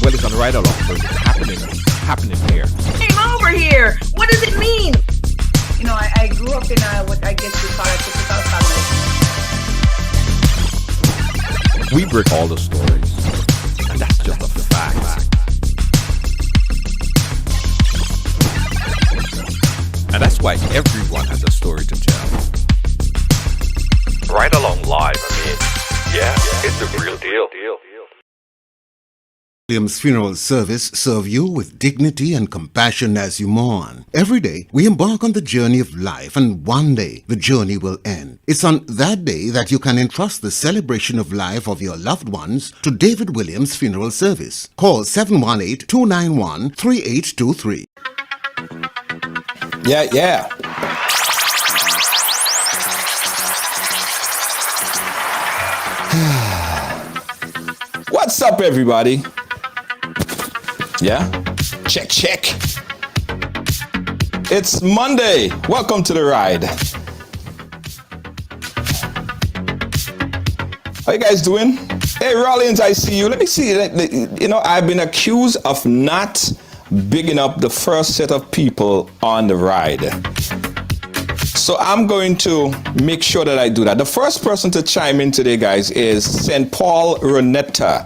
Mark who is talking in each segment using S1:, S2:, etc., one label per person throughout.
S1: Well, it's on right along, so it's happening here.
S2: Came over here. What does it mean? You know, I grew up in what I guess you call a typical family.
S1: We break all the stories, and that's just a fact. And that's why everyone has a story to tell.
S3: Right along live, it's the real deal.
S4: Williams Funeral Service serve you with dignity and compassion as you mourn. Every day, we embark on the journey of life, and one day, the journey will end. It's on that day that you can entrust the celebration of life of your loved ones to David Williams Funeral Service. Call 718-291-3823.
S5: Yeah. What's up, everybody? Yeah? Check. It's Monday. Welcome to the ride. How you guys doing? Hey, Rollins, I see you. Let me see. You know, I've been accused of not bigging up the first set of people on the ride. So I'm going to make sure that I do that. The first person to chime in today, guys, is St. Paul Renetta.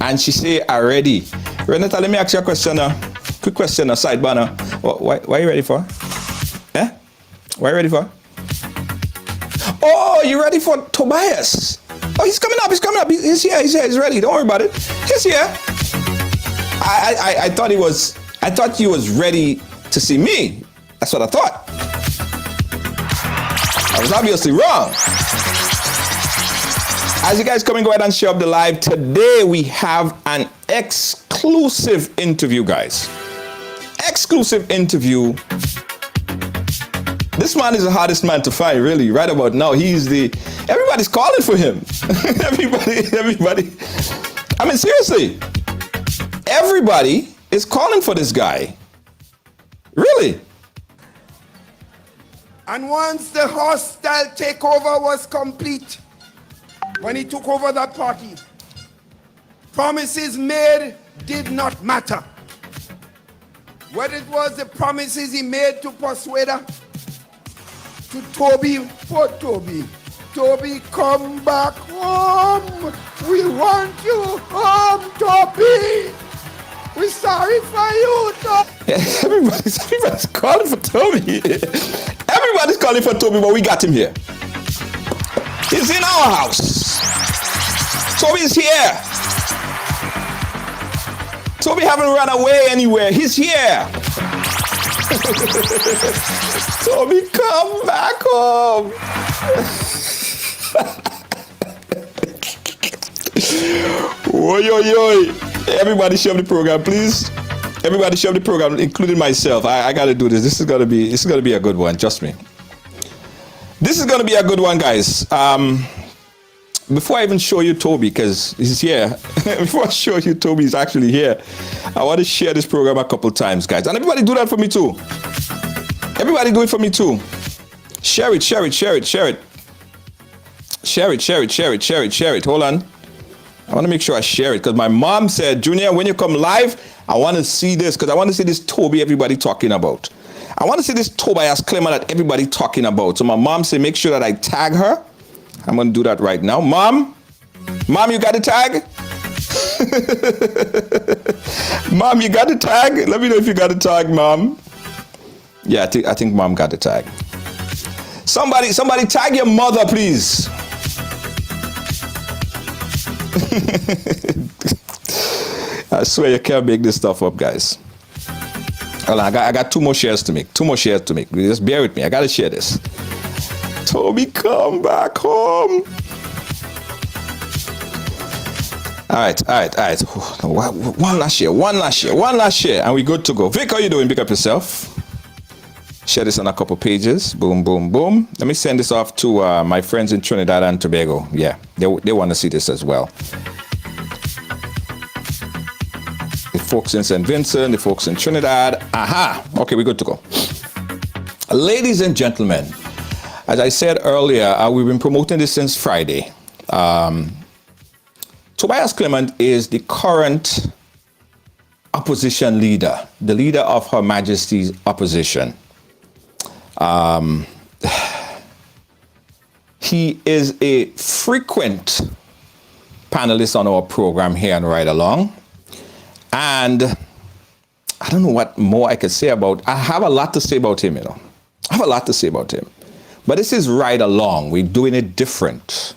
S5: And she say, already. Renetta, let me ask you a question. Quick question, a sidebar now. Why are you ready for? Eh? What are you ready for? Oh, you ready for Tobias? Oh, he's coming up. He's here. He's ready. Don't worry about it. He's here. I thought he was ready to see me. That's what I thought. I was obviously wrong. As you guys come and go ahead and share up the live, today we have an exclusive interview, guys. Exclusive interview. This man is the hardest man to find, really, right about now. Everybody's calling for him. Everybody. I mean, seriously. Everybody is calling for this guy. Really.
S6: And once the hostile takeover was complete, when he took over that party, promises made did not matter. Whether it was the promises he made to Persuader, to Toby, poor Toby. Toby, come back home. We want you home, Toby. We're sorry for you, Toby.
S5: Everybody's calling for Toby. Everybody's calling for Toby, but we got him here. He's in our house. Toby's here. Toby haven't run away anywhere. He's here. Toby, come back home. Oi. Everybody share the program, please. Everybody share the program, including myself. I gotta do this. This is gonna be a good one. Trust me. This is gonna be a good one, guys. Before I even show you Toby, because he's here. Before I show you Toby, he's actually here. I want to share this program a couple times, guys. And everybody do that for me too. Everybody do it for me too. Share it. Share it. Hold on. I want to make sure I share it because my mom said, Junior, when you come live, I want to see this because I want to see this Toby everybody talking about. I want to see this Tobias Clement that everybody talking about. So my mom said, make sure that I tag her. I'm going to do that right now. Mom, you got the tag? Mom, you got the tag? Let me know if you got the tag, Mom. Yeah, I think Mom got the tag. Somebody tag your mother, please. I swear you can't make this stuff up, guys. Hold on, I got two more shares to make. Just bear with me. I got to share this. Toby, come back home. All right. One last share, and we're good to go. Vic, how you doing? Pick up yourself. Share this on a couple pages. Boom, boom, boom. Let me send this off to my friends in Trinidad and Tobago. Yeah, they want to see this as well. The folks in St. Vincent, the folks in Trinidad. Aha! Okay, we're good to go. Ladies and gentlemen, as I said earlier, we've been promoting this since Friday. Tobias Clement is the current opposition leader, the leader of Her Majesty's opposition. He is a frequent panelist on our program here and Right Along. And I don't know what more I could say about. I have a lot to say about him, But this is Right Along. We're doing it different.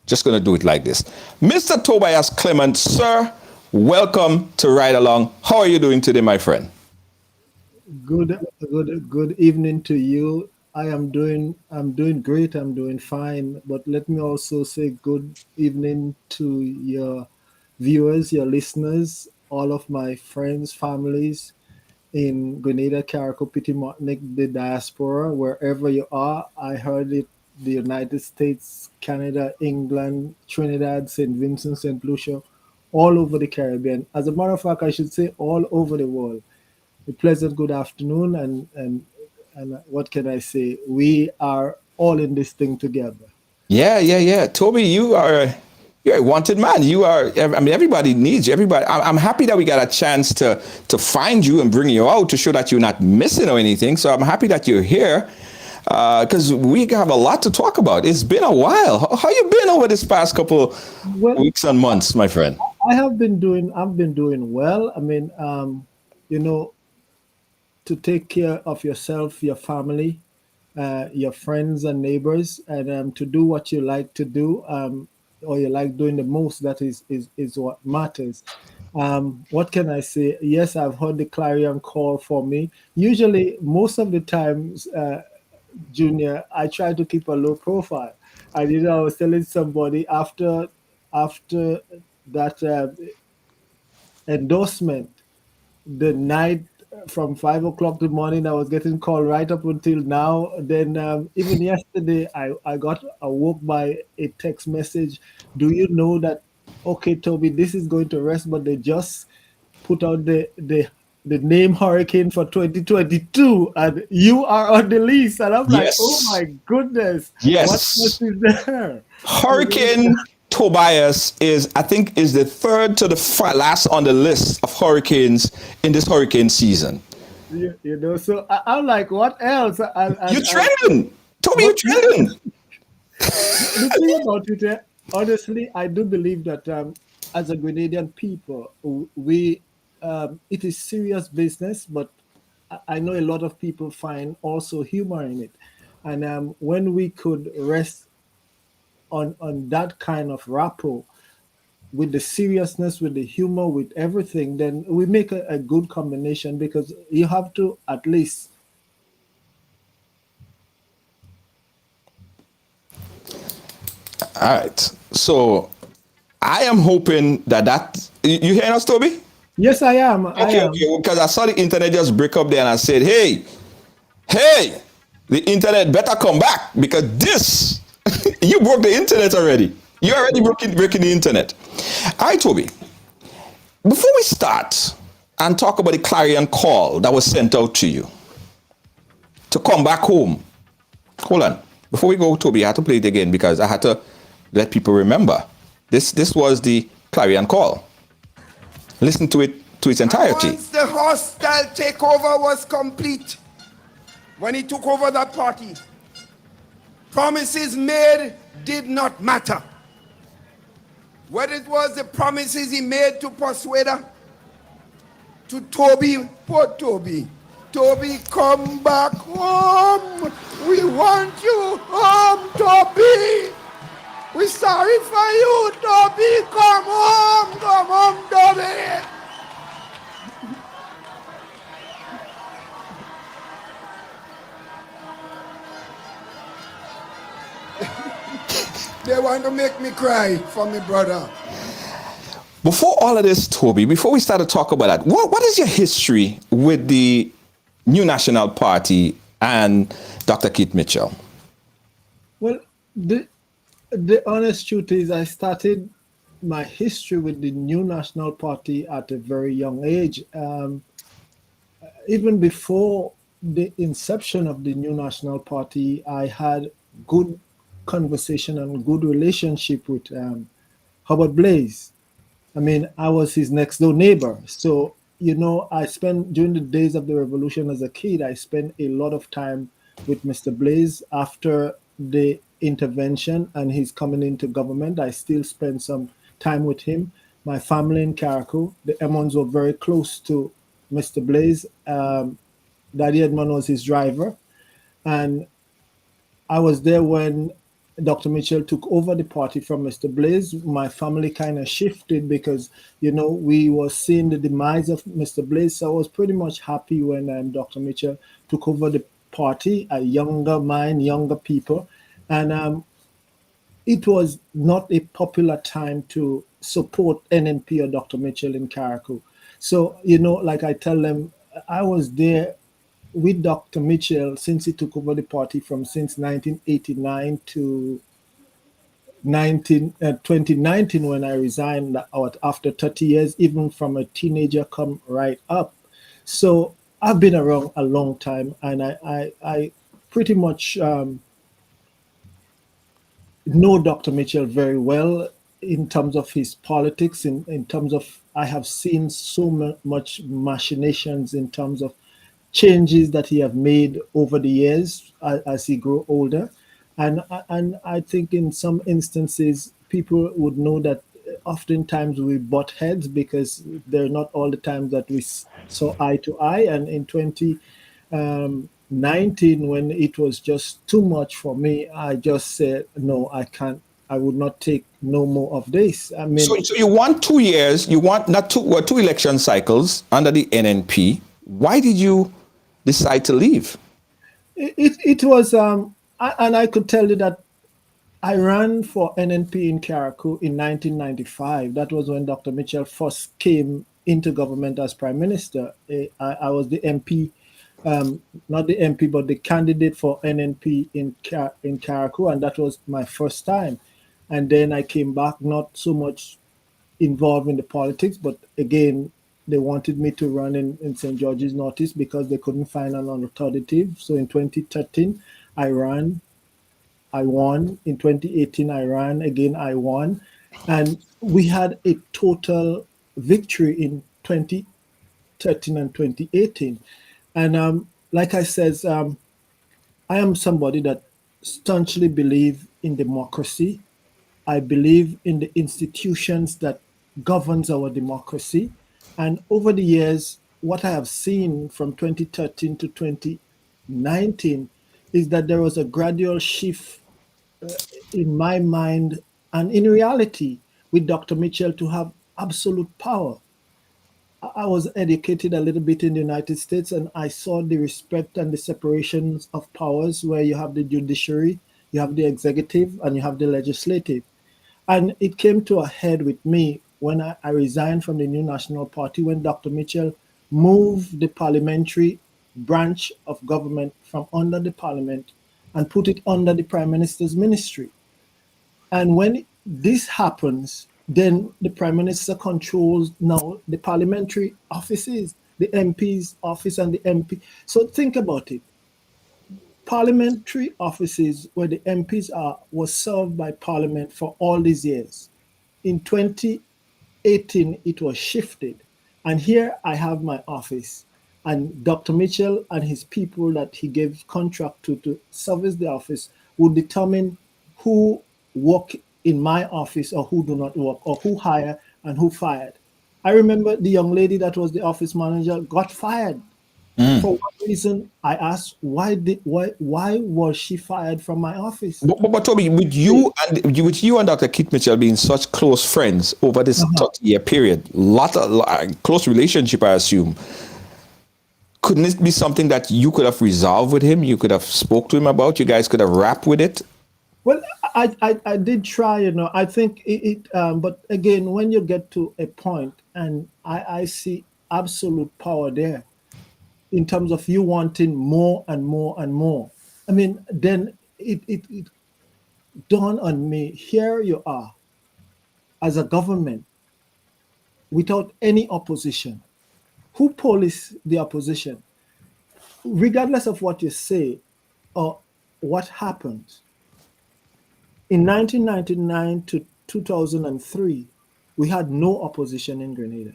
S5: Just going to do it like this. Mr. Tobias Clement, sir, welcome to Right Along. How are you doing today, my friend?
S7: Good evening to you. I'm doing great. I'm doing fine. But let me also say good evening to your viewers, your listeners, all of my friends, families in Grenada, Carriacou, Petit Martinique, the diaspora, wherever you are. I heard it, the United States, Canada, England, Trinidad, St. Vincent, St. Lucia, all over the Caribbean. As a matter of fact, I should say all over the world. A pleasant good afternoon, and what can I say? We are all in this thing together.
S5: Yeah. Toby, you're a wanted man. Everybody needs you. I'm happy that we got a chance to find you and bring you out to show that you're not missing or anything. So I'm happy that you're here because we have a lot to talk about. It's been a while. How you been over this past couple weeks and months, my friend?
S7: I've been doing well. To take care of yourself, your family, your friends and neighbors, and to do what you like to do, or you like doing the most. That is what matters. What can I say? Yes, I've heard the clarion call for me. Usually, most of the times, Junior, I try to keep a low profile. And I was telling somebody after that endorsement, the night from 5 o'clock in the morning, I was getting called right up until now. Then even yesterday, I got awoke by a text message. Do you know that, okay, Toby, this is going to rest, but they just put out the name Hurricane for 2022, and you are on the list. And I'm like, oh my goodness.
S5: Yes.
S7: What else is there?
S5: Hurricane Tobias is the third to the last on the list of hurricanes in this hurricane season.
S7: So I'm like, what else?
S5: You're trending. Toby, you're trending.
S7: The thing about it, honestly, I do believe that as a Grenadian people, we it is serious business, but I know a lot of people find also humor in it. And when we could rest on that kind of rapport, with the seriousness, with the humor, with everything, then we make a good combination, because you have to at least.
S5: All right. So I am hoping that you hearing us, Toby?
S7: Yes, I am.
S5: Okay. Because I saw the internet just break up there, and I said, hey, the internet better come back, because this, you broke the internet already. You're already breaking the internet. All right, Toby. Before we start and talk about the clarion call that was sent out to you to come back home, hold on. Before we go, Toby, I had to play it again because I had to let people remember. This was the clarion call. Listen to it to its entirety.
S6: Once the hostile takeover was complete, when he took over that party, promises made did not matter. Whether it was the promises he made to Persuader, to Toby, poor Toby. Toby, come back home. We want you home, Toby. We're sorry for you, Toby. Come home, Toby. They want to make me cry for me brother.
S5: Before all of this, Toby, before we start to talk about that, what is your history with the New National Party and Dr. Keith Mitchell?
S7: Well, the honest truth is I started my history with the New National Party at a very young age. Even before the inception of the New National Party, I had good conversation and good relationship with Howard Blaze. I mean, I was his next door neighbor. So, I spent during the days of the revolution as a kid, I spent a lot of time with Mr. Blaze. After the intervention and his coming into government, I still spent some time with him. My family in Carriacou, the Emmons were very close to Mr. Blaze. Daddy Edmond was his driver. And I was there when Dr. Mitchell took over the party from Mr. Blaze. My family kind of shifted because, we were seeing the demise of Mr. Blaze. So I was pretty much happy when Dr. Mitchell took over the party, a younger mind, younger people. And it was not a popular time to support NNP or Dr. Mitchell in Carriacou. So, like I tell them, I was there with Dr. Mitchell since he took over the party since 1989 to 2019 when I resigned out after 30 years, even from a teenager come right up. So I've been around a long time, and I pretty much know Dr. Mitchell very well in terms of his politics, in terms of I have seen so much machinations in terms of changes that he have made over the years as he grew older. And I think in some instances, people would know that oftentimes we butt heads because they're not all the times that we saw eye to eye. And in 2019, when it was just too much for me, I just said, no, I can't. I would not take no more of this. I mean,
S5: so you want 2 years, you want not two election cycles under the NNP. Why did you decide to leave?
S7: It was, and I could tell you that I ran for NNP in Carriacou in 1995. That was when Dr. Mitchell first came into government as Prime Minister. I was the MP, not the MP, but the candidate for NNP in Carriacou, and that was my first time. And then I came back, not so much involved in the politics, but again, they wanted me to run in St. George's Northeast because they couldn't find an alternative. So in 2013, I ran. I won. In 2018, I ran again. I won. And we had a total victory in 2013 and 2018. And like I said, I am somebody that staunchly believe in democracy. I believe in the institutions that governs our democracy. And over the years, what I have seen from 2013 to 2019 is that there was a gradual shift in my mind and in reality with Dr. Mitchell to have absolute power. I was educated a little bit in the United States, and I saw the respect and the separations of powers where you have the judiciary, you have the executive, and you have the legislative. And it came to a head with me when I resigned from the New National Party, when Dr. Mitchell moved the parliamentary branch of government from under the parliament and put it under the Prime Minister's ministry. And when this happens, then the Prime Minister controls now the parliamentary offices, the MP's office and the MP. So think about it. Parliamentary offices where the MPs are was served by Parliament for all these years. In 2018, it was shifted. And here I have my office. And Dr. Mitchell and his people that he gave contract to service the office would determine who work in my office or who do not work, or who hire and who fired. I remember the young lady that was the office manager got fired For what reason? I asked, why was she fired from my office?
S5: But Toby, with you and Dr. Keith Mitchell being such close friends over this 30-year period, lot close relationship, I assume. Couldn't it be something that you could have resolved with him? You could have spoke to him about. You guys could have rapped with it.
S7: Well, I did try, I think but again, when you get to a point, and I see absolute power there, in terms of you wanting more and more and more. I mean, then it dawned on me, here you are, as a government, without any opposition. Who police the opposition? Regardless of what you say or what happened, in 1999 to 2003, we had no opposition in Grenada.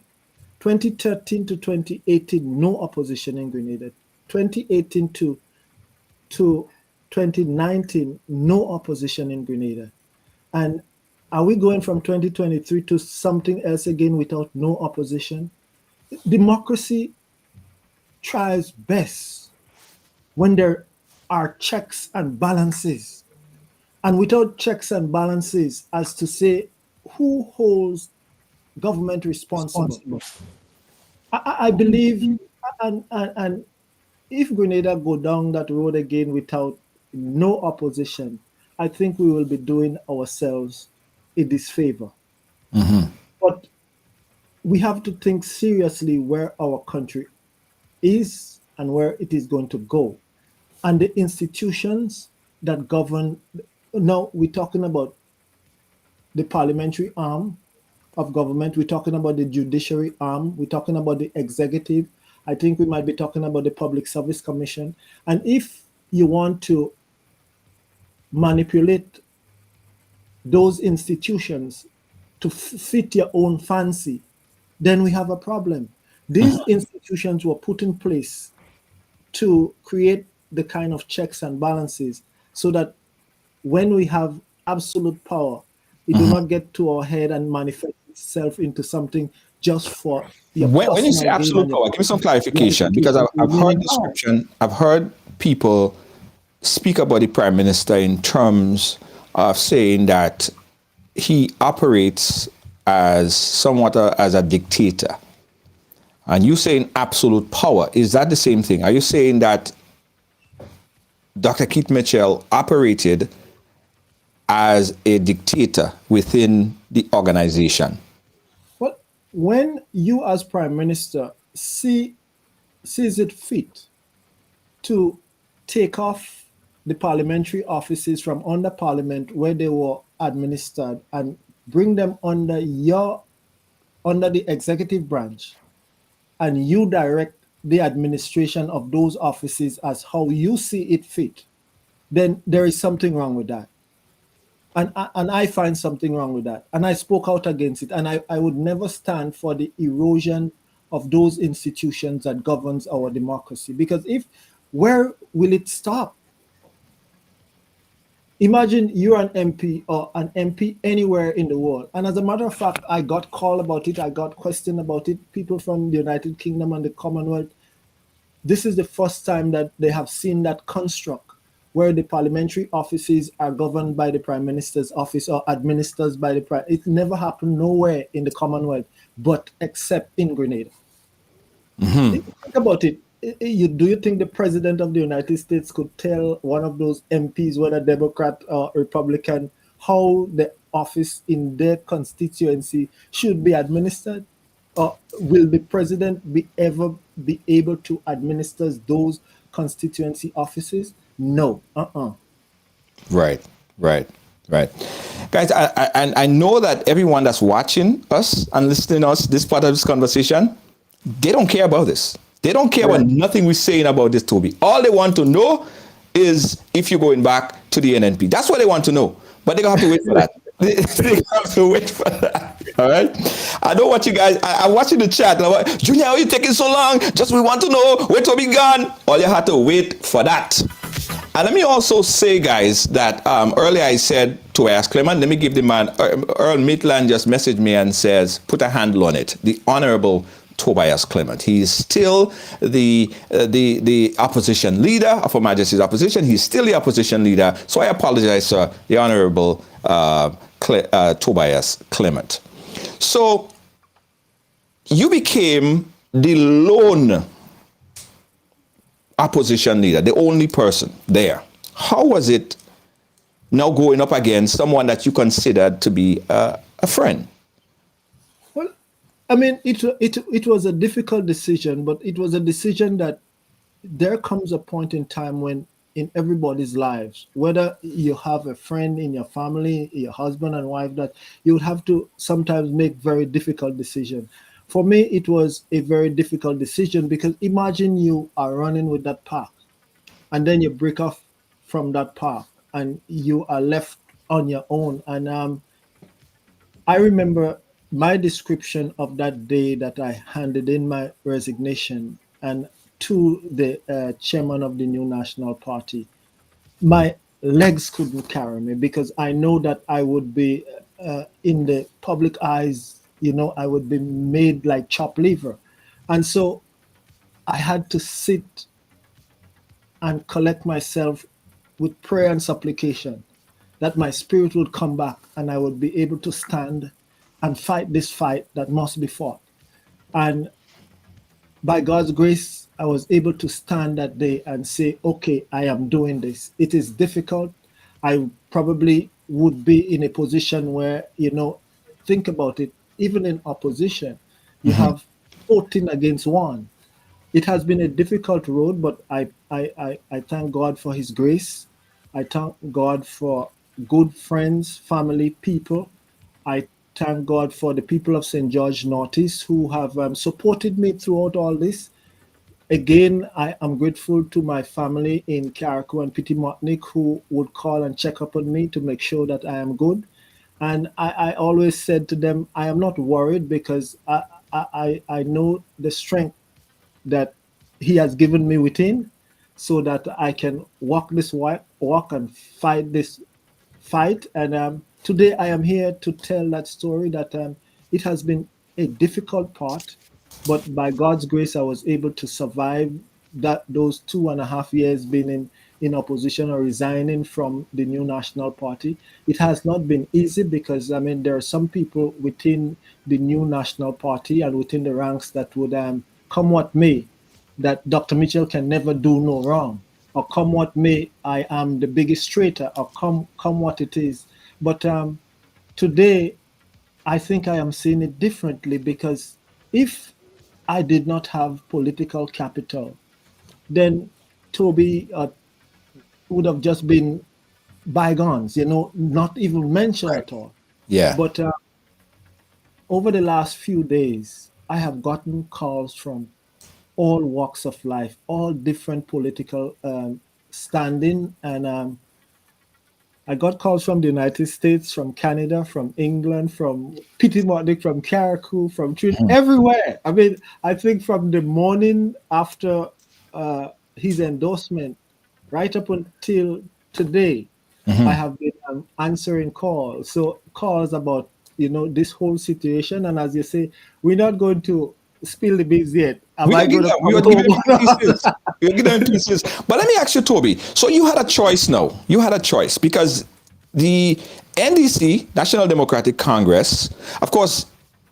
S7: 2013 to 2018, no opposition in Grenada. 2018 to 2019, no opposition in Grenada. And are we going from 2023 to something else again without no opposition? Democracy tries best when there are checks and balances. And without checks and balances, as to say who holds government responsible. I believe, and if Grenada go down that road again without no opposition, I think we will be doing ourselves a disfavor. But we have to think seriously where our country is and where it is going to go. And the institutions that govern, now we're talking about the parliamentary arm of government, we're talking about the judiciary arm, we're talking about the executive, I think we might be talking about the Public Service Commission. And if you want to manipulate those institutions to fit your own fancy, then we have a problem. These institutions were put in place to create the kind of checks and balances so that when we have absolute power, it do not get to our head and manifest itself into something just for your
S5: when you say absolute power, give me some clarification, because I've heard description, I've heard people speak about the Prime Minister in terms of saying that he operates as somewhat as a dictator. And you saying absolute power, is that the same thing? Are you saying that Dr. Keith Mitchell operated as a dictator within the organization?
S7: Well, when you as Prime Minister sees it fit to take off the parliamentary offices from under Parliament where they were administered and bring them under the executive branch, and you direct the administration of those offices as how you see it fit, then there is something wrong with that. And I find something wrong with that. And I spoke out against it. And I would never stand for the erosion of those institutions that governs our democracy. Because where will it stop? Imagine you're an MP or an MP anywhere in the world. And as a matter of fact, I got called about it. I got questioned about it. People from the United Kingdom and the Commonwealth. This is the first time that they have seen that construct where the parliamentary offices are governed by the Prime Minister's office or administered by the Prime. It never happened nowhere in the Commonwealth, but except in Grenada. Think about it. Do you think the President of the United States could tell one of those MPs, whether Democrat or Republican, how the office in their constituency should be administered? Or will the President ever be able to administer those constituency offices? No.
S5: Right. Guys, I know that everyone that's watching us and listening to us, this part of this conversation, they don't care about this. They don't care about nothing we're saying about this, Toby. All they want to know is if you're going back to the NNP. That's what they want to know. But they're going to have to wait for that. They have to wait for that. All right? I know what you guys, I'm watching the chat. And I'm like, Junior, how are you taking so long? Just we want to know where Toby gone. All you had to wait for that. And let me also say, guys, that earlier I said to ask Clement, let me give the man, Earl Maitland just messaged me and says, put a handle on it. The Honorable Tobias Clement. He is still the opposition leader of Her Majesty's opposition. He's still the opposition leader. So I apologize, sir, the Honorable Tobias Clement. So you became the lone opposition leader, the only person there. How was it now going up against someone that you considered to be a friend?
S7: Well, I mean, it was a difficult decision, but it was a decision that there comes a point in time when in everybody's lives, whether you have a friend in your family, your husband and wife, that you would have to sometimes make very difficult decisions. For me, it was a very difficult decision because imagine you are running with that pack and then you break off from that pack and you are left on your own. And I remember my description of that day that I handed in my resignation and to the chairman of the new National Party. My legs couldn't carry me because I know that I would be in the public eyes, I would be made like chopped liver. And so I had to sit and collect myself with prayer and supplication that my spirit would come back and I would be able to stand and fight this fight that must be fought. And by God's grace, I was able to stand that day and say, okay, I am doing this. It is difficult. I probably would be in a position where, think about it, even in opposition, you have 14 against 1. It has been a difficult road, but I thank God for his grace. I thank God for good friends, family, people. I thank God for the people of St. George Northeast who have supported me throughout all this. Again, I am grateful to my family in Carriacou and Pitimoatnik who would call and check up on me to make sure that I am good. And I always said to them, I am not worried because I know the strength that he has given me within so that I can walk this walk and fight this fight. And today I am here to tell that story that it has been a difficult part, but by God's grace, I was able to survive those 2.5 years being in opposition or resigning from the new National Party. It has not been easy because, I mean, there are some people within the new National Party and within the ranks that would come what may, that Dr. Mitchell can never do no wrong, or come what may, I am the biggest traitor, or come what it is. But today, I think I am seeing it differently because if I did not have political capital, then Toby would have just been bygones, not even mentioned at all.
S5: Yeah.
S7: But over the last few days, I have gotten calls from all walks of life, all different political standing. And I got calls from the United States, from Canada, from England, from Pitimoatnik, from Carriacou, from Trinidad, everywhere. I mean, I think from the morning after his endorsement, right up until today, I have been answering calls. So calls about, this whole situation. And as you say, we're not going to spill the beans yet.
S5: We are giving pieces. We are giving pieces. But let me ask you, Toby. So you had a choice now. You had a choice because the NDC, National Democratic Congress, of course,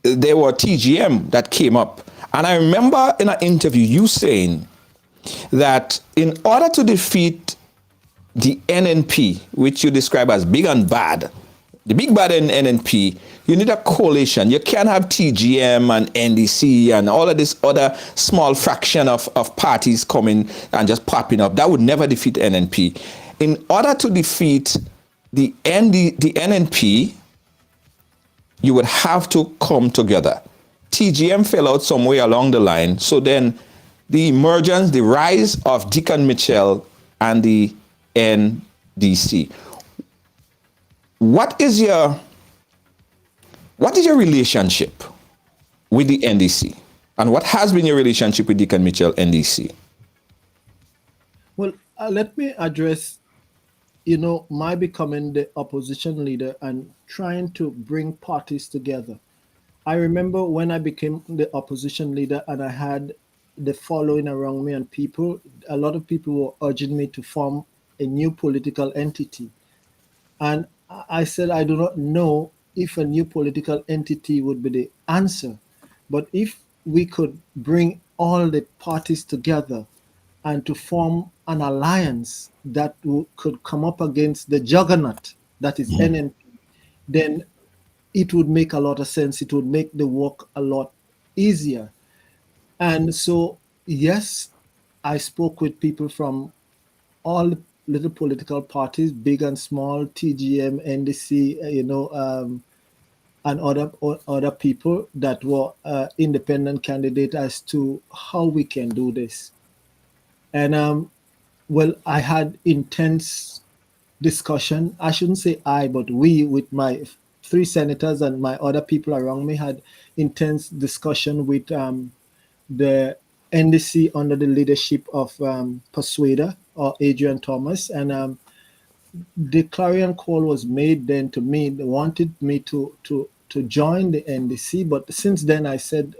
S5: there were TGM that came up. And I remember in an interview you saying that in order to defeat the NNP, which you describe as big and bad, the big bad in NNP, you need a coalition. You can't have TGM and NDC and all of this other small fraction of parties coming and just popping up. That would never defeat NNP. In order to defeat the NNP, you would have to come together. TGM fell out somewhere along the line. So then the emergence, the rise of Deacon Mitchell and the NDC. What is your relationship with the NDC? And what has been your relationship with Deacon Mitchell, NDC?
S7: Well, let me address, my becoming the opposition leader and trying to bring parties together. I remember when I became the opposition leader and I had the following around me and people, a lot of people were urging me to form a new political entity. And I said, I do not know if a new political entity would be the answer. But if we could bring all the parties together and to form an alliance that could come up against the juggernaut that is NNP, then it would make a lot of sense. It would make the work a lot easier. And so, yes, I spoke with people from all little political parties, big and small, TGM, NDC, and other people that were independent candidates as to how we can do this. And well, I had intense discussion. I shouldn't say I, but we, with my three senators and my other people around me, had intense discussion with the NDC under the leadership of Persuader or Adrian Thomas. And the clarion call was made then to me. They wanted me to join the NDC, but since then I said,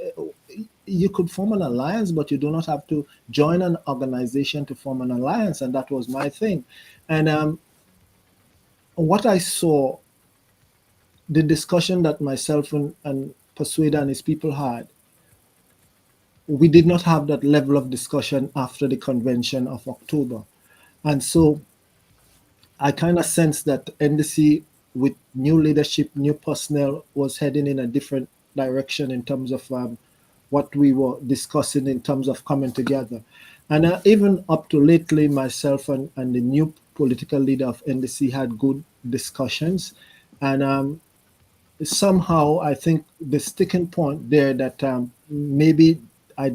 S7: you could form an alliance, but you do not have to join an organization to form an alliance, and that was my thing. And what I saw, the discussion that myself and Persuader and his people had, we did not have that level of discussion after the convention of October. And so I kind of sensed that NDC, with new leadership, new personnel, was heading in a different direction in terms of what we were discussing in terms of coming together. And even up to lately, myself and the new political leader of NDC had good discussions. And somehow I think the sticking point there that maybe I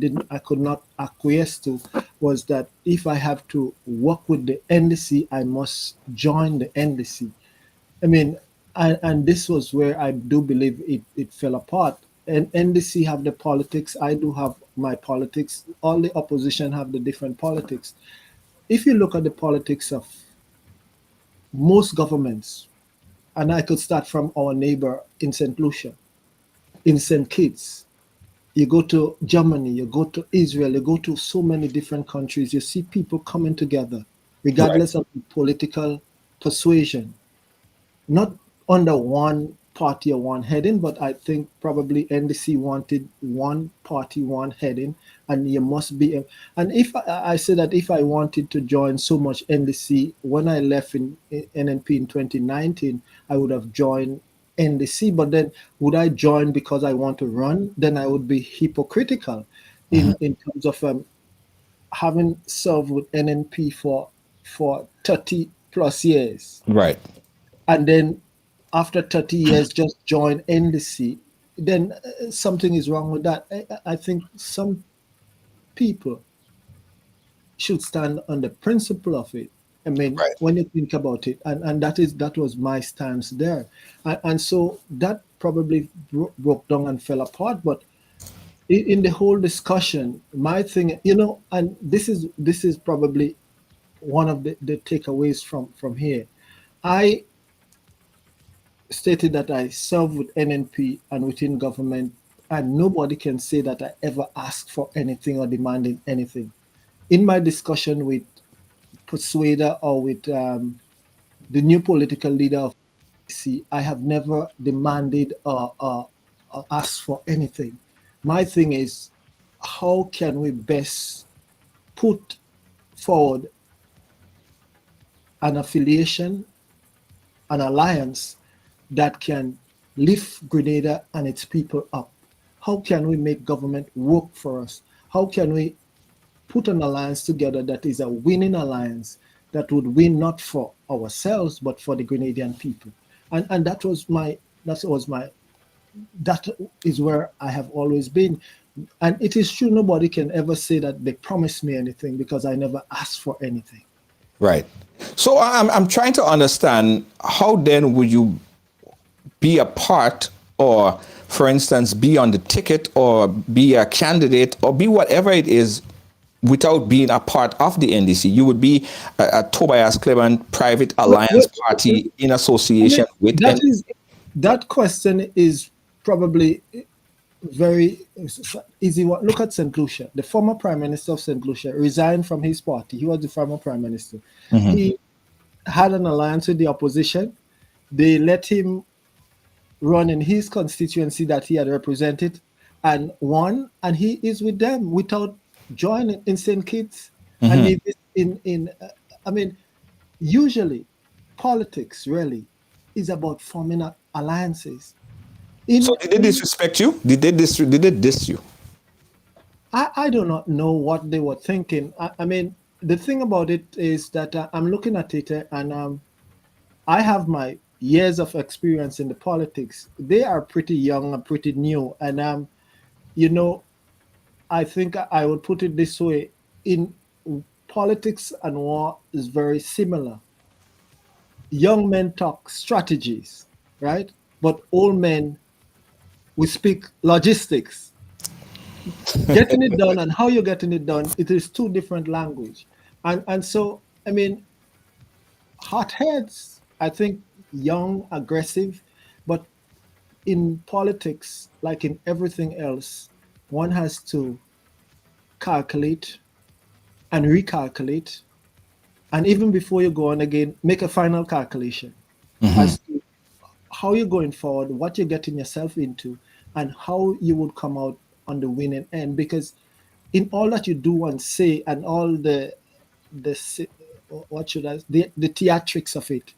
S7: could not acquiesce to was that if I have to work with the NDC, I must join the NDC. I mean, and this was where I do believe it fell apart. And NDC have the politics, I do have my politics, all the opposition have the different politics. If you look at the politics of most governments, and I could start from our neighbor in St. Lucia, in St. Kitts, you go to Germany, you go to Israel, you go to so many different countries, you see people coming together, regardless of political persuasion, not under one party or one heading, but I think probably NDC wanted one party, one heading, and you must be. And if I say that if I wanted to join so much NDC, when I left in NNP in 2019, I would have joined NDC, but then would I join because I want to run? Then I would be hypocritical in terms of having served with NNP for 30 plus years.
S5: Right.
S7: And then after 30 years just join NDC, then something is wrong with that. I think some people should stand on the principle of it. I mean,
S5: Right.
S7: when you think about it, and that was my stance there. And so that probably broke down and fell apart. But in the whole discussion, my thing, and this is probably one of the takeaways from here. I stated that I serve with NNP and within government, and nobody can say that I ever asked for anything or demanded anything. In my discussion with Persuader or with the new political leader of NDC, I have never demanded or asked for anything. My thing is, how can we best put forward an affiliation, an alliance that can lift Grenada and its people up? How can we make government work for us? How can we put an alliance together that is a winning alliance that would win not for ourselves but for the Grenadian people? And that is where I have always been. And it is true, nobody can ever say that they promised me anything because I never asked for anything.
S5: Right. So I'm trying to understand, how then would you be a part, or for instance be on the ticket or be a candidate or be whatever it is, without being a part of the NDC? You would be a Tobias Clement private alliance party in association with
S7: that question is probably very easy one. Look at St. Lucia. The former Prime Minister of St. Lucia resigned from his party. He was the former Prime Minister. He had an alliance with the opposition. They let him run in his constituency that he had represented and won, and he is with them without joining in St. Kitts. And he is I mean, usually politics really is about forming alliances.
S5: So did they disrespect you? Did they diss you?
S7: I do not know what they were thinking. I mean, the thing about it is that I'm looking at it and I have my years of experience in the politics. They are pretty young and pretty new. And, you know, I think I would put it this way. In politics and war is very similar. Young men talk strategies, right? But old men, we speak logistics. Getting it done and how you're getting it done, it is two different language. And so, I mean, hotheads, I think young, aggressive, but in politics, like in everything else, one has to calculate and recalculate. And even before you go on again, make a final calculation as to how you're going forward, what you're getting yourself into, and how you would come out on the winning end. Because in all that you do and say, and all the what should I the theatrics of it,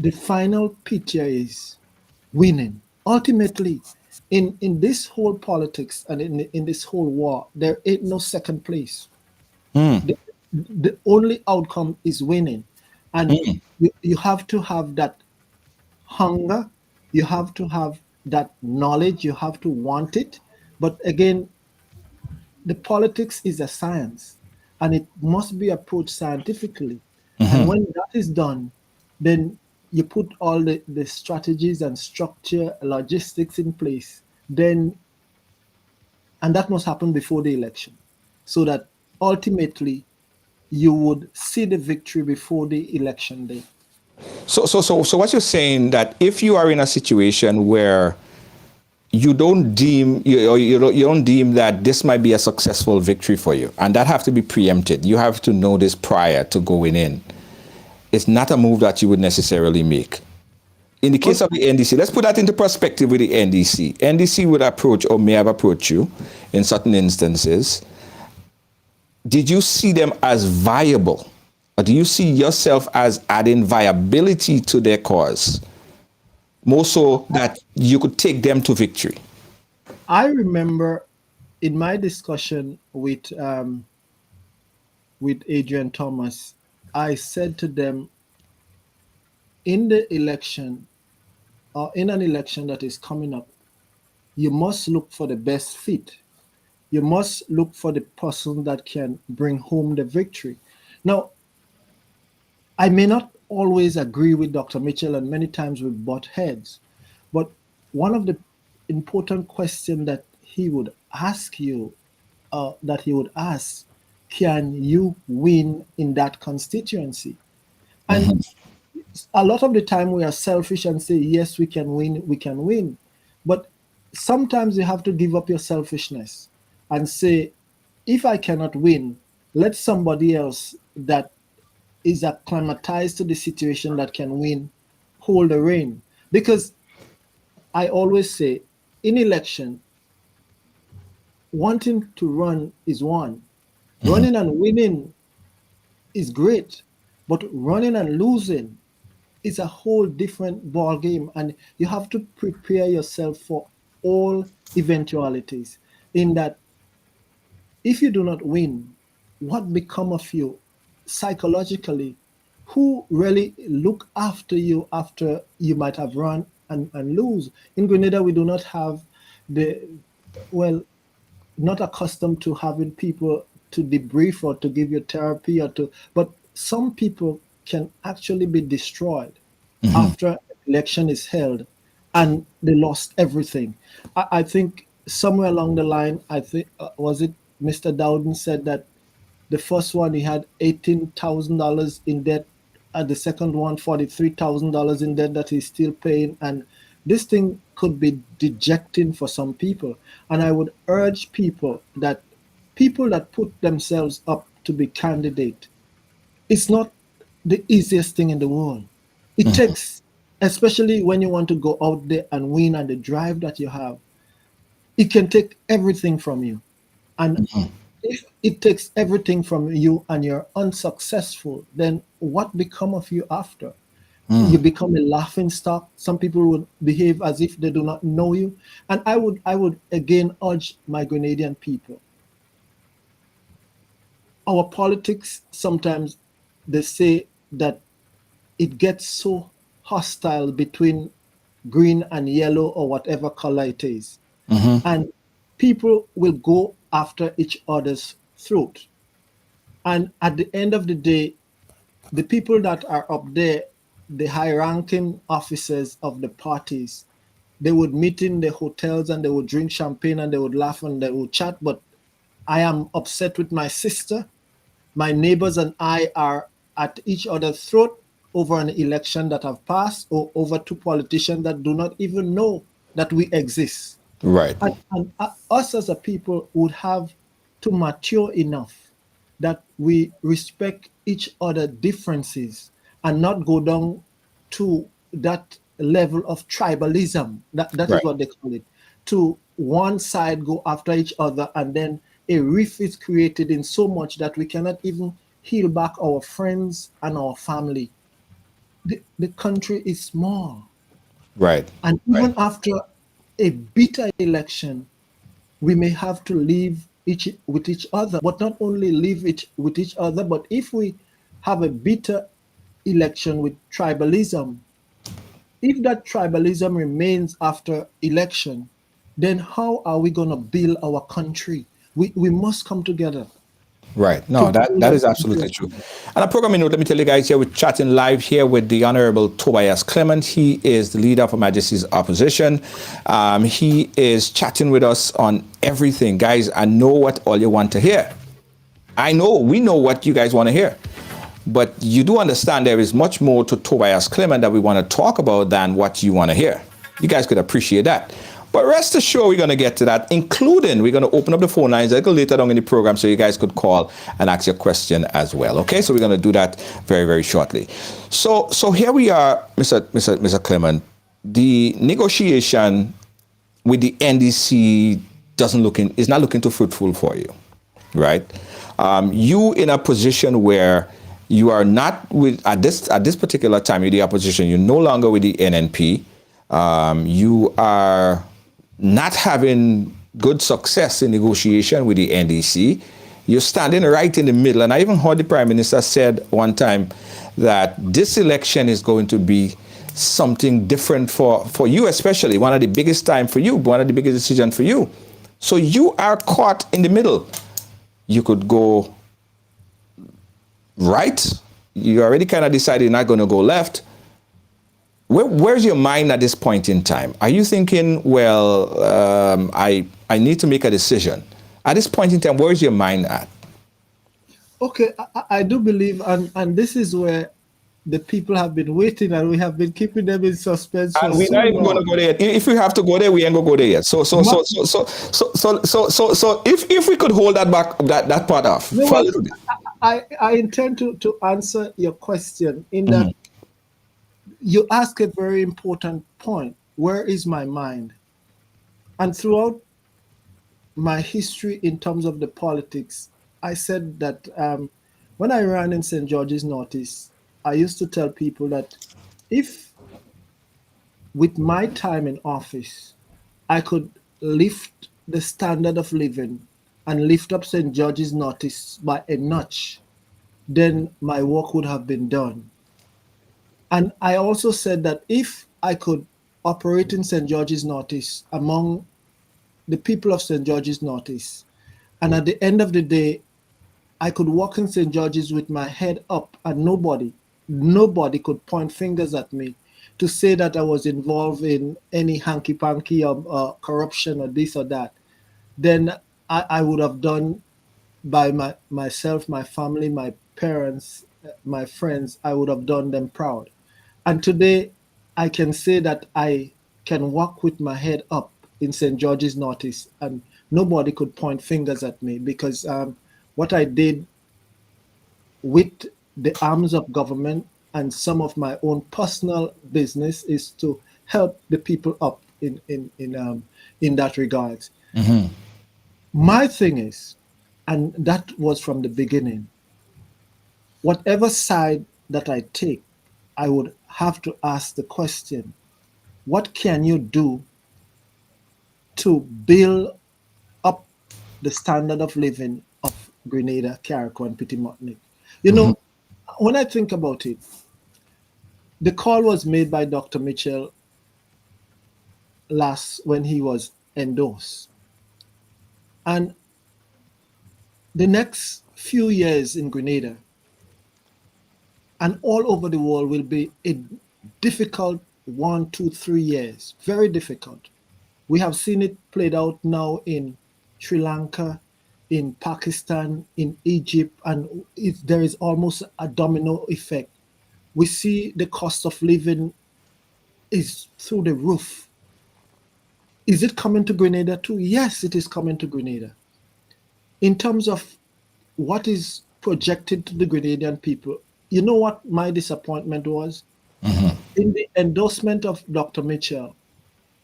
S7: the final picture is winning. Ultimately, in this whole politics and in this whole war, there ain't no second place. The only outcome is winning. And you have to have that hunger, you have to have that knowledge, you have to want it. But again, the politics is a science and it must be approached scientifically. And when that is done, then you put all the strategies and structure, logistics in place, then, and that must happen before the election, so that ultimately you would see the victory before the election day.
S5: So what you're saying that if you are in a situation where you don't deem you don't deem that this might be a successful victory for you, and that have to be preempted. You have to know this prior to going in. It's not a move that you would necessarily make. In the case of the NDC, let's put that into perspective with the NDC. NDC would approach or may have approached you in certain instances. Did you see them as viable? Or do you see yourself as adding viability to their cause? More so that you could take them to victory?
S7: I remember in my discussion with Adrian Thomas, I said to them, in the election, or in an election that is coming up, you must look for the best fit. You must look for the person that can bring home the victory. Now, I may not always agree with Dr. Mitchell, and many times we butt heads, but one of the important questions that he would ask you, can you win in that constituency? And a lot of the time we are selfish and say, yes, we can win. But sometimes you have to give up your selfishness and say, if I cannot win, let somebody else that is acclimatized to the situation that can win hold the reign. Because I always say, in election, wanting to run is one. Running and winning is great, but running and losing is a whole different ball game, and you have to prepare yourself for all eventualities. In that, if you do not win, what become of you psychologically? Who really look after you after you might have run and lose? In Grenada, we do not have not accustomed to having people to debrief or to give you therapy but some people can actually be destroyed after an election is held and they lost everything. I think somewhere along the line, I think, was it Mr. Dowden said that the first one he had $18,000 in debt, and the second one $43,000 in debt that he's still paying. And this thing could be dejecting for some people. And I would urge people that put themselves up to be candidate, it's not the easiest thing in the world. It takes, especially when you want to go out there and win and the drive that you have, it can take everything from you. And if it takes everything from you and you're unsuccessful, then what become of you after? You become a laughing stock. Some people would behave as if they do not know you. And I would again urge my Grenadian people. Our politics sometimes, they say that it gets so hostile between green and yellow or whatever color it is. And people will go after each other's throat. And at the end of the day, the people that are up there, the high ranking officers of the parties, they would meet in the hotels and they would drink champagne and they would laugh and they would chat. But I am upset with my sister. My neighbors and I are at each other's throat over an election that have passed, or over two politicians that do not even know that we exist.
S5: Right.
S7: And us as a people would have to mature enough that we respect each other differences and not go down to that level of tribalism. That is
S5: Right.
S7: what they call it. To one side go after each other, and then a rift is created in so much that we cannot even heal back our friends and our family. The country is small.
S5: Right.
S7: And even after a bitter election, we may have to live with each other, but not only live with each other, but if we have a bitter election with tribalism, if that tribalism remains after election, then how are we going to build our country? We must come together.
S5: Right. No, that is absolutely true. And a programming note, let me tell you guys here, we're chatting live here with the Honorable Tobias Clement. He is the leader of Her Majesty's Opposition. He is chatting with us on everything. Guys, I know what all you want to hear. We know what you guys want to hear. But you do understand there is much more to Tobias Clement that we want to talk about than what you want to hear. You guys could appreciate that. But rest assured, we're going to get to that, including we're going to open up the phone lines a little later on in the program so you guys could call and ask your question as well. Okay, so we're going to do that very, very shortly. So here we are, Mr. Clement. The negotiation with the NDC is not looking too fruitful for you, right? You in a position where you are not with at this particular time with the opposition. You're no longer with the NNP. You are not having good success in negotiation with the NDC. You're standing right in the middle. And I even heard the Prime Minister said one time that this election is going to be something different for you, especially one of the biggest time for you, one of the biggest decisions for you. So you are caught in the middle. You could go right. You already kind of decided you're not going to go left. Where's your mind at this point in time? Are you thinking, well, I need to make a decision? At this point in time, where's your mind at?
S7: Okay, I do believe, and this is where the people have been waiting, and we have been keeping them in suspense.
S5: And we're not even going to go there. If we have to go there, we ain't going to go there yet. So if we could hold that back, that part off for a little bit.
S7: I intend to answer your question in that you ask a very important point. Where is my mind? And throughout my history in terms of the politics, I said that when I ran in St. George's Northeast, I used to tell people that if with my time in office, I could lift the standard of living and lift up St. George's Northeast by a notch, then my work would have been done. And I also said that if I could operate in St. George's Northeast among the people of St. George's Northeast, and at the end of the day, I could walk in St. George's with my head up and nobody could point fingers at me to say that I was involved in any hanky-panky or corruption or this or that, then I would have done by myself, my family, my parents, my friends, I would have done them proud. And today, I can say that I can walk with my head up in St. George's Northeast, and nobody could point fingers at me because what I did with the arms of government and some of my own personal business is to help the people up in that regards. My thing is, and that was from the beginning, whatever side that I take, I would have to ask the question, what can you do to build up the standard of living of Grenada, Carriacou, and Petit-Martinique? You know, when I think about it, the call was made by Dr. Mitchell last when he was endorsed. And the next few years in Grenada and all over the world will be a difficult 1, 2, 3 years, very difficult. We have seen it played out now in Sri Lanka, in Pakistan, in Egypt, and there is almost a domino effect. We see the cost of living is through the roof. Is it coming to Grenada too? Yes, it is coming to Grenada. In terms of what is projected to the Grenadian people, you know what my disappointment was? In the endorsement of Dr. Mitchell,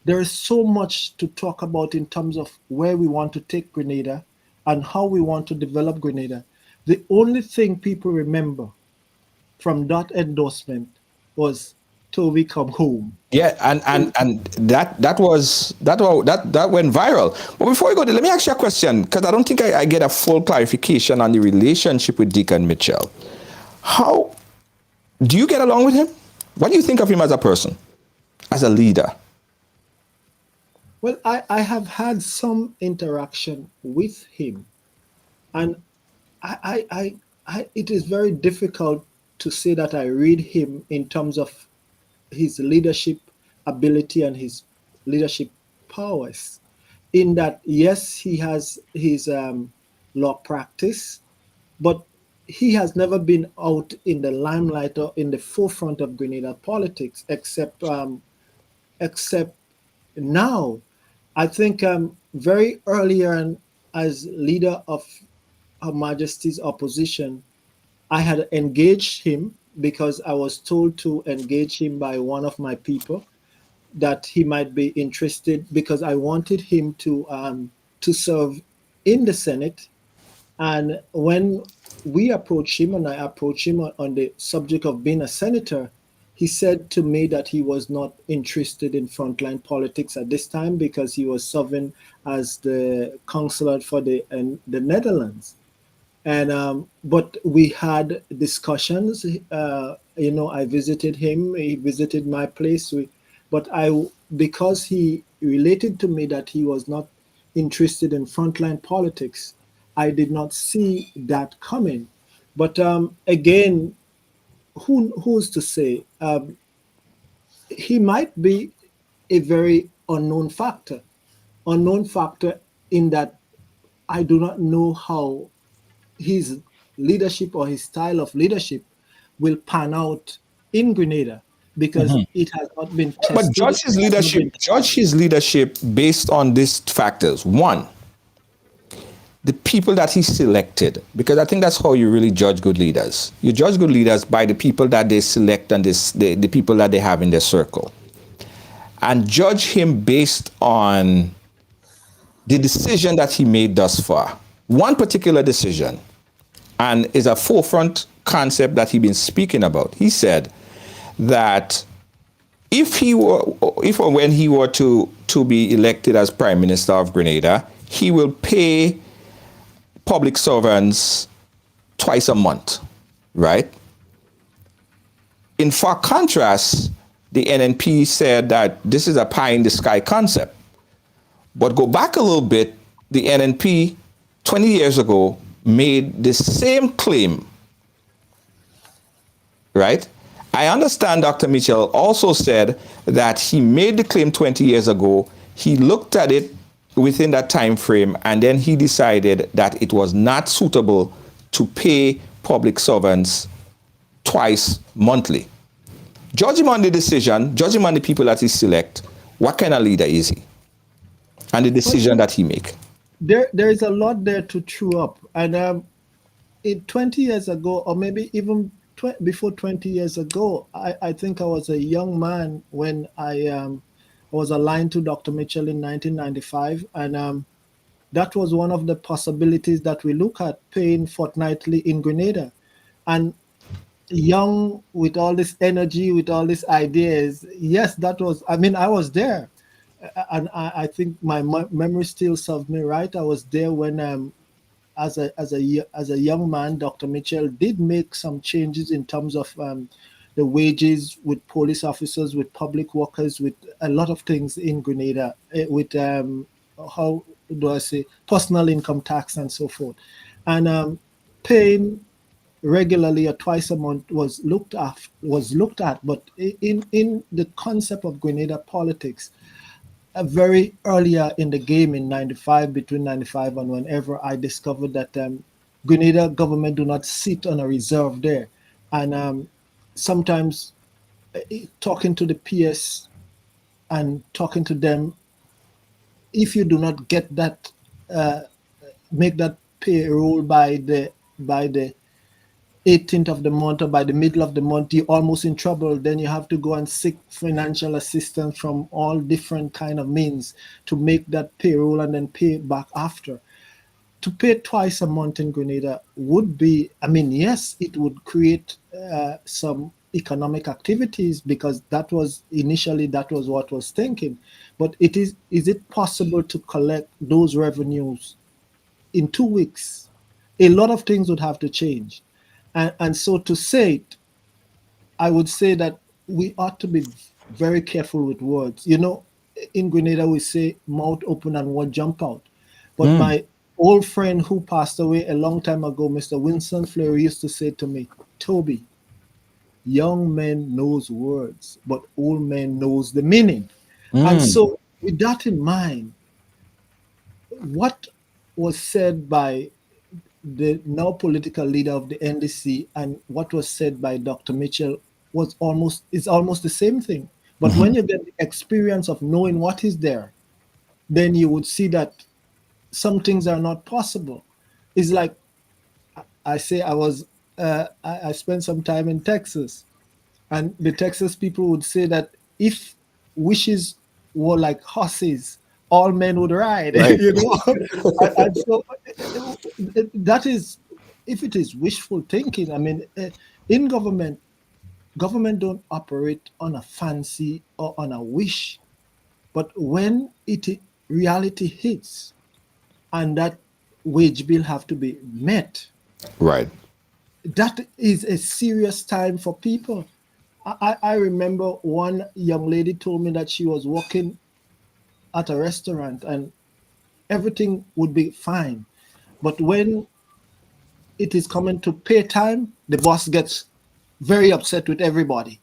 S7: there is so much to talk about in terms of where we want to take Grenada and how we want to develop Grenada. The only thing people remember from that endorsement was Toby come home.
S5: Yeah, and that went viral. But before we go there, let me ask you a question, because I don't think I get a full clarification on the relationship with Deacon Mitchell. How do you get along with him? What do you think of him as a person, as a leader?
S7: Well, I have had some interaction with him, and it is very difficult to say that I read him in terms of his leadership ability and his leadership powers. In that, yes, he has his law practice, but he has never been out in the limelight or in the forefront of Grenada politics, except now. I think very early on, as leader of Her Majesty's opposition, I had engaged him because I was told to engage him by one of my people, that he might be interested, because I wanted him to serve in the Senate. And when we approached him and I approached him on the subject of being a senator, he said to me that he was not interested in frontline politics at this time because he was serving as the consulate for the Netherlands. And but we had discussions. I visited him. He visited my place. Because he related to me that he was not interested in frontline politics, I did not see that coming. But again, who's to say? He might be a very unknown factor in that I do not know how his leadership or his style of leadership will pan out in Grenada, because it has not been tested.
S5: But judge his leadership based on these factors. One, the people that he selected, because I think that's how you really judge good leaders. You judge good leaders by the people that they select and the people that they have in their circle. And judge him based on the decision that he made thus far. One particular decision, and is a forefront concept that he's been speaking about. He said that if or when he were to be elected as Prime Minister of Grenada, he will pay public servants twice a month, right? In far contrast, the NNP said that this is a pie in the sky concept. But go back a little bit, the NNP 20 years ago made the same claim, right? I understand Dr. Mitchell also said that he made the claim 20 years ago. He looked at it within that time frame, and then he decided that it was not suitable to pay public servants twice monthly. Judge him on the decision, judge him on the people that he select. What kind of leader is he? And the decision that he make?
S7: There is a lot there to chew up. And 20 years ago, or maybe even before 20 years ago, I think I was a young man when I was aligned to Dr. Mitchell in 1995. And that was one of the possibilities that we look at, paying fortnightly in Grenada. And young, with all this energy, with all these ideas, yes, that was, I mean, I was there. And I think my memory still serves me right. I was there when as a young man, Dr. Mitchell did make some changes in terms of the wages with police officers, with public workers, with a lot of things in Grenada, with how do I say, personal income tax and so forth. And paying regularly or twice a month was looked at. But in the concept of Grenada politics, very earlier in the game in 95, between 95 and whenever, I discovered that Grenada government do not sit on a reserve there. And sometimes talking to the PS and talking to them, if you do not get that, make that payroll by the 18th of the month or by the middle of the month, you're almost in trouble. Then you have to go and seek financial assistance from all different kind of means to make that payroll and then pay back after. To pay twice a month in Grenada would be, I mean, yes, it would create some economic activities, because that was what was thinking. But is it possible to collect those revenues in 2 weeks? A lot of things would have to change. And so to say it, I would say that we ought to be very careful with words. You know, in Grenada, we say mouth open and word jump out. But my old friend who passed away a long time ago, Mr. Winston Fleury, used to say to me, Toby, young men knows words, but old men knows the meaning. And so with that in mind, what was said by the now political leader of the NDC and what was said by Dr. Mitchell is almost the same thing. But when you get the experience of knowing what is there, then you would see that some things are not possible. It's like I say, I spent some time in Texas, and the Texas people would say that if wishes were like horses, all men would ride.
S5: Right.
S7: You know, and so that is, if it is wishful thinking. I mean, in government don't operate on a fancy or on a wish, but when reality hits, and that wage bill have to be met,
S5: Right.
S7: that is a serious time for people. I remember one young lady told me that she was working at a restaurant and everything would be fine. But when it is coming to pay time, the boss gets very upset with everybody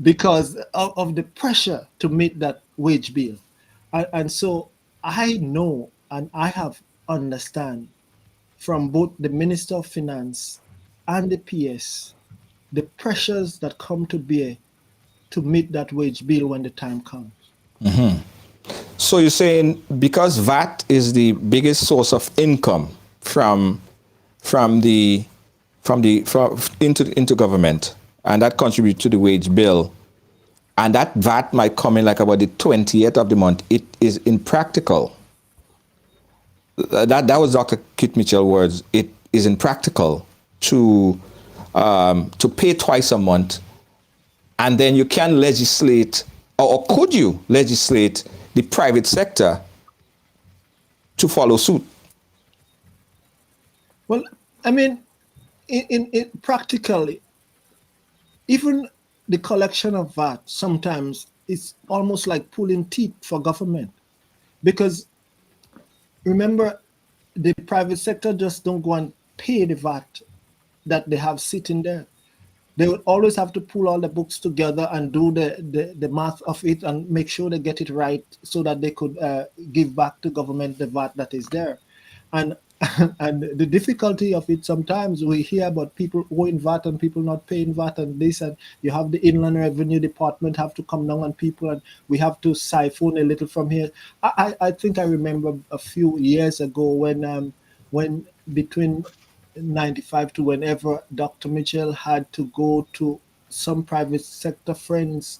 S7: because of the pressure to meet that wage bill. And so I know and I have understand from both the Minister of Finance and the PS the pressures that come to bear to meet that wage bill when the time comes.
S5: So you're saying because VAT is the biggest source of income into government, and that contributes to the wage bill, and that VAT might come in like about the 20th of the month, it is impractical. That was Dr. Kit Mitchell's words. It is impractical to pay twice a month, and then you can legislate, or could you legislate the private sector to follow suit?
S7: Well, I mean, in practically, even the collection of VAT sometimes is almost like pulling teeth for government, because remember, the private sector just don't go and pay the VAT that they have sitting there. They would always have to pull all the books together and do the math of it and make sure they get it right so that they could give back to government the VAT that is there. And And the difficulty of it, sometimes we hear about people owing VAT and people not paying VAT and this, and you have the Inland Revenue Department have to come down on people, and we have to siphon a little from here. I think I remember a few years ago when between 95 to whenever Dr. Mitchell had to go to some private sector friends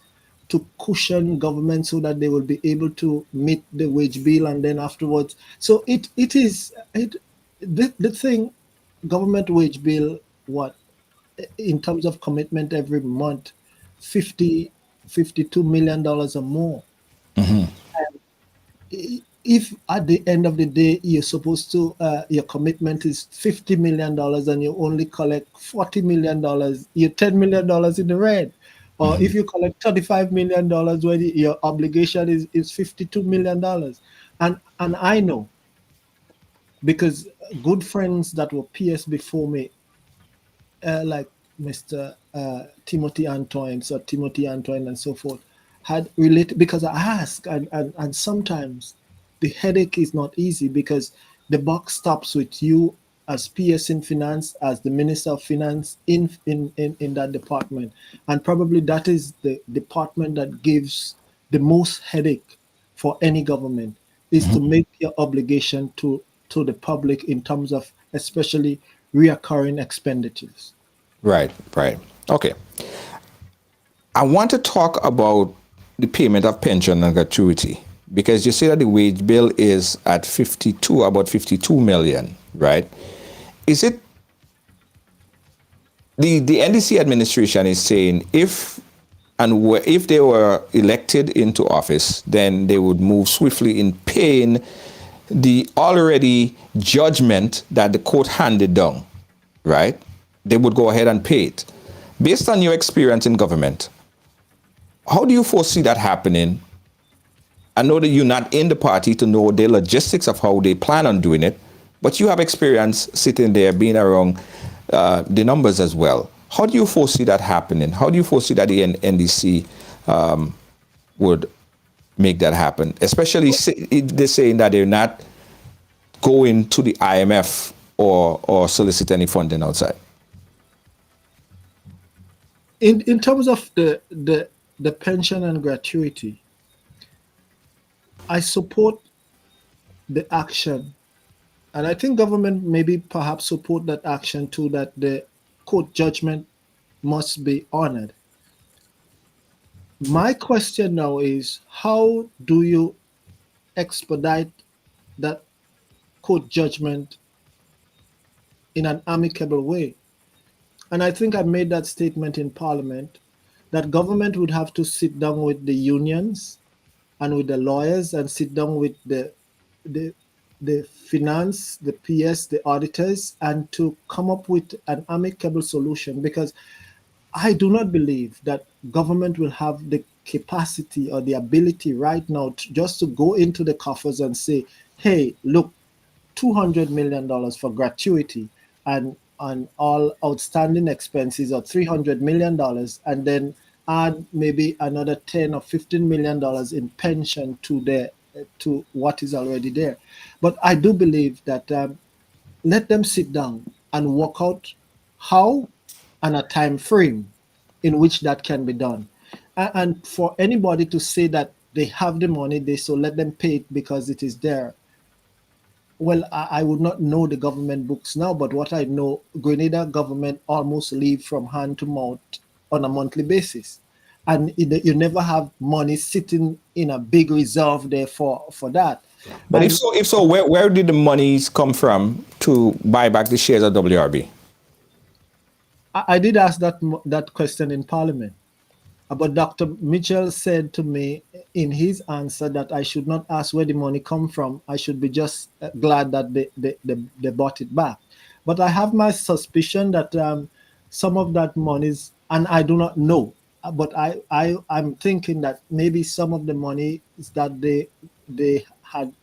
S7: to cushion government so that they will be able to meet the wage bill, and then afterwards. So the thing, government wage bill, what in terms of commitment every month, 52 million dollars or more. If at the end of the day you're supposed to your commitment is $50 million and you only collect $40 million, you're $10 million in the red. Or if you collect $35 million when your obligation is $52 million. And I know, because good friends that were PS before me, like Mr. Timothy Antoine, so Timothy Antoine and so forth, had related, because I ask, and sometimes the headache is not easy because the buck stops with you as PS in finance, as the Minister of Finance in that department. And probably that is the department that gives the most headache for any government, is to make your obligation to the public in terms of especially reoccurring expenditures.
S5: Right. Okay. I want to talk about the payment of pension and gratuity, because you say that the wage bill is at about 52 million, right? Is it the NDC administration is saying if they were elected into office, then they would move swiftly in paying the already judgment that the court handed down, right? They would go ahead and pay it. Based on your experience in government, how do you foresee that happening? I know that you're not in the party to know the logistics of how they plan on doing it, but you have experience sitting there, being around the numbers as well. How do you foresee that happening? How do you foresee that the NDC would make that happen? Especially they're saying that they're not going to the IMF or solicit any funding outside.
S7: In terms of the pension and gratuity, I support the action, and I think government maybe perhaps support that action too, that the court judgment must be honored. My question now is, how do you expedite that court judgment in an amicable way? And I think I made that statement in Parliament, that government would have to sit down with the unions and with the lawyers and sit down with the finance, the PS, the auditors, and to come up with an amicable solution. Because I do not believe that government will have the capacity or the ability right now just to go into the coffers and say, hey, look, $200 million for gratuity and all outstanding expenses of $300 million, and then add maybe another $10 or $15 million in pension to what is already there. But I do believe that let them sit down and work out how and a time frame in which that can be done. And for anybody to say that they have the money, so let them pay it because it is there. Well, I would not know the government books now, but what I know, Grenada government almost live from hand to mouth on a monthly basis. And you never have money sitting in a big reserve there for that.
S5: But if so, where did the monies come from to buy back the shares of WRB?
S7: I did ask that question in Parliament. But Dr. Mitchell said to me in his answer that I should not ask where the money come from. I should be just glad that they bought it back. But I have my suspicion that some of that monies, and I do not know, but I'm thinking that maybe some of the money is that they had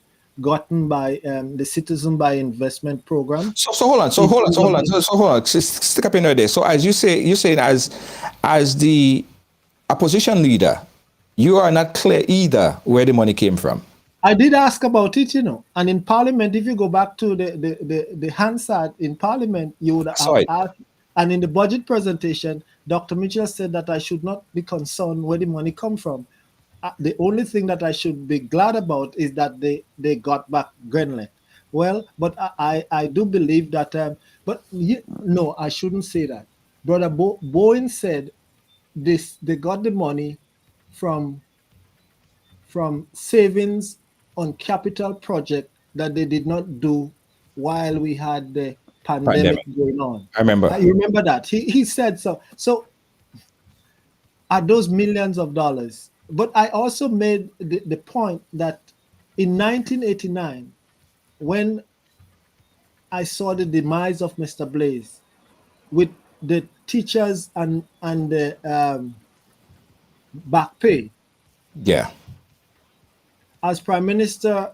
S7: gotten by the Citizen by Investment Program.
S5: So hold on. Stick up in there. So as you're saying as the opposition leader, you are not clear either where the money came from.
S7: I did ask about it, and in Parliament, if you go back to the Hansard in Parliament, you would
S5: I saw
S7: have
S5: it.
S7: asked, and in the budget presentation, Dr. Mitchell said that I should not be concerned where the money come from. The only thing that I should be glad about is that they got back Greenland. Well, but I do believe that, no, I shouldn't say that. Brother Bowen said they got the money from savings on capital project that they did not do while we had the pandemic
S5: Pandemic.
S7: going on.
S5: I remember.
S7: You remember that? He said so. So are those millions of dollars? But I also made the point that in 1989, when I saw the demise of Mr. Blaze with the teachers and the back pay,
S5: Yeah.
S7: as Prime Minister,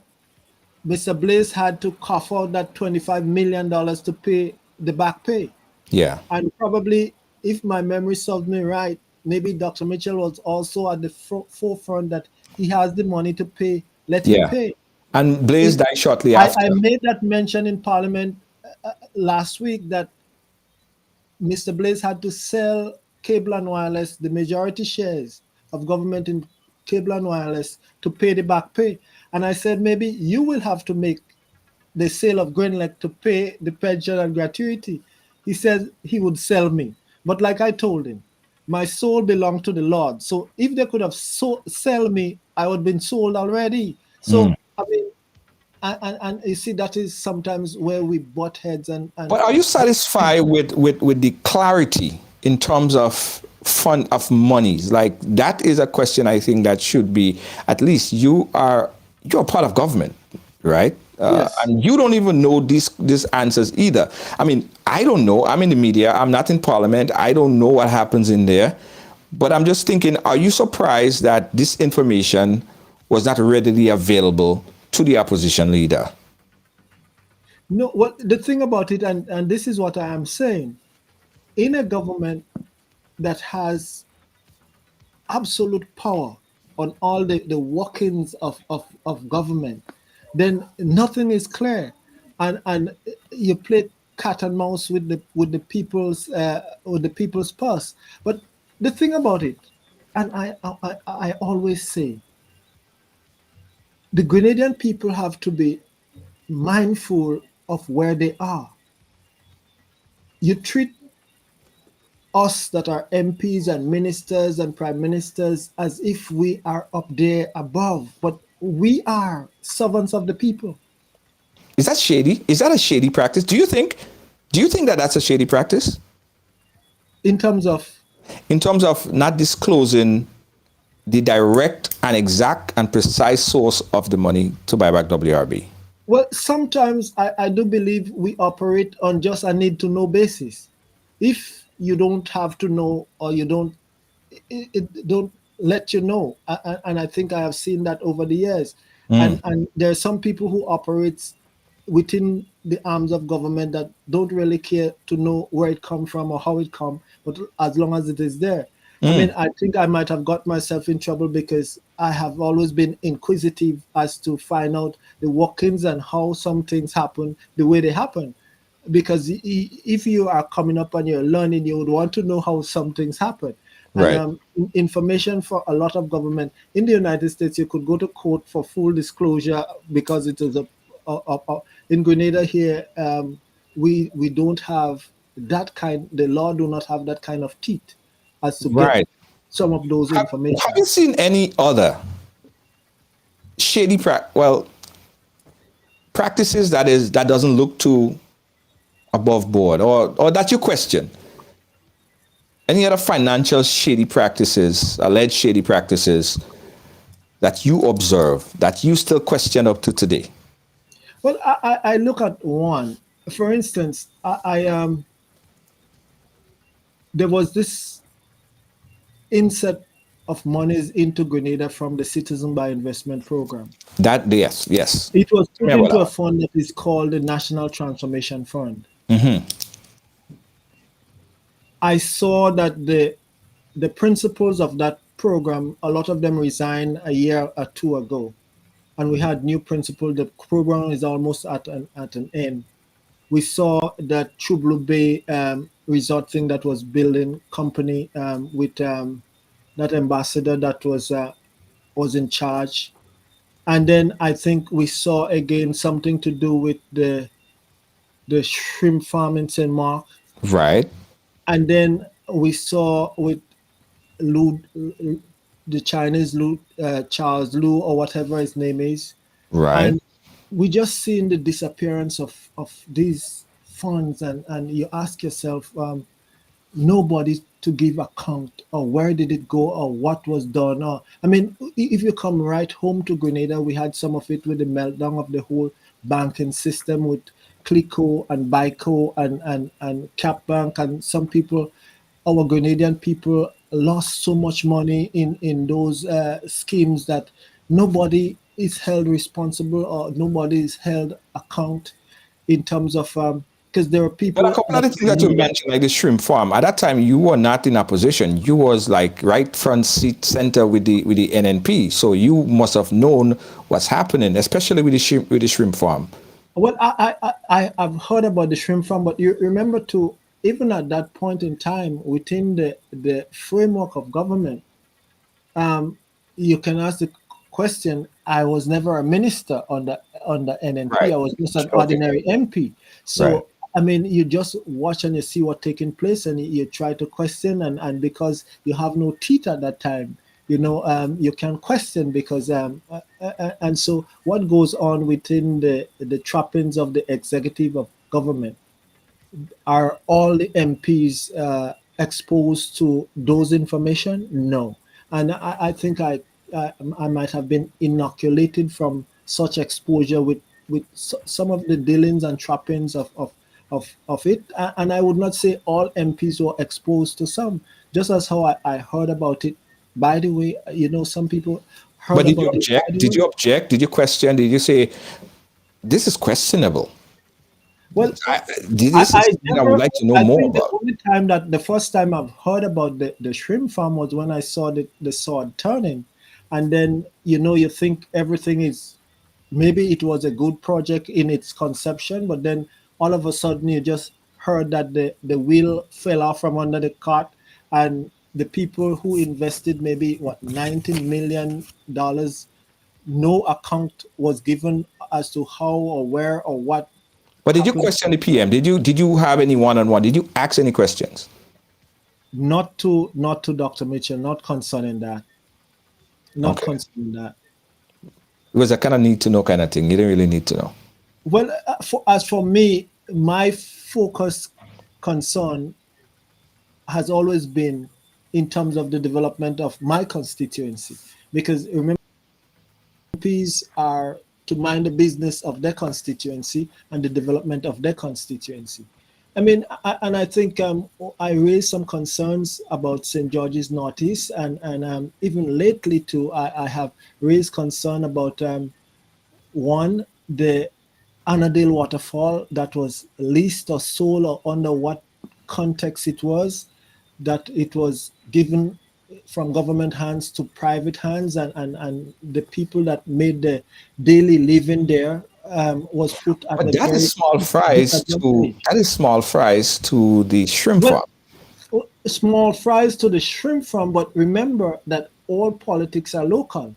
S7: Mr. Blaze had to cough out that $25 million to pay the back pay.
S5: Yeah.
S7: And probably, if my memory serves me right, maybe Dr. Mitchell was also at the forefront that he has the money to pay, let him
S5: Yeah.
S7: pay.
S5: And Blaze died shortly
S7: I
S5: after.
S7: made that mention in Parliament last week that Mr. Blaze had to sell cable and wireless, the majority shares of government in cable and wireless, to pay the back pay. And I said, maybe you will have to make the sale of Greenland to pay the pension and gratuity. He said he would sell me. But like I told him, my soul belonged to the Lord. So if they could have sell me, I would have been sold already. So, I mean, and you see, that is sometimes where we butt heads.
S5: But are you satisfied with the clarity in terms of fund of monies? Like, that is a question I think that should be, at least you're part of government, right?
S7: Yes.
S5: And you don't even know these answers either. I mean, I don't know. I'm in the media. I'm not in Parliament. I don't know what happens in there. But I'm just thinking, are you surprised that this information was not readily available to the opposition leader?
S7: No, well, the thing about it, and this is what I am saying, in a government that has absolute power on all the workings of government, then nothing is clear, and you play cat and mouse with the people's purse. But the thing about it, and I always say, the Grenadian people have to be mindful of where they are. You treat us that are MPs and ministers and prime ministers as if we are up there above, but we are servants of the people.
S5: Is that shady? Is that a shady practice? Do you think that that's a shady practice?
S7: In terms of
S5: not disclosing the direct and exact and precise source of the money to buy back WRB?
S7: Well, sometimes I do believe we operate on just a need to know basis. If you don't have to know, or you don't, it don't let you know. And I think I have seen that over the years. And there are some people who operate within the arms of government that don't really care to know where it come from or how it come, but as long as it is there. I mean, I think I might have got myself in trouble because I have always been inquisitive as to find out the workings and how some things happen the way they happen. Because if you are coming up and you're learning, you would want to know how some things happen.
S5: Right.
S7: And information for a lot of government in the United States, you could go to court for full disclosure because it is in Grenada here. We don't have that kind. The law do not have that kind of teeth as to get some of those information.
S5: Have you seen any other shady practices that doesn't look too above board, or that you question? Any other financial shady practices, alleged shady practices, that you observe, that you still question up to today?
S7: Well, I look at one. For instance, there was this insert of monies into Grenada from the Citizen by Investment Program.
S5: That, yes.
S7: It was put into a fund that is called the National Transformation Fund. I saw that the principals of that program, a lot of them resigned a year or two ago. and we had new principal. The program is almost at an end. We saw that Chublu Bay resort thing that was building company with that ambassador that was in charge. And then I think we saw again something to do with the shrimp farm in St. Mark.
S5: Right.
S7: And then we saw with Lu, the Chinese Lu, Charles Lu or whatever his name is.
S5: Right.
S7: And we just seen the disappearance of these funds, and you ask yourself, nobody to give account or where did it go or what was done. Or I mean, if you come right home to Grenada, we had some of it with the meltdown of the whole banking system with Clico and Bico and Cap Bank, and some people, our Grenadian people, lost so much money in those schemes that nobody is held responsible or nobody is held account in terms of because there are
S5: But a
S7: people
S5: couple of
S7: that
S5: the things that you mentioned, like the shrimp farm, at that time you were not in a position. You was like right front seat center with the NNP. So you must have known what's happening, especially with the shrimp farm.
S7: Well, I've heard about the shrimp farm, but you remember to even at that point in time within the framework of government, you can ask the question. I was never a minister on the NNP.
S5: Right.
S7: I was just an
S5: Okay.
S7: ordinary MP.
S5: Right.
S7: So I mean, you just watch and you see what taking place, and you try to question, and because you have no teeth at that time, you can question because and so what goes on within the trappings of the executive of government. Are all the MPs exposed to those information? No. And I think I might have been inoculated from such exposure with some of the dealings and trappings of it. And I would not say all MPs were exposed to some, just as how I heard about it. By the way, some people
S5: But
S7: heard
S5: did you
S7: about it. By
S5: object?
S7: the
S5: Did
S7: way.
S5: you object? Did you question? Did you say this is questionable?
S7: Well,
S5: This is
S7: I
S5: something I would
S7: never.
S5: like to know
S7: I
S5: more
S7: think the
S5: about.
S7: only time the first time I've heard about the shrimp farm was when I saw the sword turning, and then you think everything is maybe it was a good project in its conception, but then all of a sudden you just heard that the wheel fell off from under the cart, and the people who invested maybe what $19 million, no account was given as to how or where or what
S5: But did you
S7: happened.
S5: question the PM? Did you have any one-on-one? Did you ask any questions?
S7: Not to Dr. Mitchell, not concerning that. Not
S5: Okay.
S7: concerning that.
S5: It was a kind of need to know kind of thing. You didn't really need to know.
S7: Well, as for me, my focus concern has always been in terms of the development of my constituency, because remember, MPs are to mind the business of their constituency and the development of their constituency. I mean, and I think I raised some concerns about St. George's Northeast, and even lately too, I have raised concern about one, the Annadale waterfall that was leased or sold or under what context it was, that it was given from government hands to private hands, and the people that made the daily living there was put at
S5: But
S7: a very disadvantage.
S5: that is small fries to the shrimp
S7: Well,
S5: farm.
S7: small fries to the shrimp farm, but remember that all politics are local.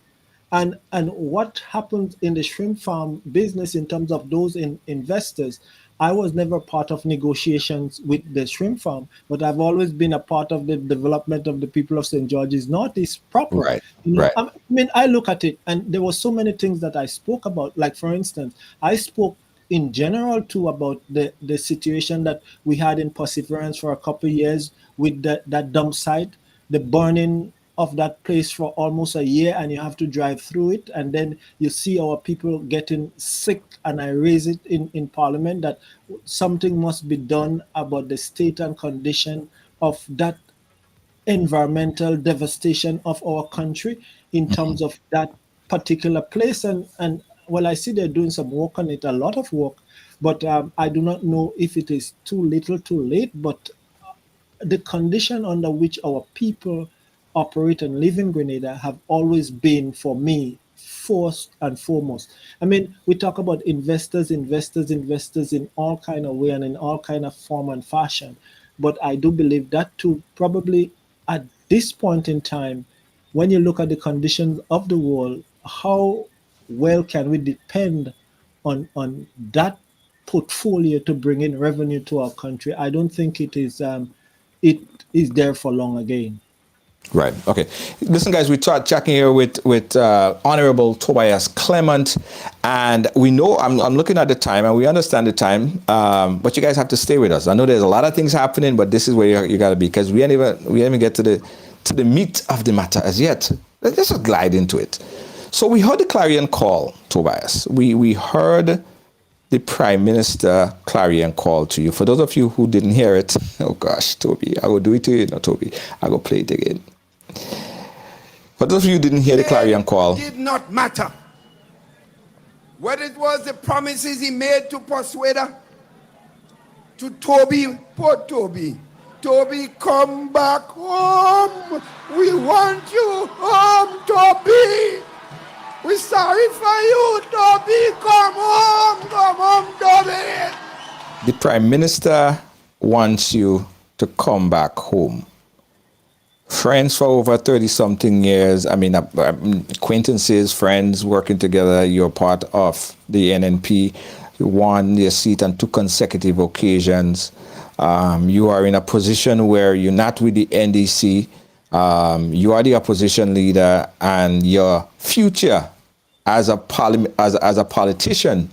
S7: And what happened in the shrimp farm business in terms of those investors, I was never part of negotiations with the shrimp farm, but I've always been a part of the development of the people of St. George's Northeast proper.
S5: Right. Right.
S7: I mean, I look at it, and there were so many things that I spoke about. Like, for instance, I spoke in general too about the situation that we had in Perseverance for a couple of years with that dump site, the burning of that place for almost a year, and you have to drive through it, and then you see our people getting sick, and I raise it in Parliament that something must be done about the state and condition of that environmental devastation of our country in terms of that particular place. And well, I see they're doing some work on it, a lot of work, but I do not know if it is too little too late. But the condition under which our people operate and live in Grenada have always been, for me, first and foremost. I mean, we talk about investors in all kind of way and in all kind of form and fashion. But I do believe that too, probably at this point in time, when you look at the conditions of the world, how well can we depend on that portfolio to bring in revenue to our country? I don't think it is there for long again.
S5: Right. Okay. Listen, guys, we start checking here with Honorable Tobias Clement, and we know I'm looking at the time, and we understand the time, but you guys have to stay with us. I know there's a lot of things happening, but this is where you got to be, because we didn't even get to the meat of the matter as yet. Let's just glide into it. So we heard the clarion call, Tobias. We heard the Prime Minister clarion call to you. For those of you who didn't hear it, oh gosh, Toby, I will do it to you, no, Toby. I will play it again. For those of you who didn't hear the clarion call,
S6: it did not matter whether it was the promises he made to Persuader, to Toby, poor Toby. Toby, come back home. We want you home, Toby. We're sorry for you, Toby. Come home, Toby.
S5: the Prime Minister wants you to come back home. Friends for over 30-something years, acquaintances, friends working together, you're part of the NNP. You won your seat on 2 consecutive occasions. You are in a position where you're not with the NDC. You are the opposition leader, and your future as a politician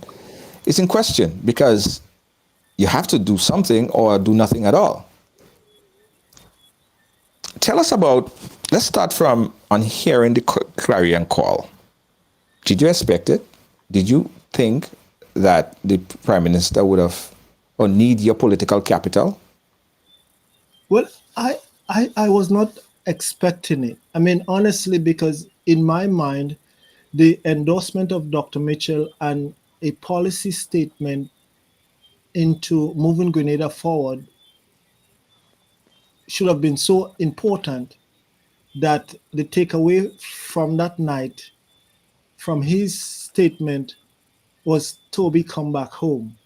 S5: is in question, because you have to do something or do nothing at all. Tell us about, let's start from on hearing the clarion call. Did you expect it? Did you think that the Prime Minister would have or need your political capital?
S7: Well, I was not expecting it. I mean, honestly, because in my mind, the endorsement of Dr. Mitchell and a policy statement into moving Grenada forward should have been so important that the takeaway from that night, from his statement, was Toby, come back home.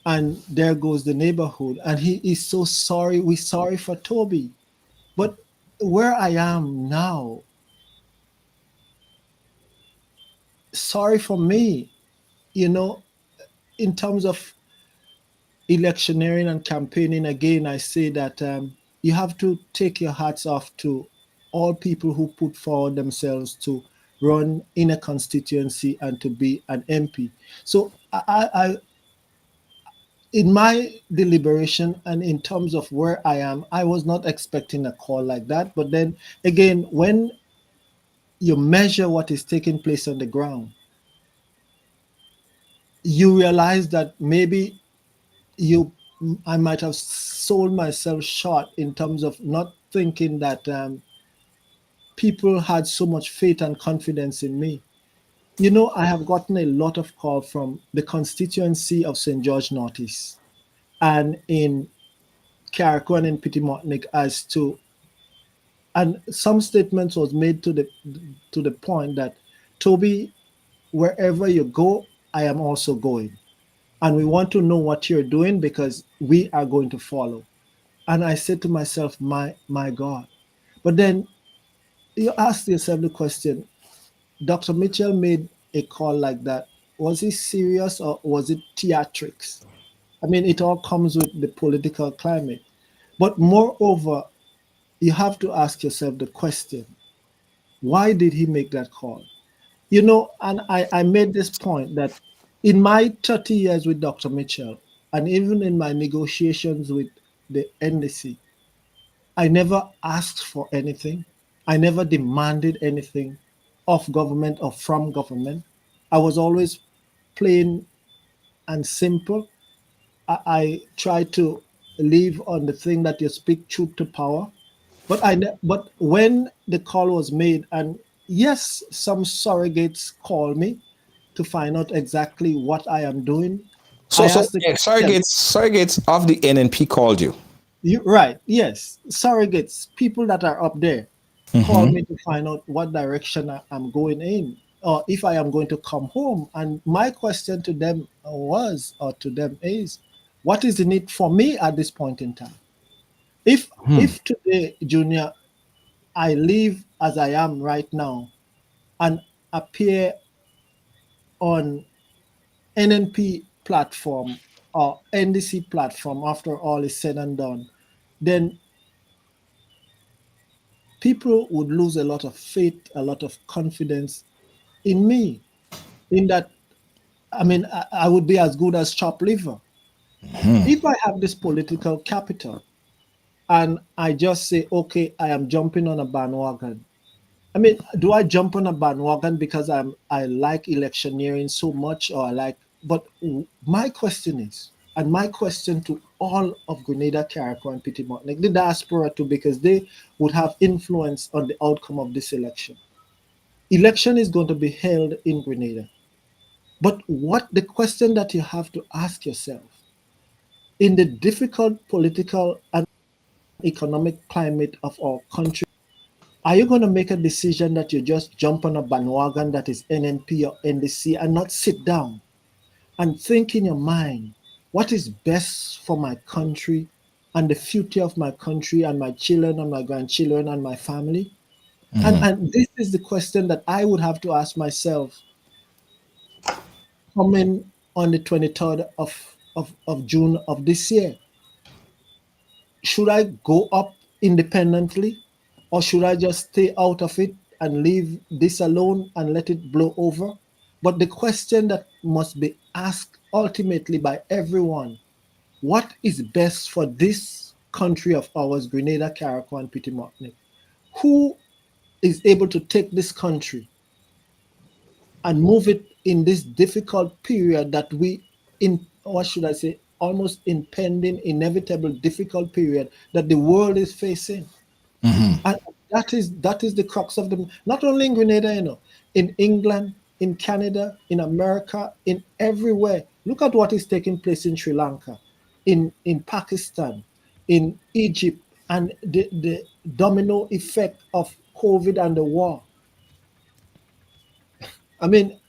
S7: And there goes the neighborhood. And he is so sorry. We're sorry for Toby. But where I am now, sorry for me, in terms of electioneering and campaigning, again, I say that you have to take your hats off to all people who put forward themselves to run in a constituency and to be an MP. So I in my deliberation and in terms of where I am, I was not expecting a call like that. But then again, when you measure what is taking place on the ground, you realize that maybe I might have sold myself short in terms of not thinking that people had so much faith and confidence in me. I have gotten a lot of calls from the constituency of St. George Northeast and in Carriacou and in Pitimontnik as to, and some statements was made to the point that, Toby, wherever you go, I am also going. And we want to know what you're doing because we are going to follow. And I said to myself, my God. But then you ask yourself the question, Dr. Mitchell made a call like that. Was he serious or was it theatrics? I mean, it all comes with the political climate. But moreover, you have to ask yourself the question, why did he make that call? And I made this point that in my 30 years with Dr. Mitchell, and even in my negotiations with the NDC, I never asked for anything. I never demanded anything of government or from government. I was always plain and simple. I try to live on the thing that you speak truth to power. But when the call was made, and yes, some surrogates call me to find out exactly what I am doing.
S5: Surrogates of the NNP called you.
S7: Right, yes. Surrogates, people that are up there, call me to find out what direction I'm going in. or if I am going to come home. And my question to them was, or to them is, what is in it for me at this point in time? If today, Junior, I live as I am right now and appear on NNP platform or NDC platform after all is said and done, then people would lose a lot of faith, a lot of confidence in me. In that, I mean, I would be as good as chopped liver. If I have this political capital and I just say, okay, I am jumping on a bandwagon. I mean, do I jump on a bandwagon because I like electioneering so much, or I like? But my question is, and my question to all of Grenada, Carriacou, and Petit Martinique, the diaspora too, because they would have influence on the outcome of this election. Election is going to be held in Grenada, but what the question that you have to ask yourself in the difficult political and economic climate of our country, are you going to make a decision that you just jump on a bandwagon that is NNP or NDC and not sit down and think in your mind, what is best for my country and the future of my country and my children and my grandchildren and my family? And this is the question that I would have to ask myself coming on the 23rd of June of this year. Should I go up independently, or should I just stay out of it and leave this alone and let it blow over? But the question that must be asked ultimately by everyone, what is best for this country of ours, Grenada, Carriacou, and Petit Martinique? Who is able to take this country and move it in this difficult period that we, in what should I say, almost impending, inevitable, difficult period that the world is facing? And that is the crux of the, not only in Grenada, in England, in Canada, in America, in everywhere. Look at what is taking place in Sri Lanka, in Pakistan, in Egypt, and the domino effect of COVID and the war. I mean,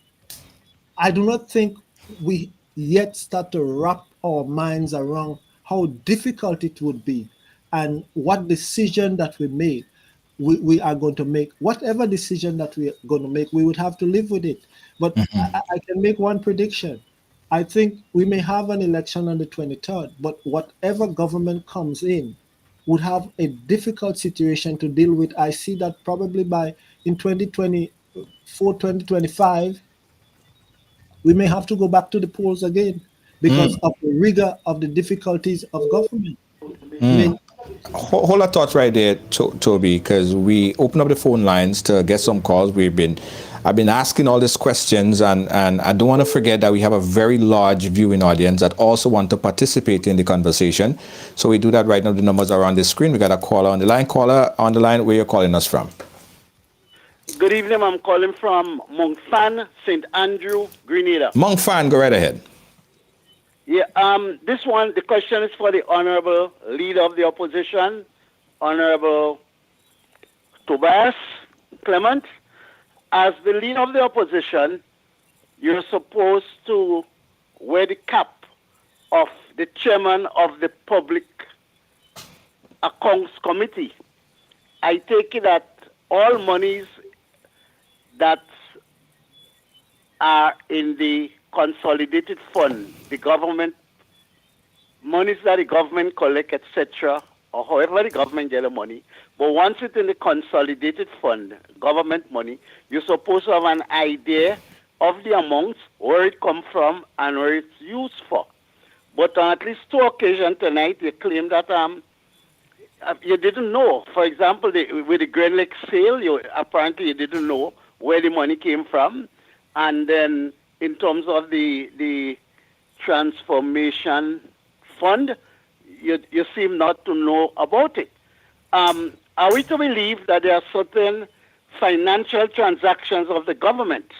S7: I do not think we yet start to wrap our minds around how difficult it would be and what decision that we are going to make. Whatever decision that we are going to make, we would have to live with it. But I can make one prediction. I think we may have an election on the 23rd, but whatever government comes in would have a difficult situation to deal with. I see that probably by in 2024, 2025, we may have to go back to the polls again because of the rigor of the difficulties of government. I mean,
S5: Hold a thought right there, Toby, because we open up the phone lines to get some calls. I've been asking all these questions, and I don't want to forget that we have a very large viewing audience that also want to participate in the conversation. So we do that right now. The numbers are on the screen. We got a caller on the line. Caller on the line, where you're calling us from?
S8: Good evening. I'm calling from Montfan, St. Andrew, Grenada.
S5: Montfan, go right ahead.
S8: Yeah. This one, the question is for the Honorable Leader of the Opposition, Honorable Tobias Clement. As the Leader of the Opposition, you're supposed to wear the cap of the Chairman of the Public Accounts Committee. I take it that all monies that are in the consolidated fund, the government, monies that the government collect, etc., or however the government get the money, but once it's in the consolidated fund, government money, you're supposed to have an idea of the amounts, where it come from, and where it's used for. But on at least 2 occasions tonight, you claim that you didn't know. For example, with the Grand Lake sale, apparently you didn't know where the money came from. And then in terms of the transformation fund, you seem not to know about it. Are we to believe that there are certain financial transactions of the government,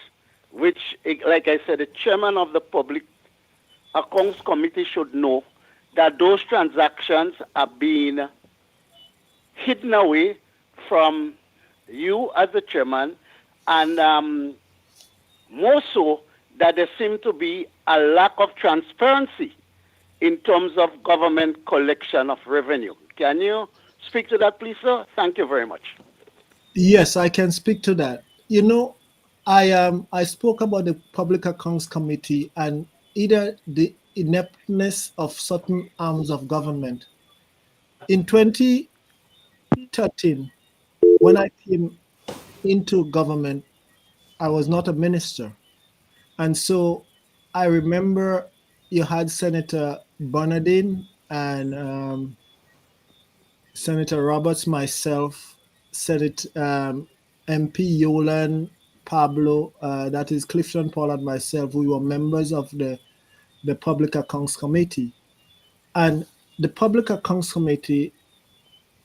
S8: which, like I said, the chairman of the Public Accounts Committee should know that those transactions are being hidden away from you as the chairman, and More so that there seems to be a lack of transparency in terms of government collection of revenue. Can you speak to that, please, sir? Thank you very much.
S7: Yes, I can speak to that. You know, I spoke about the Public Accounts Committee and either the ineptness of certain arms of government. In 2013, when I came into government, I was not a minister. And so I remember you had Senator Bernardine and Senator Roberts, myself, MP Yolan, Pablo, that is Clifton Paul and myself. We were members of the Public Accounts Committee. And the Public Accounts Committee,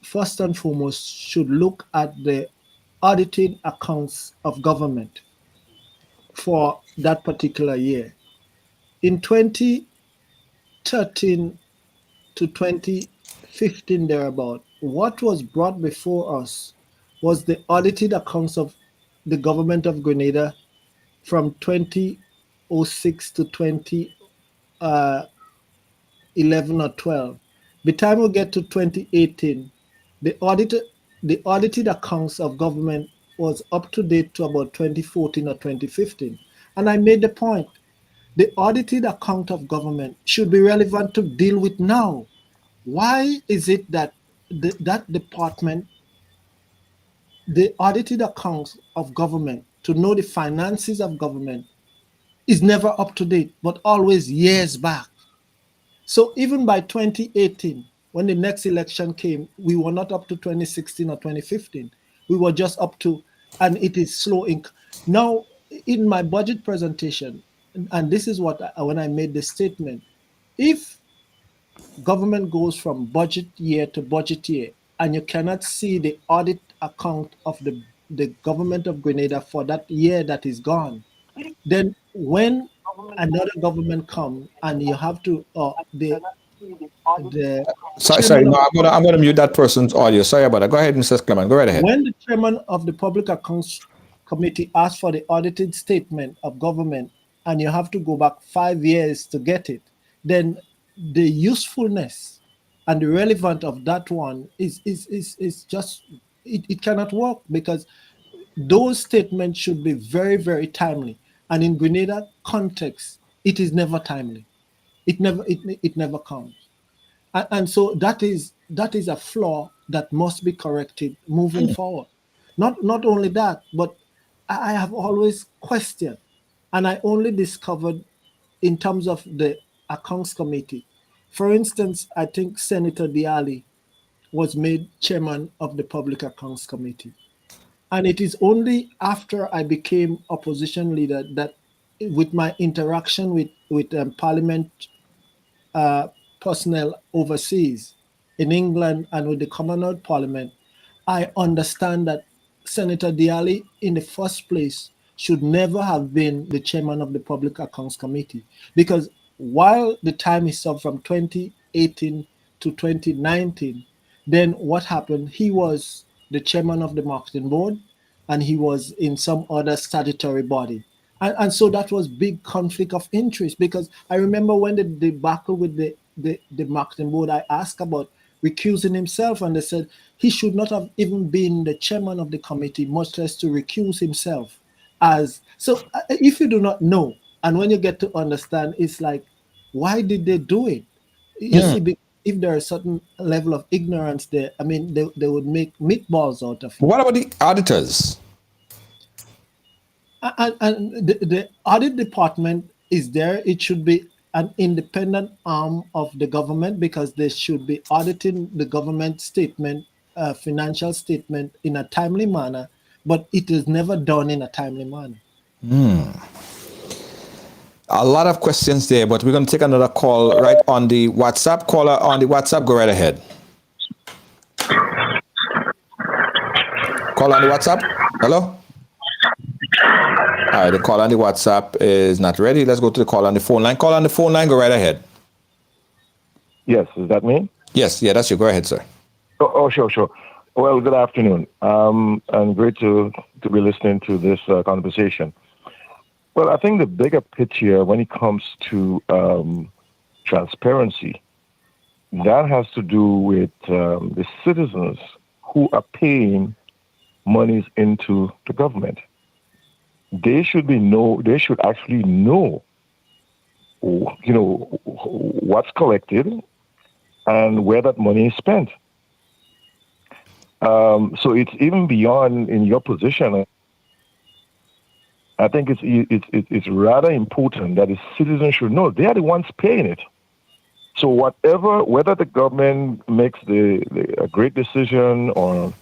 S7: first and foremost, should look at the audited accounts of government for that particular year. In 2013 to 2015 thereabout, what was brought before us was the audited accounts of the government of Grenada from 2006 to 2011 or 12. By the time we get to 2018, the audited accounts of government was up to date to about 2014 or 2015. And I made the point, the audited account of government should be relevant to deal with now. Why is it that that department, the audited accounts of government, to know the finances of government, is never up to date, but always years back? So even by 2018, when the next election came, we were not up to 2016 or 2015. We were just up to, and it is slow. Now, in my budget presentation, and this is what when I made the statement, if government goes from budget year to budget year, and you cannot see the audit account of the government of Grenada for that year that is gone, then when another government comes and you have to
S5: Sorry, no, I'm gonna mute that person's audio. Sorry about that. Go ahead, Mrs. Clement. Go right ahead.
S7: When the chairman of the Public Accounts Committee asks for the audited statement of government, and you have to go back 5 years to get it, then the usefulness and the relevance of that one is just it cannot work, because those statements should be very, very timely. And in Grenada context, it is never timely. It never comes. And so that is a flaw that must be corrected moving forward. Not only that, but I have always questioned, and I only discovered in terms of the accounts committee. For instance, I think Senator Diali was made chairman of the Public Accounts Committee. And it is only after I became opposition leader that, with my interaction with Parliament personnel overseas in England and with the Commonwealth Parliament, I understand that Senator Diali, in the first place, should never have been the chairman of the Public Accounts Committee, because while the time is up from 2018 to 2019, then what happened? He was the chairman of the marketing board, and he was in some other statutory body. And so that was big conflict of interest, because I remember when the debacle with the marketing board, I asked about recusing himself, and they said he should not have even been the chairman of the committee, much less to recuse himself. So if you do not know, and when you get to understand, it's like, why did they do it? You see, if there is a certain level of ignorance there, I mean, they would make meatballs out of it.
S5: What about the auditors?
S7: And the audit department is there. It should be an independent arm of the government, because they should be auditing the government statement, financial statement, in a timely manner, but it is never done in a timely manner.
S5: A lot of questions there, but we're going to take another call right on the WhatsApp. Caller on the WhatsApp, go right ahead. Call on the WhatsApp. Hello? All right, the call on the WhatsApp is not ready. Let's go to the call on the phone line. Call on the phone line, go right ahead.
S9: Yes, is that me?
S5: Yes, yeah, that's you. Go ahead, sir.
S9: Oh, sure. Well, good afternoon. And great to be listening to this conversation. Well, I think the bigger picture when it comes to transparency, that has to do with the citizens who are paying monies into the government. They should actually know, what's collected and where that money is spent. So it's even beyond in your position. I think it's rather important that the citizens should know they are the ones paying it. So whether the government makes a great decision or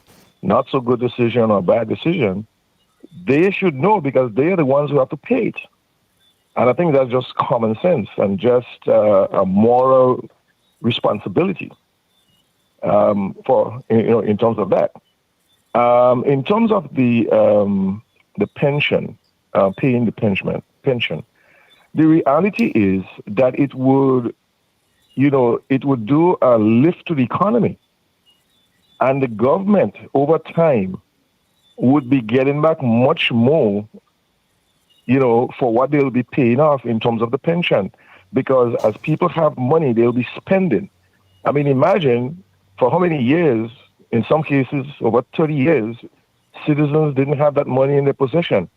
S9: not so good decision or bad decision, they should know because they are the ones who have to pay it. And I think that's just common sense and just a moral responsibility in terms of that. In terms of the pension, paying the pension, the reality is that it would do a lift to the economy, and the government over time would be getting back much more, for what they'll be paying off in terms of the pension, because as people have money, they'll be spending. I mean, imagine for how many years, in some cases over 30 years, citizens didn't have that money in their possession.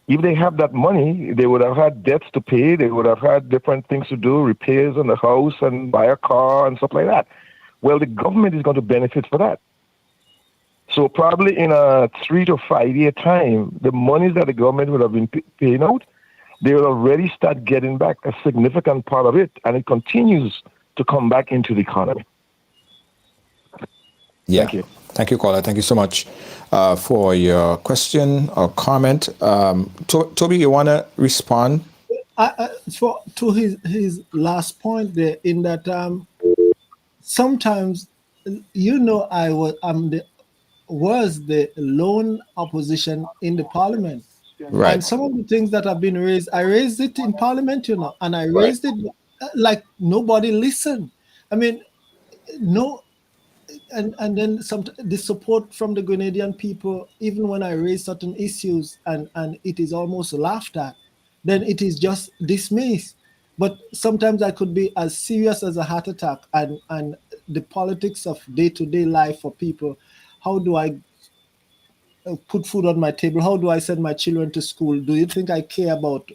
S9: If they have that money, they would have had debts to pay. They would have had different things to do, repairs on the house and buy a car and stuff like that. Well, the government is going to benefit for that. So probably in a 3 to 5 year time, the monies that the government would have been paying out, they will already start getting back a significant part of it, and it continues to come back into the economy.
S5: Yeah.
S9: Thank you.
S5: Thank you, caller. Thank you so much for your question or comment. Toby, you want to respond?
S7: To his last point there, in that sometimes, I was the lone opposition in the parliament.
S5: Right.
S7: And some of the things that have been raised, I raised it in parliament, and I raised it like nobody listened. I mean, no. And then the support from the Grenadian people, even when I raise certain issues and it is almost laughed at, then it is just dismissed. But sometimes I could be as serious as a heart attack, and the politics of day-to-day life for people. How do I put food on my table? How do I send my children to school? Do you think I care about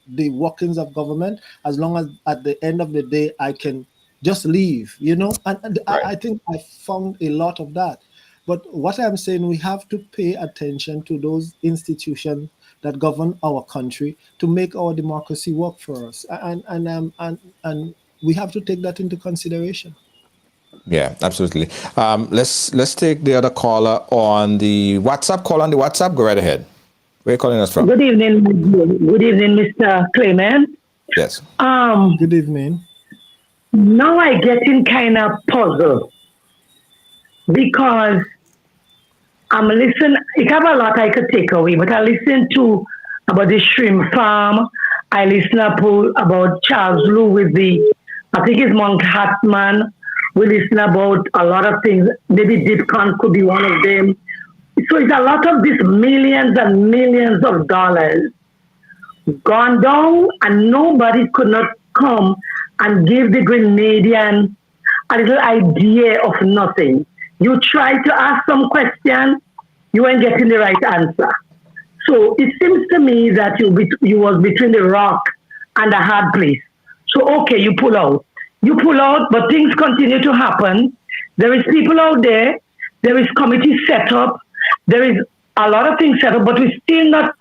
S7: the workings of government, as long as at the end of the day I can just leave, and right. I think I found a lot of that. But what I'm saying, we have to pay attention to those institutions that govern our country to make our democracy work for us, and we have to take that into consideration.
S5: Yeah, absolutely. Let's take the other caller on the WhatsApp. Call on the WhatsApp. Go right ahead. Where are you calling us from?
S10: Good evening. Good evening, Mr. Clement.
S5: Yes.
S7: Good evening.
S10: Now I getting kind of puzzled because I'm listening. I have a lot I could take away, but I listen to about the shrimp farm. I listen about Charles Lou with I think it's Monk Hartman. We listen about a lot of things. Maybe Dipcon could be one of them. So it's a lot of these millions and millions of dollars gone down, and nobody could not come and give the Grenadian a little idea of nothing. You try to ask some question, you ain't getting the right answer. So it seems to me that you was between the rock and a hard place. So okay, you pull out, but things continue to happen. There is people out there. There is committees set up. There is a lot of things set up, but we're still not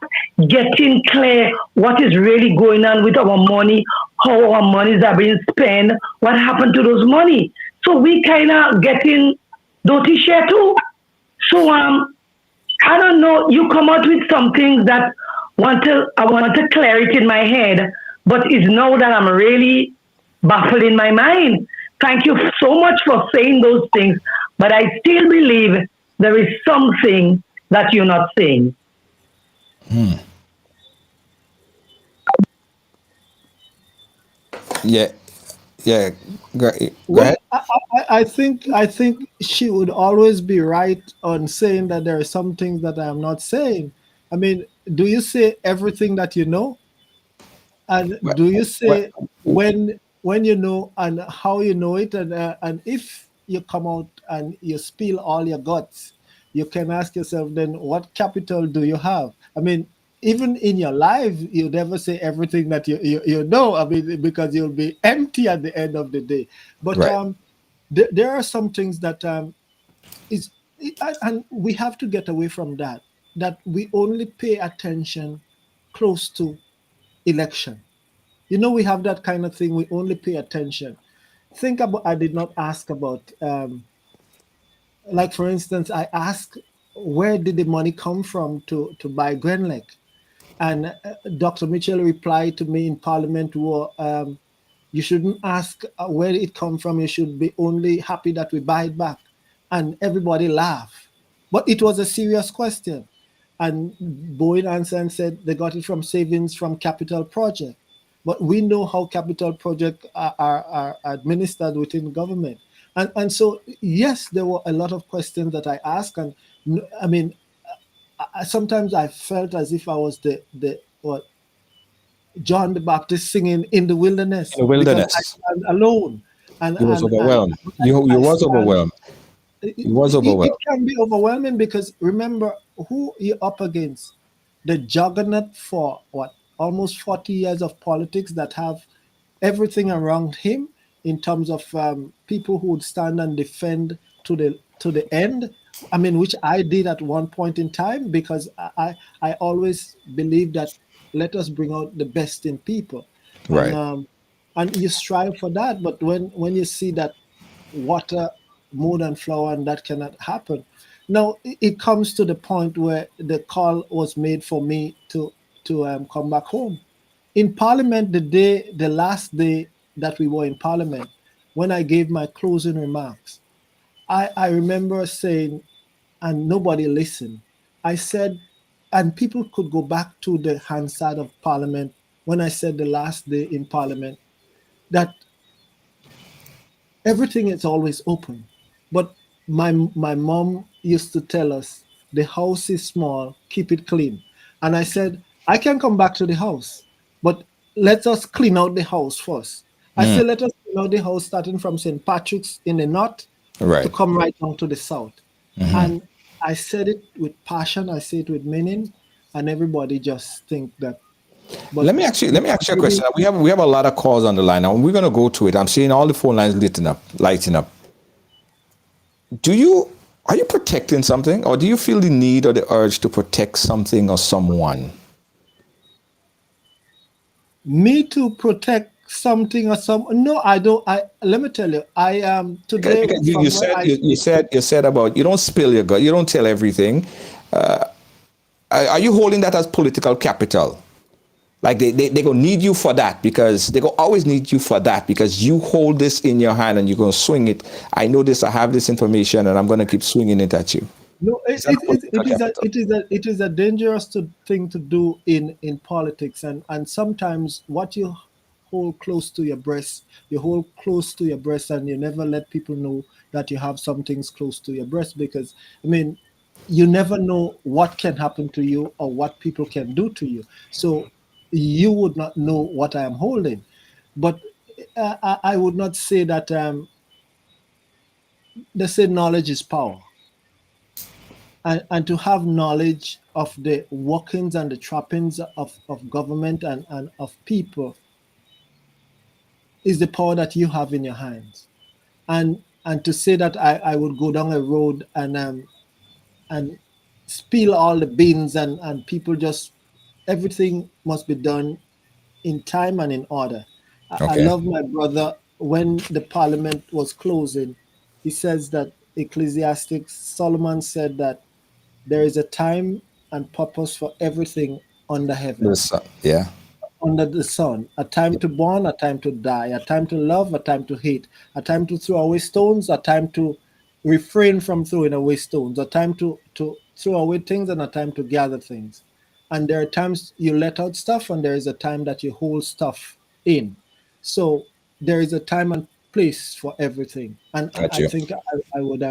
S10: getting clear what is really going on with our money, how our monies are being spent, what happened to those money. So we kind of getting dirty share too. So I don't know. You come out with some things that I want to clear it in my head, but it's now that I'm really baffled in my mind. Thank you so much for saying those things, but I still believe there is something that you're not saying.
S5: Yeah. Go ahead.
S7: I think she would always be right on saying that there are some things that I am not saying. I mean, do you say everything that you know? And do you say when you know and how you know it? And if you come out and you spill all your guts, you can ask yourself then, what capital do you have? I mean, even in your life, you never say everything that you know. I mean, because you'll be empty at the end of the day. But
S5: Right.
S7: there are some things that is, and we have to get away from that. That we only pay attention close to election. You know, we have that kind of thing. We only pay attention. Think about. I did not ask about. Like for instance, I asked where did the money come from to buy Grenlec, and Dr. Mitchell replied to me in Parliament, you shouldn't ask where it come from. You should be only happy that we buy it back. And everybody laughed. But it was a serious question. And Bowen answered and said they got it from savings from capital project. But we know how capital projects are administered within government. And so, yes, there were a lot of questions that I asked. And I mean, sometimes I felt as if I was the what, John the Baptist singing in the wilderness
S5: In the
S7: because I
S5: wilderness.
S7: stand alone. And
S5: He was
S7: and
S5: overwhelmed.
S7: I,
S5: You
S7: I
S5: was
S7: stand.
S5: overwhelmed. He was
S7: It
S5: overwhelmed.
S7: can be overwhelming because remember who you're up against. The juggernaut for what almost 40 years of politics that have everything around him in terms of people who would stand and defend to the end. I mean, which I did at one point in time because I always believe that let us bring out the best in people,
S5: Right.
S7: and you strive for that. But when you see that water more than flour and that cannot happen, now it comes to the point where the call was made for me to come back home in Parliament. The last day that we were in Parliament, when I gave my closing remarks, I remember saying, and nobody listened. I said, and people could go back to the Hansard of Parliament when I said the last day in Parliament that everything is always open. But my mom used to tell us the house is small, keep it clean. And I said, I can come back to the house, but let us clean out the house first. I said, let us clean out the house starting from St. Patrick's in the north to
S5: Right.
S7: come right down to the south. And I said it with passion, I say it with meaning, and everybody just think that. But
S5: Let me ask you a question. We have a lot of calls on the line now, and we're gonna go to it. I'm seeing all the phone lines lighting up. Are you protecting something, or do you feel the need or the urge to protect something or someone?
S7: Me to protect something or some, no, I don't. I Let me tell you, I am today
S5: Because you
S7: from where
S5: said
S7: I
S5: you said about you don't spill your gut, you don't tell everything. Are you holding that as political capital? Like they gonna need you for that because they gonna always need you for that because you hold this in your hand and you're gonna swing it. I know this. I have this information, and I'm gonna keep swinging it at you.
S7: no,
S5: Is that a political capital?
S7: it is a dangerous thing to do in politics, and sometimes what you hold close to your breast, you hold close to your breast, and you never let people know that you have some things close to your breast because I mean, you never know what can happen to you or what people can do to you. So you would not know what I am holding, but I would not say that they say knowledge is power. And to have knowledge of the workings and the trappings of government and of people is the power that you have in your hands. And to say that I would go down a road and spill all the beans and people just everything must be done in time and in order. I
S5: Okay.
S7: love my brother when the parliament was closing. He says that Ecclesiastics Solomon said that there is a time and purpose for everything under heaven,
S5: Yeah.
S7: under the sun. A time to born, a time to die, a time to love, a time to hate, a time to throw away stones, a time to refrain from throwing away stones, a time to throw away things, and a time to gather things. And there are times you let out stuff, and there is a time that you hold stuff in. So there is a time and place for everything. And
S5: Got
S7: I
S5: you.
S7: think I would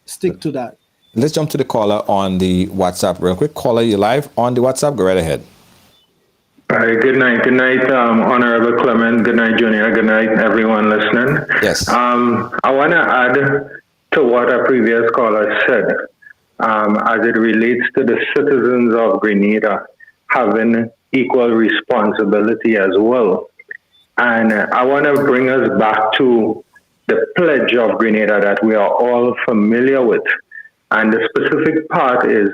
S7: stick to that.
S5: Let's jump to the caller on the WhatsApp real quick. Caller, you live on the WhatsApp. Go right ahead.
S11: Hi, good night. Good night, Honorable Clement. Good night, Junior. Good night, everyone listening.
S5: Yes.
S11: I want to add to what a previous caller said as it relates to the citizens of Grenada having equal responsibility as well. And I want to bring us back to the pledge of Grenada that we are all familiar with. And the specific part is,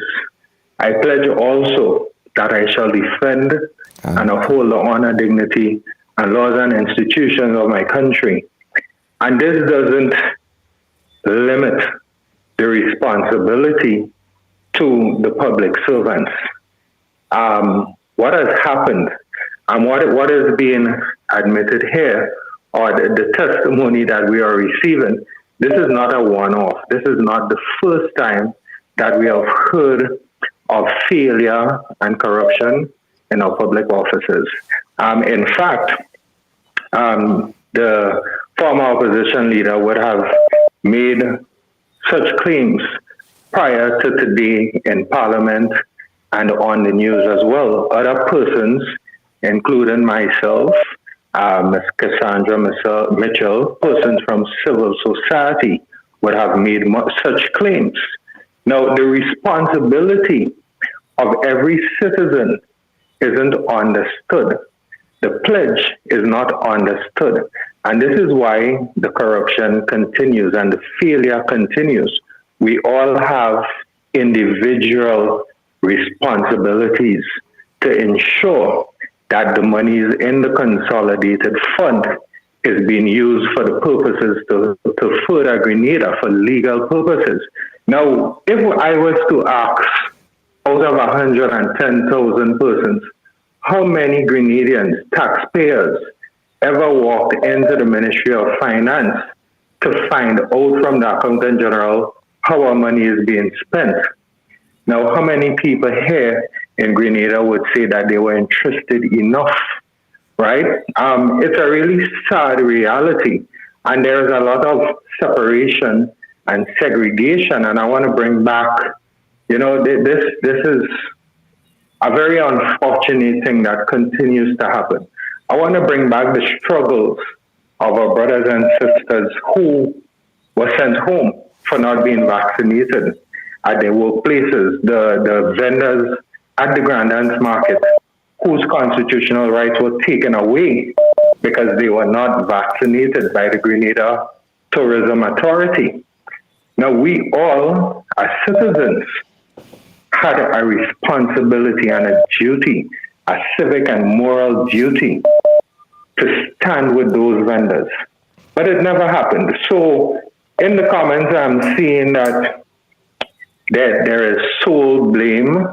S11: I pledge also that I shall defend and uphold the honor, dignity, and laws and institutions of my country. And this doesn't limit the responsibility to the public servants. What has happened and what is being admitted here, or the testimony that we are receiving, this is not a one-off. This is not the first time that we have heard of failure and corruption in our public offices. In fact, the former opposition leader would have made such claims prior to today in Parliament and on the news as well. Other persons, including myself, Ms. Cassandra Mitchell, persons from civil society, would have made such claims. Now, the responsibility of every citizen isn't understood. The pledge is not understood. And this is why the corruption continues and the failure continues. We all have individual responsibilities to ensure that the monies in the consolidated fund is being used for the purposes to further Grenada for legal purposes. Now, if I was to ask out of 110,000 persons, how many Grenadians, taxpayers, ever walked into the Ministry of Finance to find out from the Accountant General how our money is being spent? Now, how many people here in Grenada would say that they were interested enough, right? It's a really sad reality. And there's a lot of separation and segregation. And I want to bring back, this is a very unfortunate thing that continues to happen. I want to bring back the struggles of our brothers and sisters who were sent home for not being vaccinated at their workplaces, the vendors at the Grand Dance Market whose constitutional rights were taken away because they were not vaccinated by the Grenada Tourism Authority. Now, we all, as citizens, had a responsibility and a duty, a civic and moral duty, to stand with those vendors. But it never happened. So in the comments, I'm seeing that there is sole blame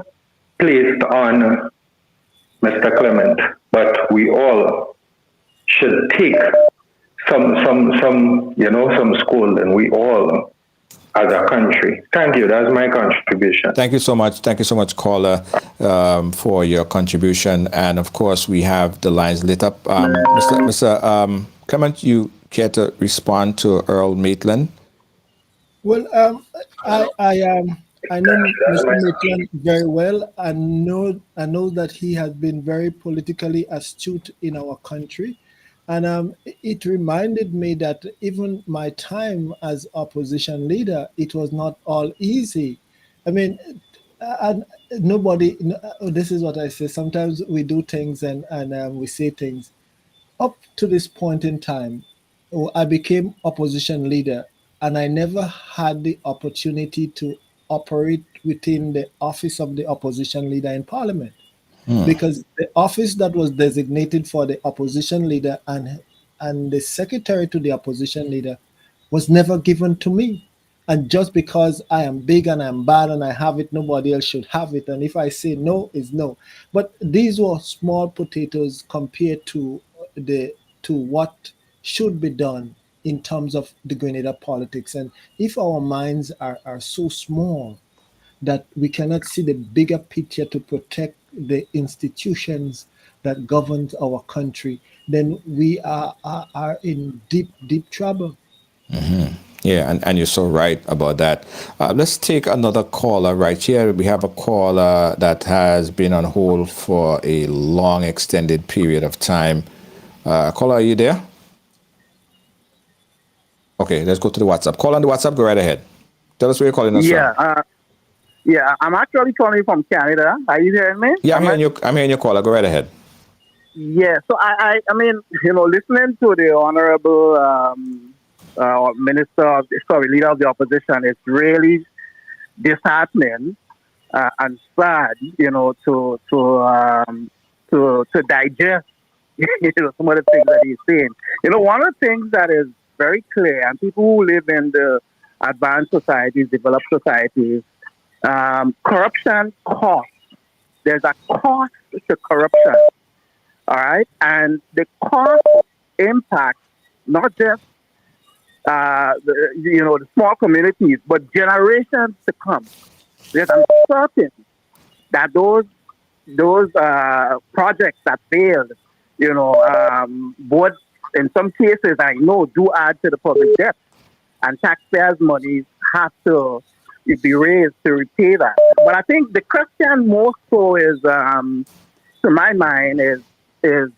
S11: placed on Mr. Clement, but we all should take some scolding. We all, as a country. Thank you. That's my contribution.
S5: Thank you so much. Thank you so much, caller, for your contribution. And of course, we have the lines lit up. Mr. Clement, you care to respond to Earl Maitland?
S7: Well, I know Mr. Maitland very well. I know that he has been very politically astute in our country. And it reminded me that even my time as opposition leader, it was not all easy. I mean, this is what I say. Sometimes we do things and we say things. Up to this point in time, I became opposition leader, and I never had the opportunity to operate within the office of the opposition leader in Parliament. Because the office that was designated for the opposition leader and the secretary to the opposition leader was never given to me. And just because I am big and I'm bad and I have it, nobody else should have it. And if I say no, is no. But these were small potatoes compared to what should be done in terms of the Grenada politics. And if our minds are so small that we cannot see the bigger picture to protect the institutions that govern our country, then we are in deep trouble.
S5: Yeah, and you're so right about that. Let's take another caller right here. We have a caller that has been on hold for a long, extended period of time. Caller, are you there? Okay, let's go to the WhatsApp. Call on the WhatsApp. Go right ahead. Tell us where you're calling us from.
S12: Yeah, I'm actually calling from Canada. Are you hearing me?
S5: Yeah, I'm hearing your caller. Go right ahead.
S12: Yeah, so I mean, listening to the honorable leader of the opposition, it's really disheartening and sad, to digest, some of the things that he's saying. One of the things that is very clear, and people who live in the advanced societies, developed societies, corruption costs. There's a cost to corruption, all right? And the cost impacts not just the small communities, but generations to come. There's I'm certain that those projects that failed, both in some cases I know do add to the public debt, and taxpayers' money have to be raised to repay that. But I think the question more so is, to my mind, is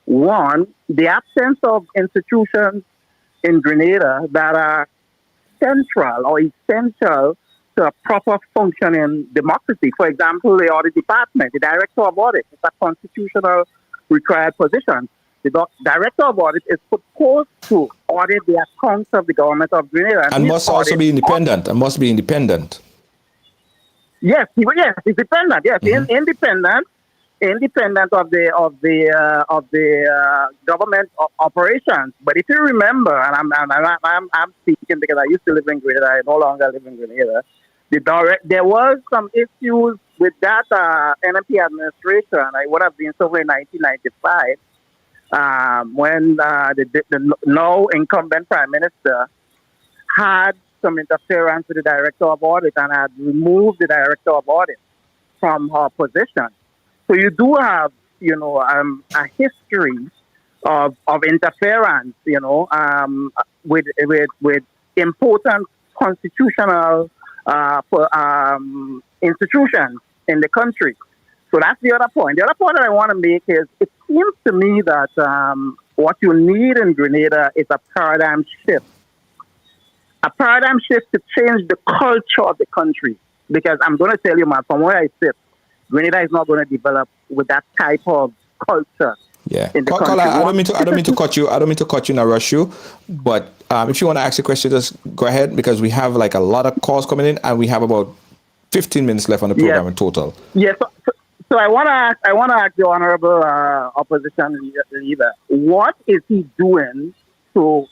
S12: one, the absence of institutions in Grenada that are central or essential to a proper functioning democracy. For example, the audit department, the director of audit, is a constitutional required position. The director of audit is supposed to audit the accounts of the government of Grenada.
S5: And must also be independent. And must be independent.
S12: Yes, he's independent. Yes, independent of the government operations. But if you remember, and I'm speaking because I used to live in Grenada, I no longer live in Grenada. There was some issues with that NMP administration. I would have been somewhere in 1995 when the now incumbent prime minister had some interference with the director of audit and had removed the director of audit from her position. So you do have, a history of interference, with important constitutional institutions in the country. So that's the other point. The other point that I want to make is it seems to me that what you need in Grenada is a paradigm shift. A paradigm shift to change the culture of the country. Because I'm going to tell you, man, from where I sit, Grenada is not going to develop with that type of culture.
S5: Yeah.
S12: In the country.
S5: I don't mean to cut you. I don't mean to cut you and rush you. But if you want to ask a question, just go ahead, because we have like a lot of calls coming in, and we have about 15 minutes left on the program in total.
S12: Yes. So I want to ask the honorable opposition leader, what is he doing to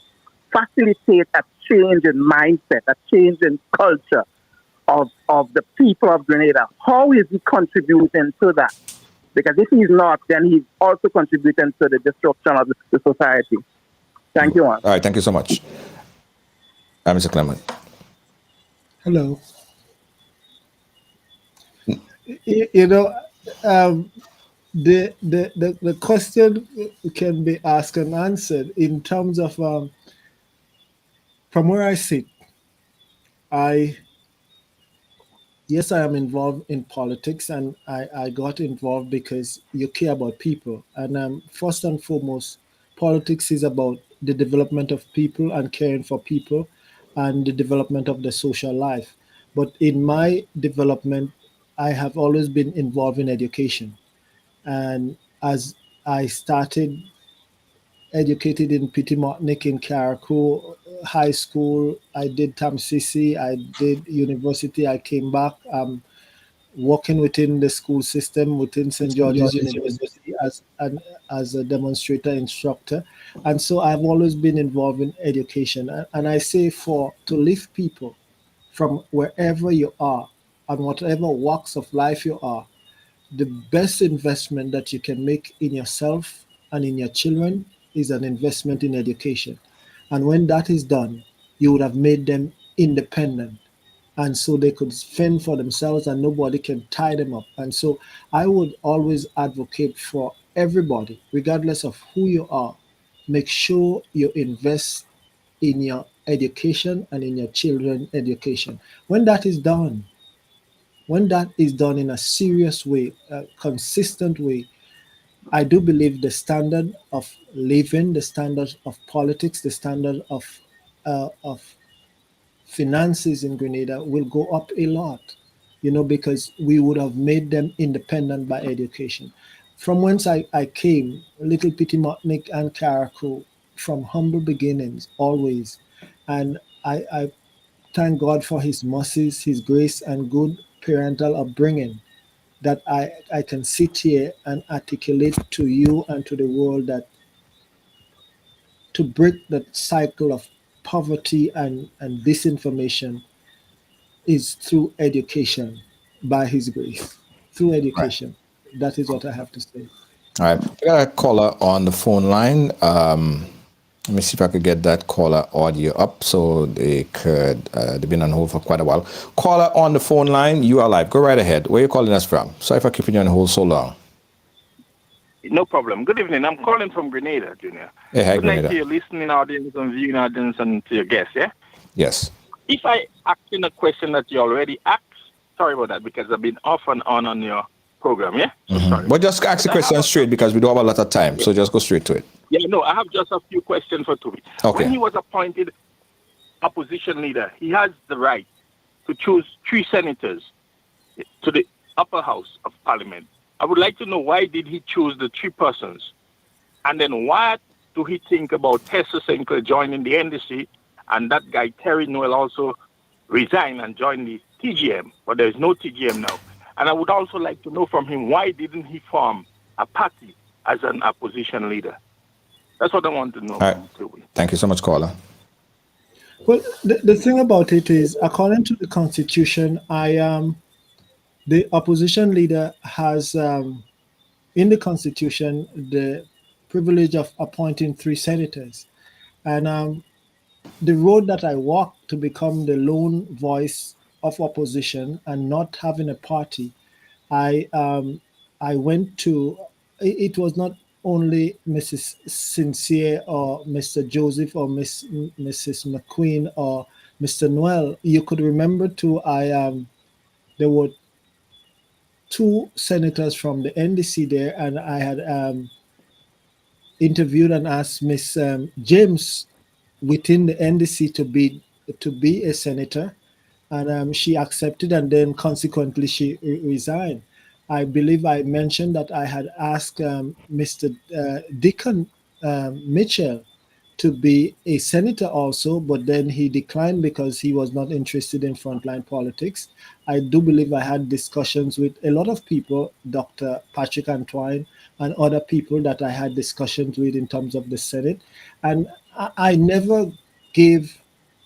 S12: facilitate a change in mindset, a change in culture of the people of Grenada? How is he contributing to that? Because if he's not, then he's also contributing to the destruction of the society. Thank you, man.
S5: All right, thank you so much. Mr. Clement.
S7: Hello. The question can be asked and answered in terms of from where I sit. Yes, I am involved in politics, and I got involved because you care about people. And first and foremost, politics is about the development of people and caring for people and the development of the social life. But in my development, I have always been involved in education. And as I started educated in Pitimontnik in Carriacou High School, I did Tamsisi, I did university, I came back working within the school system, within St. George's University as a demonstrator instructor. And so I've always been involved in education. And I say to lift people from wherever you are and whatever walks of life you are, the best investment that you can make in yourself and in your children is an investment in education. And when that is done, you would have made them independent. And so they could fend for themselves and nobody can tie them up. And so I would always advocate for everybody, regardless of who you are, make sure you invest in your education and in your children's education. When that is done in a serious way, a consistent way, I do believe the standard of living, the standard of politics, the standard of finances in Grenada will go up a lot, because we would have made them independent by education. From whence I came, little Pitty Motnik and Caracrow, from humble beginnings, always. And I thank God for his mercies, his grace, and good parental upbringing that I can sit here and articulate to you and to the world that to break that cycle of poverty and disinformation is through education by his grace. Through education. That is what I have to say.
S5: All right. We got a caller on the phone line. Let me see if I could get that caller audio up so they could, they've been on hold for quite a while. Caller on the phone line, you are live. Go right ahead. Where are you calling us from? Sorry for keeping you on hold so long.
S13: No problem. Good evening. I'm calling from Grenada, Junior.
S5: Hey, hi,
S13: Good night
S5: Grenada.
S13: to your listening audience and viewing audience and to your guests, yeah?
S5: Yes.
S13: If I ask in a question that you already asked, sorry about that, because I've been off and on your program, yeah?
S5: But just ask the question straight because we don't have a lot of time, so just go straight to it.
S13: Yeah, no, I have just a few questions for Toby.
S5: Okay.
S13: When he was appointed opposition leader, he has the right to choose 3 senators to the upper house of parliament. I would like to know, why did he choose the 3 persons? And then what do he think about Tessa Sinclair joining the NDC and that guy Terry Noel also resign and join the TGM? But there is no TGM now. And I would also like to know from him, why didn't he form a party as an opposition leader? That's what I want to know.
S5: All right. Thank you so much, caller.
S7: Well, the thing about it is, according to the Constitution, the opposition leader has, in the Constitution, the privilege of appointing 3 senators. And the road that I walked to become the lone voice of opposition and not having a party, I went to, it was not only Mrs. Sincere or Mr. Joseph or Mrs. McQueen or Mr. Noel. You could remember too, there were 2 senators from the NDC there, and I had interviewed and asked Miss James within the NDC to be a senator, and she accepted, and then consequently she resigned. I believe I mentioned that I had asked Mr. Deacon Mitchell to be a senator also, but then he declined because he was not interested in frontline politics. I do believe I had discussions with a lot of people, Dr. Patrick Antoine and other people that I had discussions with in terms of the Senate. And I never gave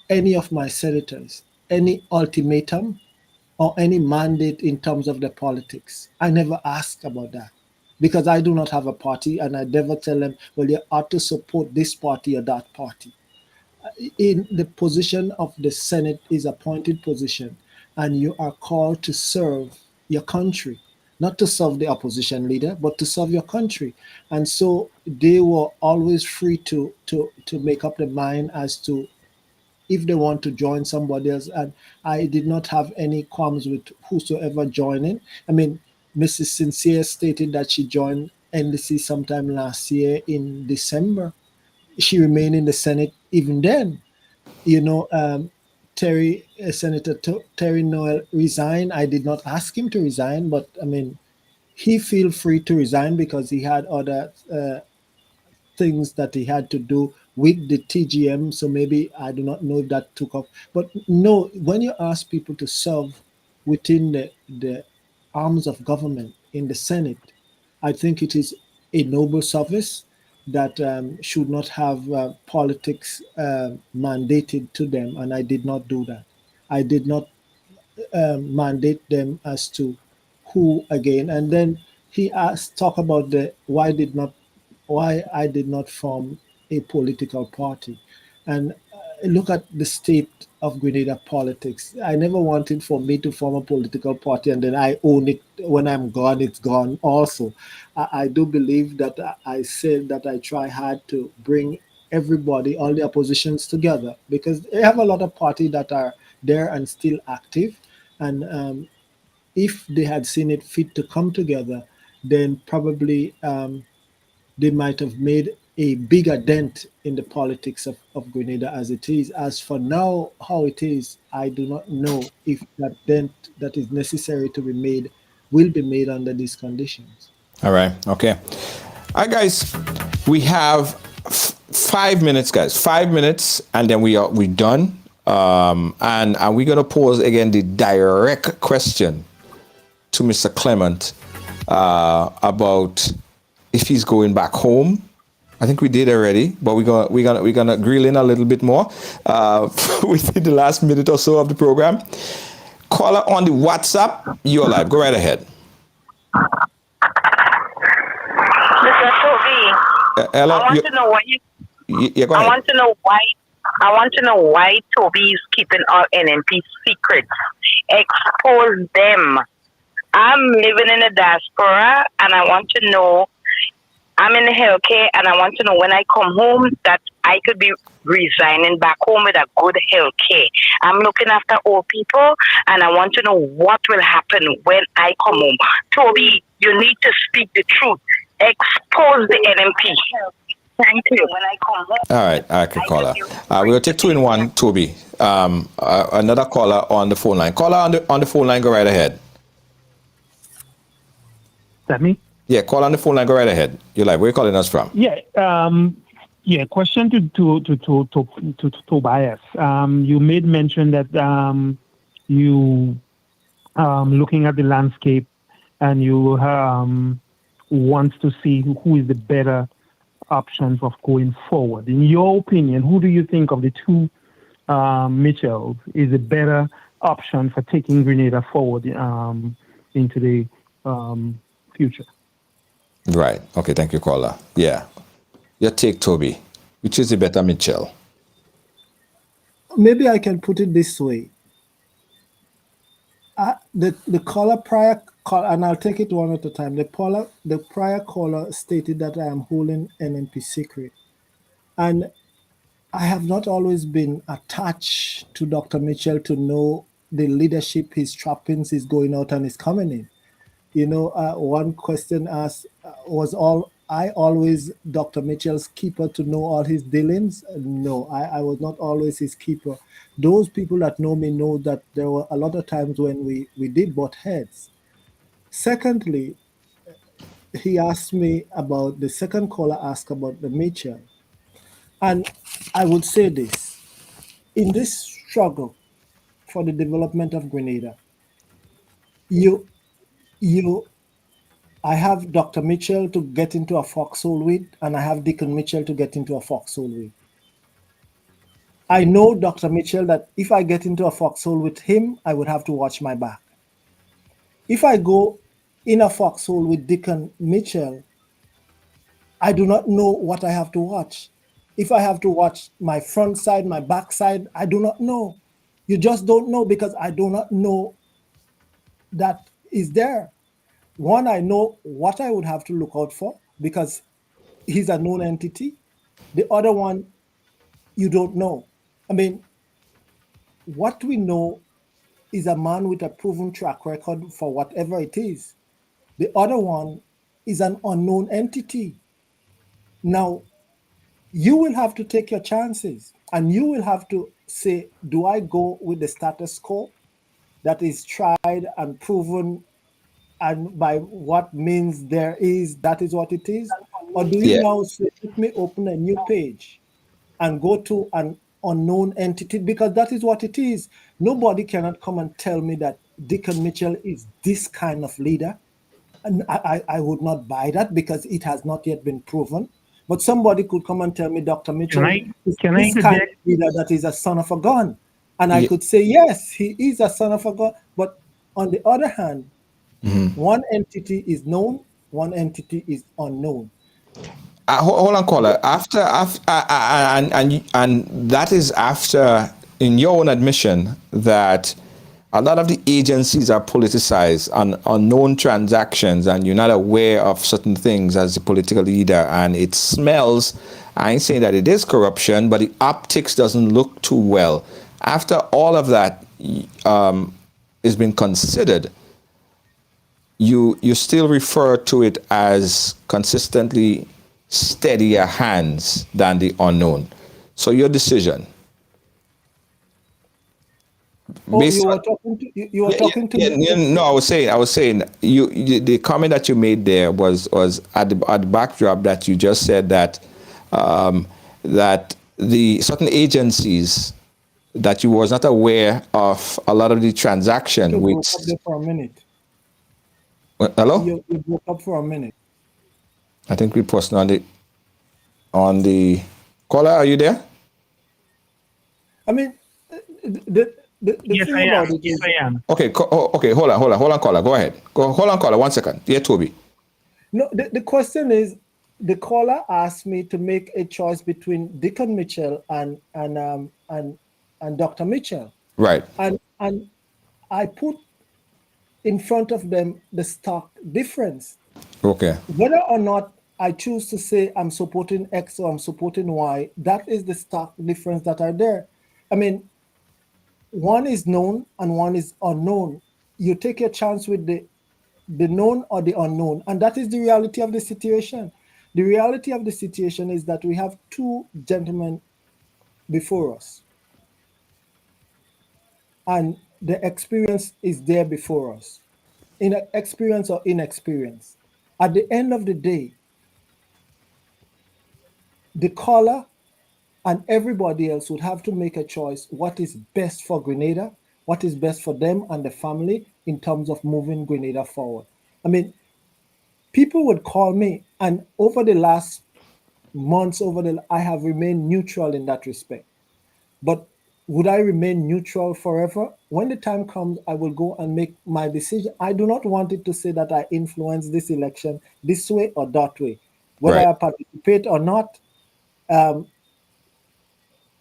S7: any of my senators any ultimatum or any mandate in terms of the politics. I never asked about that because I do not have a party, and I never tell them, well, you ought to support this party or that party. In the position of the Senate is appointed position, and you are called to serve your country, not to serve the opposition leader, but to serve your country. And so they were always free to make up their mind as to if they want to join somebody else. And I did not have any qualms with whosoever joining. I mean, Mrs. Sincere stated that she joined NDC sometime last year in December. She remained in the Senate even then. Senator Terry Noel resigned. I did not ask him to resign, but I mean, he feel free to resign because he had other things that he had to do with the TGM. So maybe, I do not know if that took off. But no, when you ask people to serve within the arms of government in the Senate, I think it is a noble service that should not have politics mandated to them. And I did not do that. I did not mandate them as to who again. And then he talk about why I did not form a political party. And look at the state of Grenada politics. I never wanted for me to form a political party and then I own it. When I'm gone, it's gone also. I do believe that I said that I try hard to bring everybody, all the oppositions together, because they have a lot of parties that are there and still active. And if they had seen it fit to come together, then probably they might have made a bigger dent in the politics of Grenada as it is. As for now, how it is, I do not know if that dent that is necessary to be made will be made under these conditions.
S5: All right. Okay. All right, guys. We have 5 minutes, guys. 5 minutes, and then we done. And we're gonna pose again the direct question to Mr. Clement about if he's going back home. I think we did already, but we're gonna grill in a little bit more within the last minute or so of the program. Caller on the WhatsApp, you're live. Go right ahead.
S14: Mr. Toby,
S5: Ella,
S14: I want to know why
S5: go ahead.
S14: I want to know why Toby is keeping our NNP secrets. Expose them. I'm living in the diaspora, and I want to know. I'm in the healthcare, and I want to know when I come home that I could be resigning back home with a good healthcare. I'm looking after old people, and I want to know what will happen when I come home. Toby, you need to speak the truth. Expose the NMP. Thank you. When I come home.
S5: All right, I can call her. We'll take 2 in 1, Toby. Another caller on the phone line. Caller on the phone line, go right ahead.
S15: Is that me?
S5: Yeah, call on the phone line, go right ahead. You're live. Where are you calling us from?
S15: Yeah, question to Tobias. You made mention that you looking at the landscape and you want to see who is the better options of going forward. In your opinion, who do you think of the two Mitchells is a better option for taking Grenada forward into the future?
S5: Right. Okay, thank you, caller. Yeah. Your take, Toby. Which is the better Mitchell?
S7: Maybe I can put it this way. The caller prior call, and I'll take it one at a time. The prior caller stated that I am holding NNP secret. And I have not always been attached to Dr. Mitchell to know the leadership, his trappings, is going out and is coming in. You know, one question asked, was I always Dr. Mitchell's keeper to know all his dealings? No, I was not always his keeper. Those people that know me know that there were a lot of times when we did butt heads. Secondly, he asked me about, the second caller asked about the Mitchell. And I would say this, in this struggle for the development of Grenada, I have Dr. Mitchell to get into a foxhole with, and I have Deacon Mitchell to get into a foxhole with. I know Dr. Mitchell that if I get into a foxhole with him, I would have to watch my back. If I go in a foxhole with Deacon Mitchell, I do not know what I have to watch. If I have to watch my front side, my back side, I do not know. You just don't know, because I do not know that is there. One, I know what I would have to look out for because he's a known entity. The other one, you don't know. I mean, what we know is a man with a proven track record for whatever it is. The other one is an unknown entity. Now, you will have to take your chances, and you will have to say, do I go with the status quo that is tried and proven, and by what means there is, that is what it is? Or do you now say, let me open a new page and go to an unknown entity? Because that is what it is. Nobody cannot come and tell me that Deacon Mitchell is this kind of leader. And I would not buy that, because it has not yet been proven. But somebody could come and tell me Dr. Mitchell is this kind of leader that is a son of a gun. And I could say, yes, he is a son of a gun. But on the other hand, one entity is known, one entity is unknown.
S5: Hold on, caller. After and that is after, in your own admission, that a lot of the agencies are politicized on unknown transactions, and you're not aware of certain things as a political leader, and it smells I ain't saying that it is corruption, but the optics doesn't look too well. After all of that has been considered, you still refer to it as consistently steadier hands than the unknown. So your decision.
S7: Oh, you were talking to me?
S5: No, I was saying the comment that you made there was at the backdrop that you just said that that the certain agencies that you was not aware of a lot of the transaction
S7: You
S5: with.
S7: broke up there for a minute.
S5: Hello?
S7: You broke up for a minute.
S5: I think we posted on the caller. Are you there?
S7: I mean, the
S15: Yes,
S7: thing
S15: I
S7: about
S15: am.
S7: it
S15: Yes,
S7: is,
S15: I am.
S5: Okay, hold on, caller. Go ahead. Hold on, caller. 1 second. Yeah, Toby.
S7: no, the question is, the caller asked me to make a choice between Deacon Mitchell and Dr. Mitchell.
S5: Right.
S7: And I put in front of them the stark difference.
S5: Okay.
S7: Whether or not I choose to say I'm supporting X or I'm supporting Y, that is the stark difference that are there. I mean, one is known and one is unknown. You take your chance with the known or the unknown, and that is the reality of the situation. The reality of the situation is that we have two gentlemen before us, and the experience is there before us, in experience or inexperience. At the end of the day, the caller and everybody else would have to make a choice what is best for Grenada, what is best for them and the family in terms of moving Grenada forward. I mean, people would call me, and over the last months, I have remained neutral in that respect. But would I remain neutral forever? When the time comes, I will go and make my decision. I do not want it to say that I influence this election this way or that way. Whether
S5: Right.
S7: I participate or not,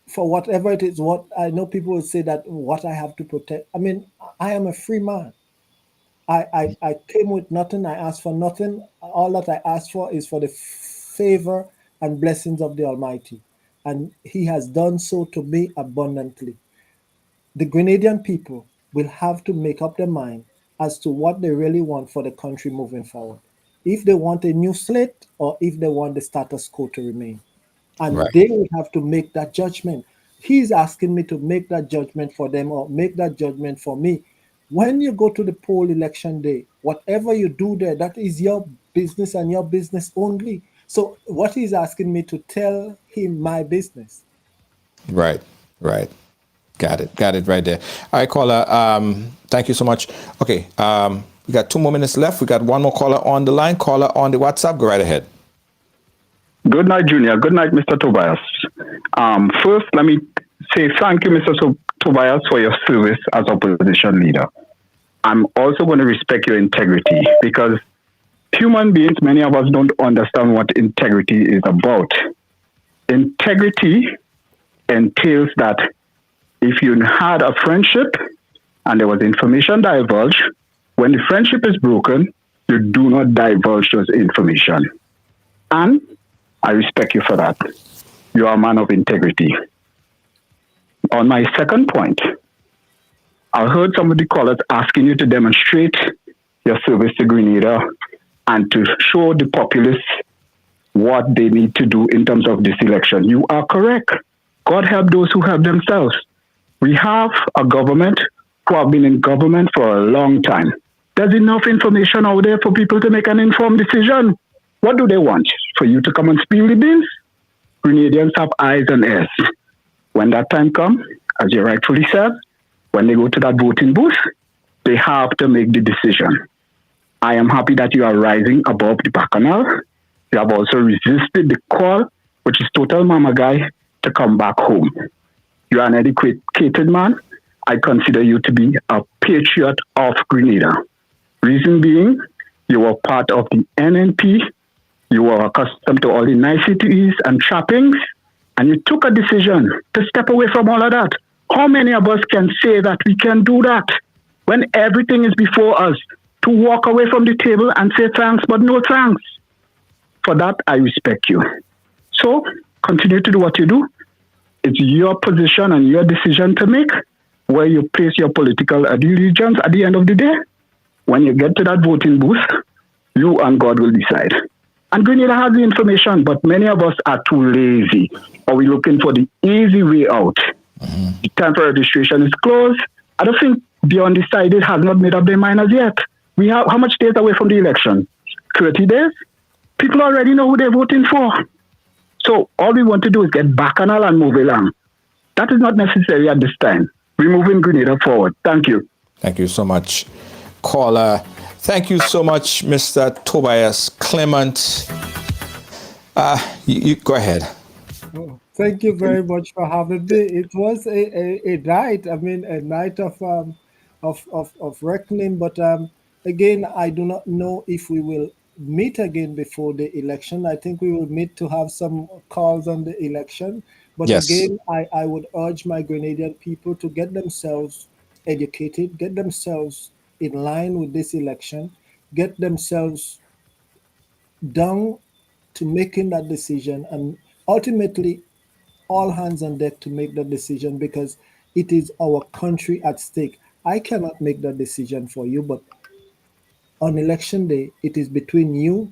S7: for whatever it is, what I know people will say that what I have to protect. I mean, I am a free man. I came with nothing. I asked for nothing. All that I asked for is for the favor and blessings of the Almighty. And He has done so to me abundantly. The Grenadian people will have to make up their mind as to what they really want for the country moving forward. If they want a new slate or if they want the status quo to remain. And
S5: Right.
S7: they will have to make that judgment. He's asking me to make that judgment for them or make that judgment for me. When you go to the poll election day, whatever you do there, that is your business and your business only. So what he's asking me to tell him my business.
S5: Right. Got it right there. All right, caller. Thank you so much. Okay. We got 2 more minutes left. We got one more caller on the line. Caller on the WhatsApp. Go right ahead.
S16: Good night, Junior. Good night, Mr. Tobias. First, let me say thank you, Mr. Tobias, for your service as opposition leader. I'm also going to respect your integrity because human beings, many of us don't understand what integrity is about. Integrity entails that if you had a friendship and there was information divulged, when the friendship is broken, you do not divulge those information. And I respect you for that. You are a man of integrity. On my second point, I heard some of the callers asking you to demonstrate your service to Grenada and to show the populace what they need to do in terms of this election. You are correct. God help those who help themselves. We have a government who have been in government for a long time. There's enough information out there for people to make an informed decision. What do they want? For you to come and spill the beans? Grenadians have eyes and ears. When that time comes, as you rightfully said, when they go to that voting booth, they have to make the decision. I am happy that you are rising above the bacchanal. You have also resisted the call, which is total mama guy, to come back home. You are an educated man. I consider you to be a patriot of Grenada. Reason being, you were part of the NNP. You were accustomed to all the niceties and trappings, and you took a decision to step away from all of that. How many of us can say that we can do that when everything is before us, to walk away from the table and say thanks, but no thanks? For that, I respect you. So continue to do what you do. It's your position and your decision to make where you place your political allegiance at the end of the day. When you get to that voting booth, you and God will decide. And Grenada has the information, but many of us are too lazy, or we're looking for the easy way out. The time for registration is closed. I don't think the undecided has not made up their mind as yet. We have how much days away from the election? 30 days? People already know who they're voting for. So all we want to do is get bacchanal and move along. That is not necessary at this time. We're moving Grenada forward. Thank you.
S5: Thank you so much, caller. Thank you so much, Mr. Tobias Clement. You go ahead.
S7: Oh, thank you very much for having me. It was a night, a night of reckoning, but again, I do not know if we will meet again before the election. I think we will meet to have some calls on the election. But
S5: yes.
S7: Again, I would urge my Grenadian people to get themselves educated, get themselves in line with this election, get themselves down to making that decision, and ultimately all hands on deck to make that decision, because it is our country at stake. I cannot make that decision for you, but on election day, it is between you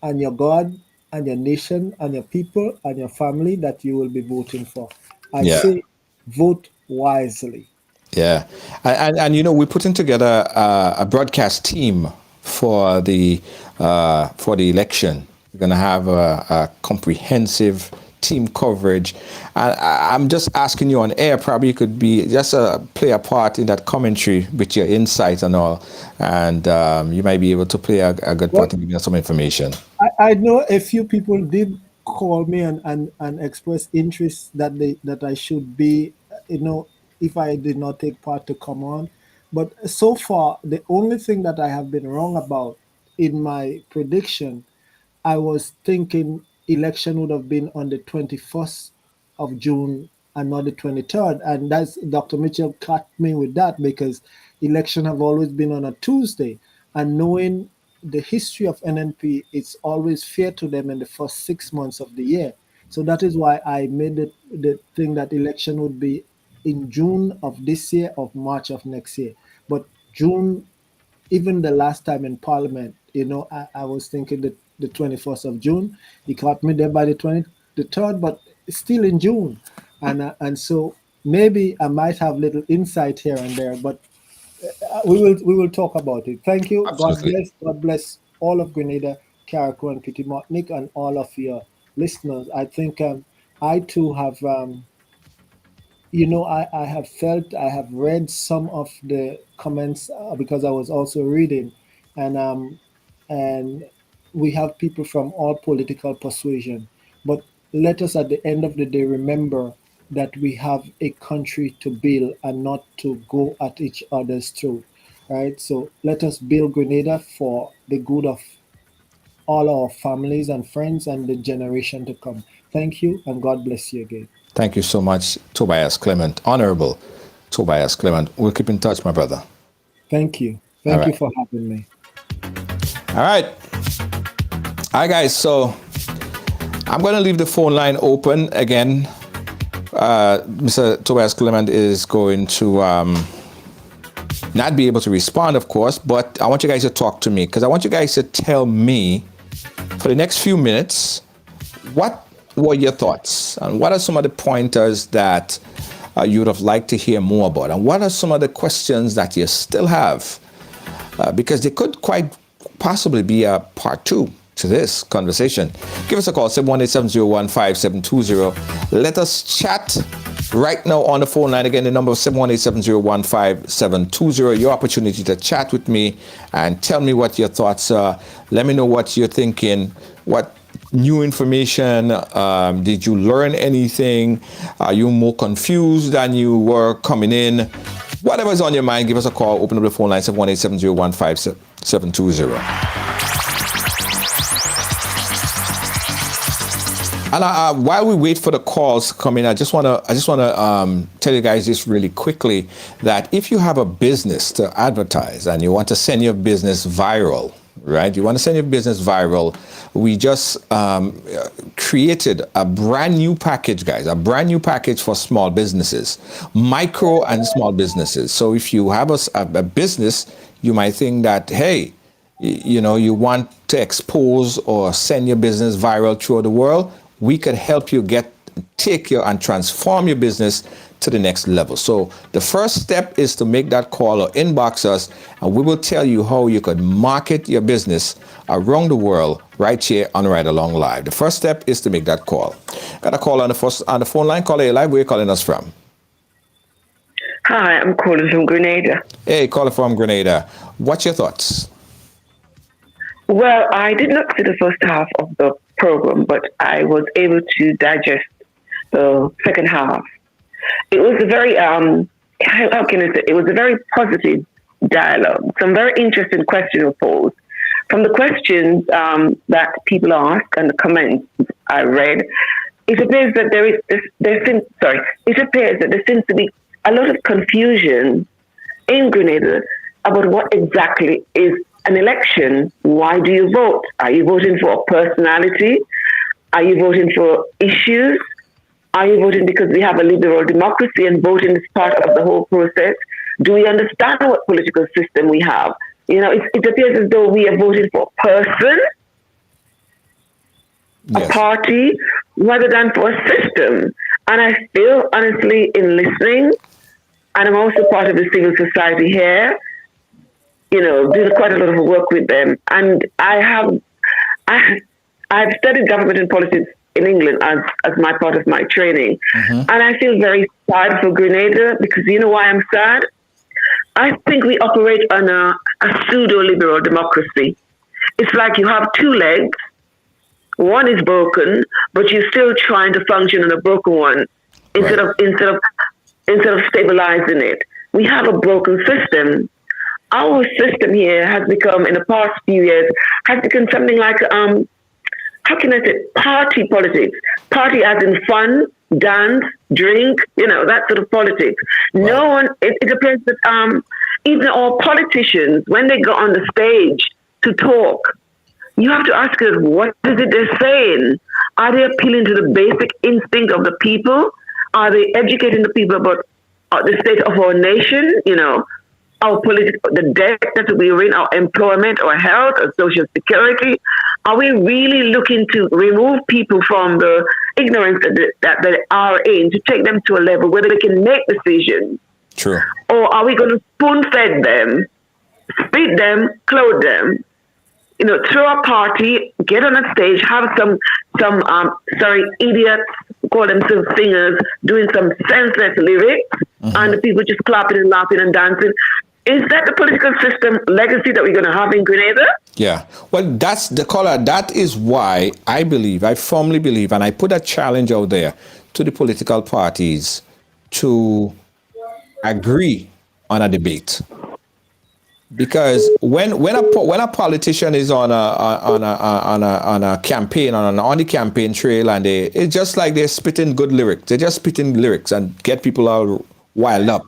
S7: and your God and your nation and your people and your family that you will be voting for. I say vote wisely.
S5: Yeah. And you know, we're putting together a broadcast team for the election. We're going to have a comprehensive team coverage. And I'm just asking you on air, probably you could be just play a part in that commentary with your insight and all. And you might be able to play a good part in giving us some information.
S7: I know a few people did call me and express interest that I should be, if I did not take part, to come on. But so far, the only thing that I have been wrong about in my prediction, I was thinking election would have been on the 21st of June and not the 23rd. And that's Dr. Mitchell cut me with that, because election have always been on a Tuesday. And knowing the history of NNP, it's always fair to them in the first 6 months of the year. So that is why I made the thing that election would be in June of this year, of March of next year. But June, even the last time in Parliament, I was thinking that the 21st of June. He caught me there by the 23rd, but it's still in June. And so maybe I might have little insight here and there, but we will talk about it. Thank you.
S5: Absolutely.
S7: God bless all of Grenada, Carriacou, and Petit Martinique, and all of your listeners. I think I too have, I have felt, I have read some of the comments because I was also reading, and we have people from all political persuasion. But let us at the end of the day remember that we have a country to build and not to go at each other's throat, right? So let us build Grenada for the good of all our families and friends and the generation to come. Thank you, and God bless you again.
S5: Thank you so much, Tobias Clement, Honorable Tobias Clement. We'll keep in touch, my brother.
S7: Thank you. Thank you for having me.
S5: All right. All right, guys. So I'm going to leave the phone line open again. Mr. Tobias Clement is going to not be able to respond, of course, but I want you guys to talk to me, because I want you guys to tell me for the next few minutes, what were your thoughts, and what are some of the pointers that you would have liked to hear more about, and what are some of the questions that you still have, because there could quite possibly be a part 2 to this conversation. Give us a call, 718-701-5720. Let us chat right now on the phone line. Again, the number is 718-701-5720. Your opportunity to chat with me and tell me what your thoughts are. Let me know what you're thinking. What new information? Did you learn anything? Are you more confused than you were coming in? Whatever's on your mind, give us a call. Open up the phone line, 718-701-5720. And while we wait for the calls to come in, I just want to tell you guys this really quickly, that if you have a business to advertise and you want to send your business viral, right? You want to send your business viral. We just created a brand new package, guys, a brand new package for small businesses, micro and small businesses. So if you have a business, you might think that, hey, you want to expose or send your business viral throughout the world. We could help you take your and transform your business to the next level. So the first step is to make that call or inbox us, and we will tell you how you could market your business around the world right here on Ride Along Live. The first step is to make that call. Got a call on the phone line. Caller live. Where are you calling us from?
S17: Hi, I'm calling from Grenada.
S5: Hey, caller from Grenada. What's your thoughts?
S17: Well, I did not see the first half of the program, but I was able to digest the second half. It was a very, how can I say, it was a very positive dialogue. Some very interesting questions were posed. From the questions that people asked and the comments I read, it appears that there seems to be a lot of confusion in Grenada about what exactly is an election. Why do you vote? Are you voting for a personality? Are you voting for issues? Are you voting because we have a liberal democracy and voting is part of the whole process? Do we understand what political system we have? It appears as though we are voting for a person, a party, rather than for a system. And I feel, honestly, in listening, and I'm also part of the civil society here, doing quite a lot of work with them. And I've studied government and politics in England as my part of my training. And I feel very sad for Grenada because you know why I'm sad? I think we operate on a pseudo-liberal democracy. It's like you have two legs, one is broken, but you're still trying to function on a broken one instead of stabilizing it. We have a broken system. Our system here has become, in the past few years, something like how can I say, party politics. Party as in fun, dance, drink, that sort of politics. No one, it appears that even our politicians, when they go on the stage to talk, you have to ask us, what is it they're saying? Are they appealing to the basic instinct of the people? Are they educating the people about the state of our nation, our the debt that we're in, our employment, our health, our social security? Are we really looking to remove people from the ignorance that they are in, to take them to a level where they can make decisions?
S5: True. Or
S17: are we going to spoon-fed them, feed them, clothe them, throw a party, get on a stage, have some idiots, call themselves singers, doing some senseless lyrics, and the people just clapping and laughing and dancing? Is that the political system legacy that we're going to have in Grenada?
S5: Yeah. Well, that's the caller. That is why I firmly believe, and I put a challenge out there to the political parties to agree on a debate. Because when a politician is on a campaign, on the campaign trail, and it's just like they're spitting good lyrics. They're just spitting lyrics and get people all wild up.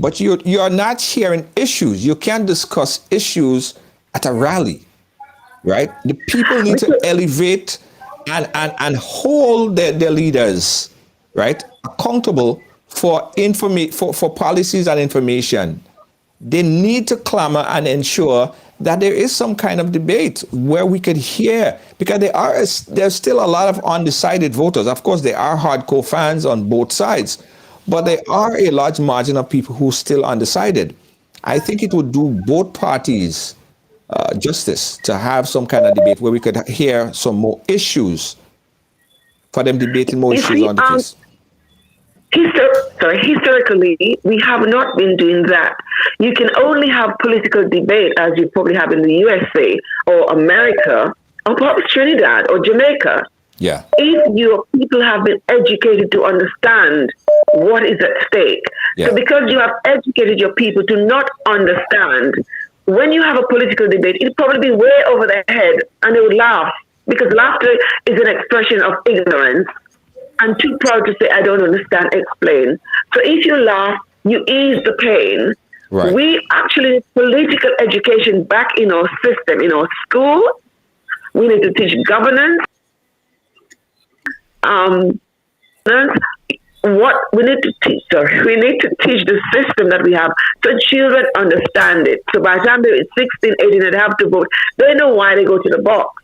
S5: But you are not sharing issues. You can't discuss issues at a rally, right? The people need to elevate and hold their leaders, right, accountable for policies and information. They need to clamor and ensure that there is some kind of debate where we could hear, because there's still a lot of undecided voters. Of course, there are hardcore fans on both sides, but there are a large margin of people who are still undecided. I think it would do both parties justice to have some kind of debate where we could hear some more issues, for them debating more issues on the case.
S17: Historically, we have not been doing that. You can only have political debate, as you probably have in the USA or America, or perhaps Trinidad or Jamaica.
S5: Yeah.
S17: If your people have been educated to understand what is at stake.
S5: Yeah.
S17: So because you have educated your people to not understand, when you have a political debate, it'll probably be way over their head and they would laugh, because laughter is an expression of ignorance. I'm too proud to say I don't understand, explain. So if you laugh, you ease the pain,
S5: Right.
S17: We actually need political education back in our system, in our school. We need to teach governance. What we need to teach, we need to teach the system that we have so children understand it. So by the time they're 16, 18, they have to vote. They know why they go to the box.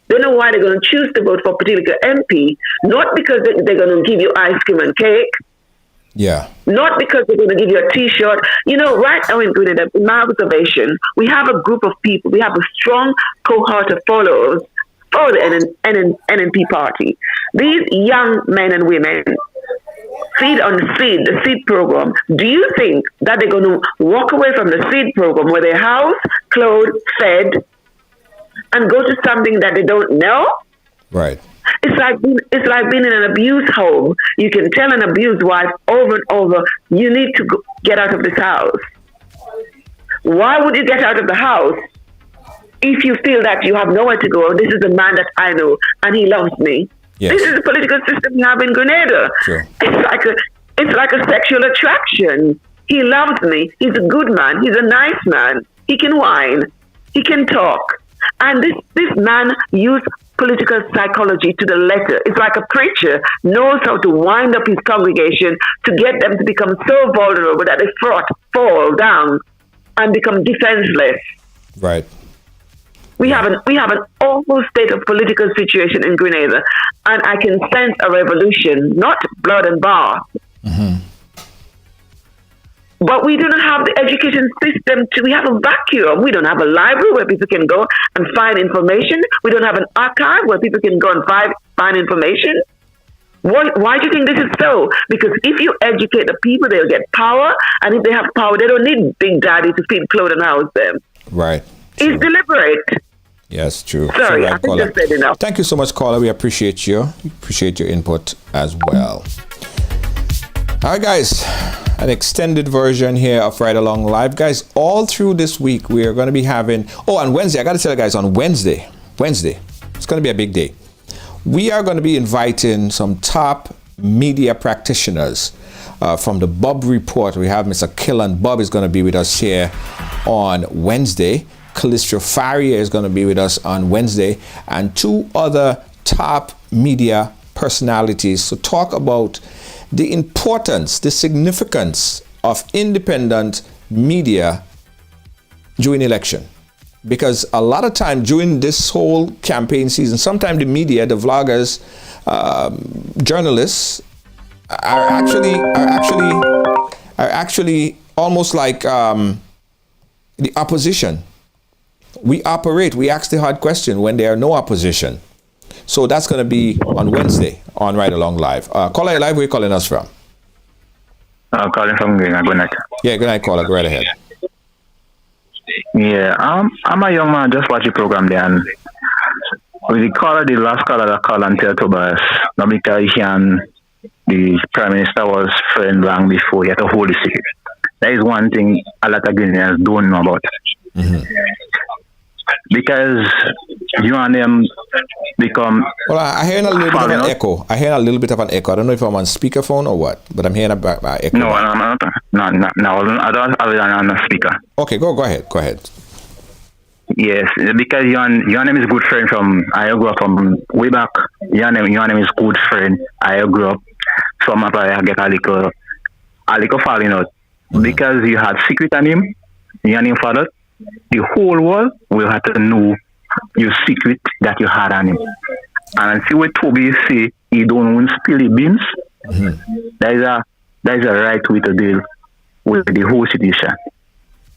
S17: They know why they're going to choose to vote for a particular MP, not because they're going to give you ice cream and cake.
S5: Yeah.
S17: Not because they're going to give you a T-shirt. You know, right now in Grenada, in my observation, we have a group of people. We have a strong cohort of followers for the NNP party. These young men and women feed on the seed program. Do you think that they're going to walk away from the seed program where they're housed, clothed, fed, and go to something that they don't know?
S5: Right.
S17: It's like being in an abused home. You can tell an abused wife over and over, you need to get out of this house. Why would you get out of the house if you feel that you have nowhere to go? This is a man that I know and he loves me.
S5: Yes.
S17: This is the political system we have in Grenada.
S5: Sure.
S17: It's like a sexual attraction. He loves me. He's a good man. He's a nice man. He can whine. He can talk. And this man used political psychology to the letter. It's like a preacher knows how to wind up his congregation to get them to become so vulnerable that they fall down and become defenseless.
S5: Right.
S17: We have an awful state of political situation in Grenada, and I can sense a revolution, not blood and bath.
S5: Mm-hmm.
S17: But we do not have the education system. We have a vacuum. We don't have a library where people can go and find information. We don't have an archive where people can go and find information. Why do you think this is so? Because if you educate the people, they'll get power. And if they have power, they don't need Big Daddy to feed, clothe, and house them.
S5: Right.
S17: It's deliberate.
S5: Yes, true.
S17: Sorry,
S5: Right,
S17: I think I said enough.
S5: Thank you so much, caller. We appreciate you. We appreciate your input as well. All right, guys. An extended version here of Ride Along Live. Guys, all through this week, we are going to be having... Oh, on Wednesday, I got to tell you guys, on Wednesday, it's going to be a big day. We are going to be inviting some top media practitioners from the Bob Report. We have Mr. Clement. Bob is going to be with us here on Wednesday. Calistro Faria is going to be with us on Wednesday. And two other top media personalities to talk about the importance, the significance of independent media during election. Because a lot of time during this whole campaign season, sometimes the media, the vloggers, journalists are actually almost like the opposition. We ask the hard question when there are no opposition. So that's going to be on Wednesday on Ride Along Live. Caller Live, where are you calling us from?
S16: I'm calling from Greenland. Good night.
S5: Yeah, good night, caller. Go right ahead.
S16: Yeah, I'm a young man, just watch the program there. And with the last caller that called Untitled Tobias, not because the Prime Minister was friend long before, he had to hold the secret. That is one thing a lot of Guineans don't know about.
S5: Mm-hmm.
S16: Because you and them become...
S5: Well, I hear a little bit of an echo. I don't know if I'm on speakerphone or what, but I'm hearing a echo.
S16: No, I'm not. No, I don't have it on a speaker.
S5: Okay, go ahead.
S16: Yes, because your name is good friend from... I grew up from way back. Your name is good friend. I grew up. Some of I get a little falling out. Mm-hmm. Because you had secret on him, your name father. The whole world will have to know your secret that you had on him. And see what Toby say, he don't want to spill the beans. Mm-hmm. That is a right way to deal with the whole situation.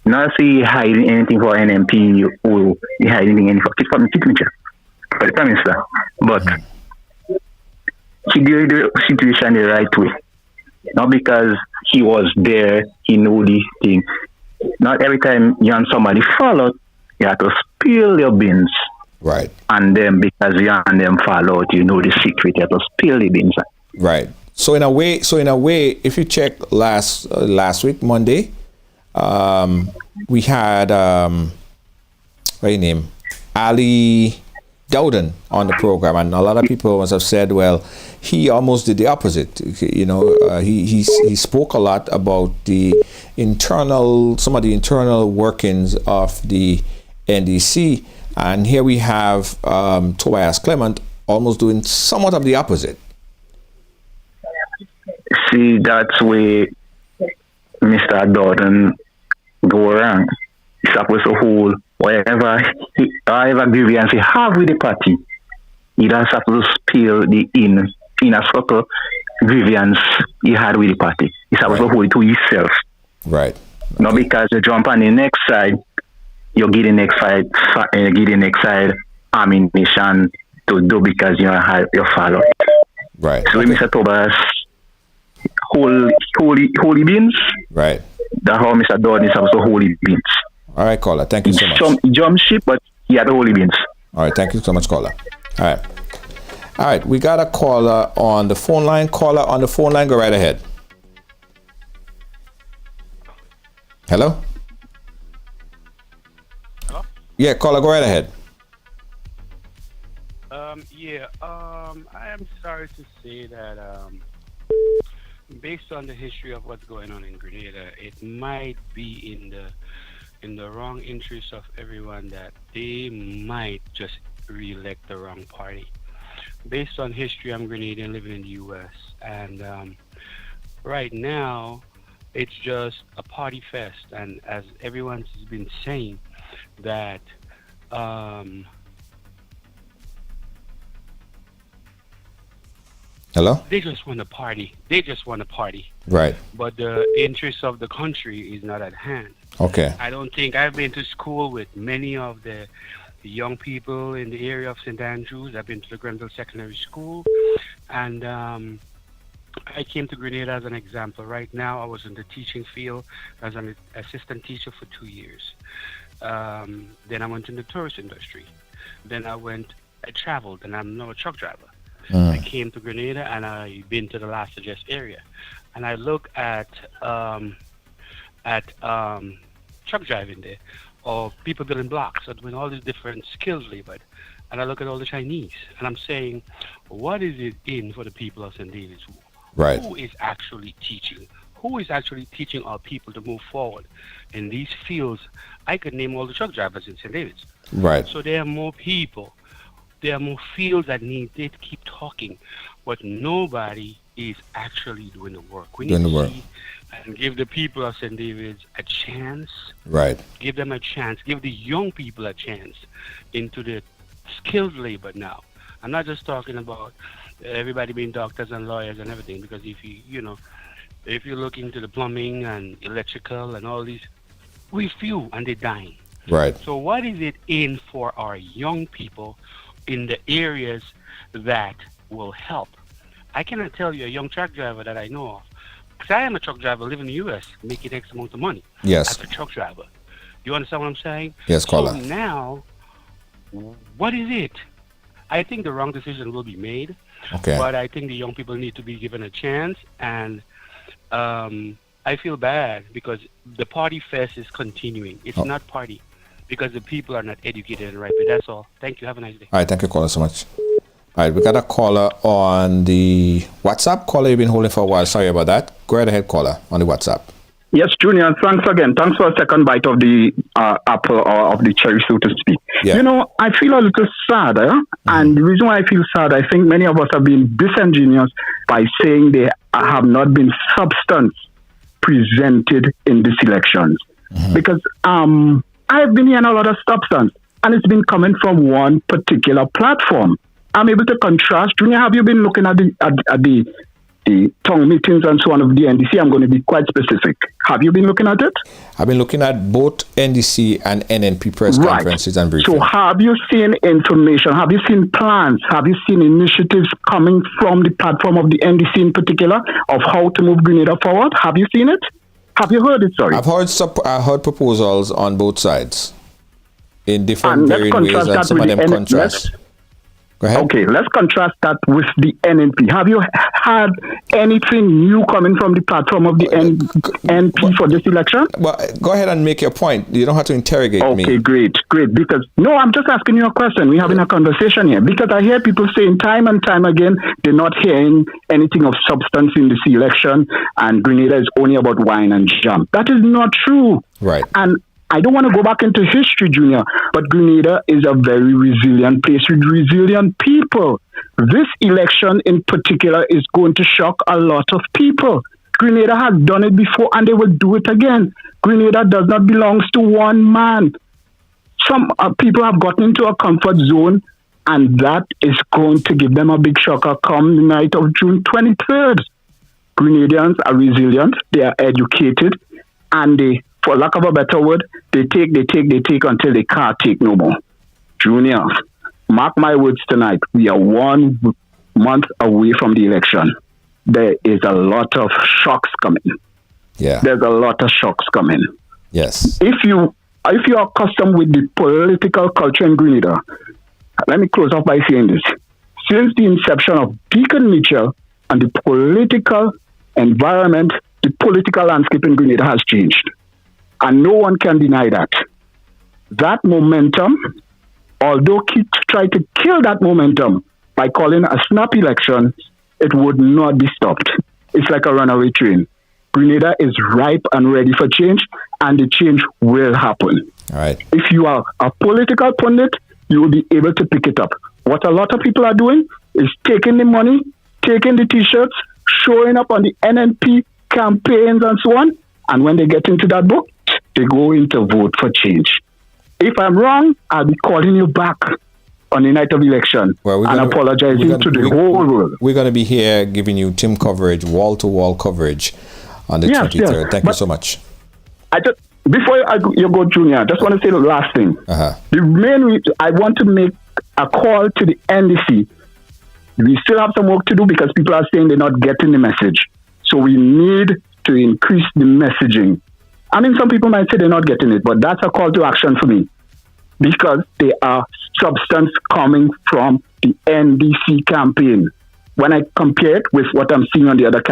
S16: Not say hiding anything for NMP or hiding anything for the Prime Minister. But he deal with the situation the right way. Not because he was there, he know this thing. Not every time you and somebody fall out, you have to spill your beans.
S5: Right.
S16: And then because you and them fall out, you know the secret, you have to spill the beans.
S5: Right. So in a way, if you check last week, Monday, we had what's his name? Ali Dowden on the program, and a lot of people must have said, well, he almost did the opposite. You know, he spoke a lot about the some of the internal workings of the NDC. And here we have Tobias Clement almost doing somewhat of the opposite.
S16: See, that's where Mr. Dorden go wrong. He's supposed to hold whatever grievance he have with the party. He doesn't supposed to spill the inner circle grievance he had with the party. He's supposed to hold it to himself.
S5: Right.
S16: Not because you jump on the next side, you get the next side ammunition to do because you have your follow.
S5: Right.
S16: So Mr. Tobias holy beans.
S5: Right.
S16: That's how Mr. Dorden is supposed to holy beans.
S5: All right, caller. Thank you so much.
S16: He jumped ship, but he had holy beans.
S5: All right. Thank you so much, caller. All right. We got a caller on the phone line. Caller on the phone line. Go right ahead. Hello?
S18: Hello?
S5: Yeah, caller. Go right ahead.
S18: I am sorry to say that based on the history of what's going on in Grenada, it might be in the wrong interest of everyone that they might just re-elect the wrong party. Based on history, I'm Grenadian living in the U.S. and right now it's just a party fest, and as everyone's been saying that
S5: Hello?
S18: They just want to party.
S5: Right.
S18: But the interest of the country is not at hand.
S5: Okay.
S18: I don't think I've been to school with many of the young people in the area of St. Andrews. I've been to the Grenville Secondary School, and I came to Grenada as an example. Right now, I was in the teaching field as an assistant teacher for 2 years. Then I went in the tourist industry. Then I traveled, and I'm now a truck driver. I came to Grenada, and I've been to the Last Suggest area, and I look at truck driving there, or people building blocks, or doing all these different skills labor, and I look at all the Chinese, and I'm saying, what is it in for the people of St. David's?
S5: Right.
S18: Who is actually teaching? Who is actually teaching our people to move forward in these fields? I could name all the truck drivers in St. David's.
S5: Right.
S18: So there are more people. There are more fields that need to keep talking, but nobody is actually doing the work. We need to see and give the people of St. David's a chance.
S5: Right.
S18: Give them a chance. Give the young people a chance into the skilled labor now. I'm not just talking about everybody being doctors and lawyers and everything, because if you look into the plumbing and electrical and all these, we few and they're dying.
S5: Right.
S18: So what is it in for our young people in the areas that will help? I cannot tell you a young truck driver that I know of, because I am a truck driver living in the U.S. making X amount of money.
S5: Yes.
S18: As a truck driver. You understand what I'm saying?
S5: Yes, caller.
S18: So now, what is it? I think the wrong decision will be made.
S5: Okay.
S18: But I think the young people need to be given a chance, and I feel bad because the party fest is continuing. It's not party because the people are not educated and right. But that's all. Thank you. Have a nice day.
S5: All right. Thank you, caller, so much. All right. We got a caller on the WhatsApp. Caller, you've been holding for a while. Sorry about that. Go right ahead, caller, on the WhatsApp.
S16: Yes, Junior, thanks again. Thanks for a second bite of the apple or of the cherry, so to speak.
S5: Yeah.
S16: You know, I feel a little sad, and the reason why I feel sad, I think many of us have been disingenuous by saying there have not been substance presented in these elections. Because I've been hearing a lot of substance, and it's been coming from one particular platform. I'm able to contrast. Junior, have you been looking at the town meetings and so on of the NDC? I'm going to be quite specific. Have you been looking at it?
S5: I've been looking at both NDC and NNP press conferences and briefings.
S16: So have you seen information? Have you seen plans? Have you seen initiatives coming from the platform of the NDC in particular of how to move Grenada forward? Have you seen it? Have you heard it? Sorry.
S5: I've heard proposals on both sides in different varying ways, and some of them contrast.
S1: Go ahead.
S16: Okay, let's contrast that with the NNP. Have you had anything new coming from the platform of the NP for this election?
S5: Well, go ahead and make your point. You don't have to interrogate me.
S16: Okay, great. Because, no, I'm just asking you a question. We're having a conversation here. Because I hear people saying time and time again, they're not hearing anything of substance in this election, and Grenada is only about wine and jam. That is not true.
S5: Right.
S16: And I don't want to go back into history, Junior, but Grenada is a very resilient place with resilient people. This election in particular is going to shock a lot of people. Grenada has done it before and they will do it again. Grenada does not belong to one man. Some people have gotten into a comfort zone, and that is going to give them a big shocker come the night of June 23rd. Grenadians are resilient, they are educated, and they, for lack of a better word, they take until they can't take no more. Junior, mark my words tonight, we are 1 month away from the election. There is a lot of shocks coming.
S5: Yeah.
S16: There's a lot of shocks coming.
S5: Yes.
S16: If you are accustomed with the political culture in Grenada, let me close off by saying this. Since the inception of Deacon Mitchell and the political environment, the political landscape in Grenada has changed. And no one can deny that. That momentum, although kids try to kill that momentum by calling a snap election, it would not be stopped. It's like a runaway train. Grenada is ripe and ready for change, and the change will happen.
S5: All right.
S16: If you are a political pundit, you will be able to pick it up. What a lot of people are doing is taking the money, taking the T-shirts, showing up on the NNP campaigns and so on, and when they get into that book, they go in to vote for change. If I'm wrong, I'll be calling you back on the night of election and apologizing to the whole world.
S5: We're going to be here giving you team coverage, wall-to-wall coverage on the 23rd.
S16: Yes.
S5: Thank you so much.
S16: Before you go, Junior, I just want to say the last thing. The main reason I want to make a call to the NDC. We still have some work to do because people are saying they're not getting the message. So we need to increase the messaging. I mean, some people might say they're not getting it, but that's a call to action for me because there are substance coming from the NDC campaign when I compare it with what I'm seeing on the other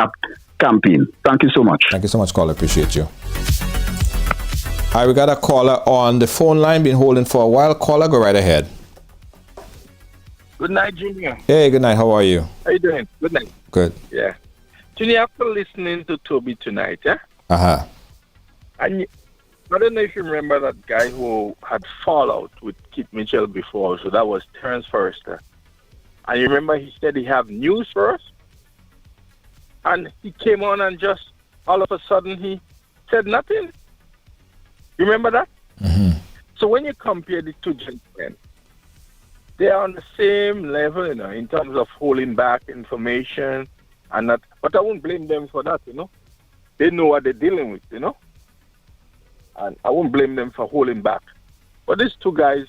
S16: campaign. Thank you so much.
S5: Thank you so much, caller. Appreciate you. All right, we got a caller on the phone line, been holding for a while. Caller, go right ahead.
S13: Good night, Junior.
S5: Hey, good night. How are you?
S13: How you doing? Good night.
S5: Good.
S13: Yeah. Junior, after listening to Toby tonight, yeah?
S5: Uh-huh.
S13: And I don't know if you remember that guy who had fallout with Keith Mitchell before, so that was Terrence Forrester. And you remember he said he have news for us? And he came on and just, all of a sudden, he said nothing. You remember that?
S5: Mm-hmm.
S13: So when you compare the two gentlemen, they are on the same level, you know, in terms of holding back information and that. But I won't blame them for that, you know. They know what they're dealing with, you know. And I won't blame them for holding back. But these two guys,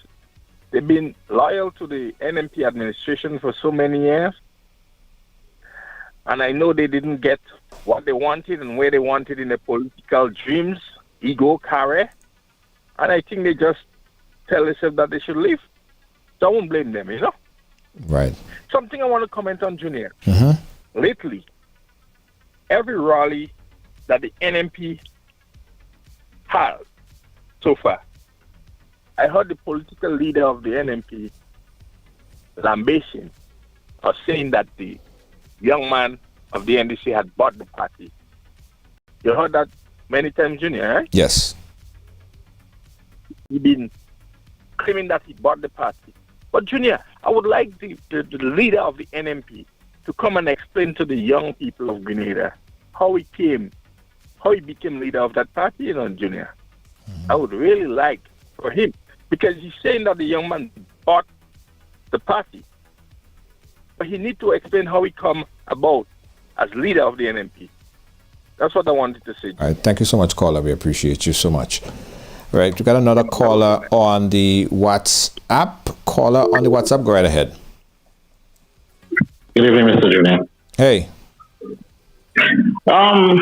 S13: they've been loyal to the NMP administration for so many years. And I know they didn't get what they wanted and where they wanted in their political dreams, ego, career. And I think they just tell themselves that they should leave. So I won't blame them, you know.
S5: Right.
S13: Something I want to comment on, Junior.
S5: Mm-hmm.
S13: Lately, every rally that the NMP has so far, I heard the political leader of the NMP lambasting or saying that the young man of the NDC had bought the party. You heard that many times, Junior, right?
S5: Yes.
S13: He's been claiming that he bought the party. But, Junior, I would like the leader of the NMP to come and explain to the young people of Grenada how he became leader of that party, you know, Junior. I would really like for him, because he's saying that the young man bought the party. But he needs to explain how he come about as leader of the NMP. That's what I wanted to say.
S5: All right. Thank you so much, caller. We appreciate you so much. Right. We got another caller on the WhatsApp. Caller on the WhatsApp. Go right ahead.
S11: Good evening, Mr. Junior.
S5: Hey.
S11: I'm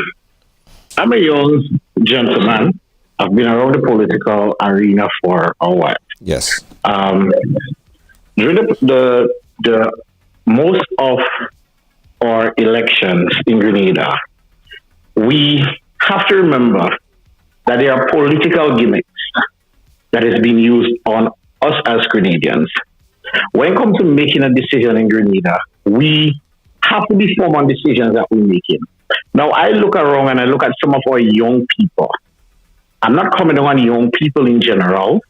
S11: a young gentleman. I've been around the political arena for a while.
S5: Yes.
S11: During the most of our elections in Grenada, we have to remember that there are political gimmicks that is being used on us as Grenadians. When it comes to making a decision in Grenada, we have to be firm on decisions that we're making. Now, I look around and I look at some of our young people. I'm not commenting on young people in general,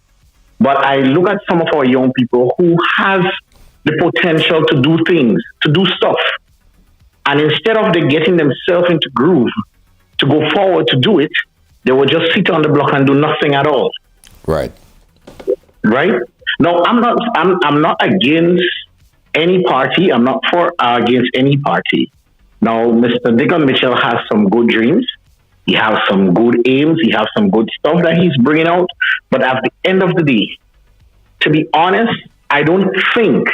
S11: but I look at some of our young people who have the potential to do things, to do stuff. And instead of they getting themselves into groove to go forward to do it, they will just sit on the block and do nothing at all.
S5: Right.
S11: Right? No, I'm not against any party. I'm not for or against any party. Now, Mr. Deacon Mitchell has some good dreams. He has some good aims. He has some good stuff that he's bringing out. But at the end of the day, to be honest, I don't think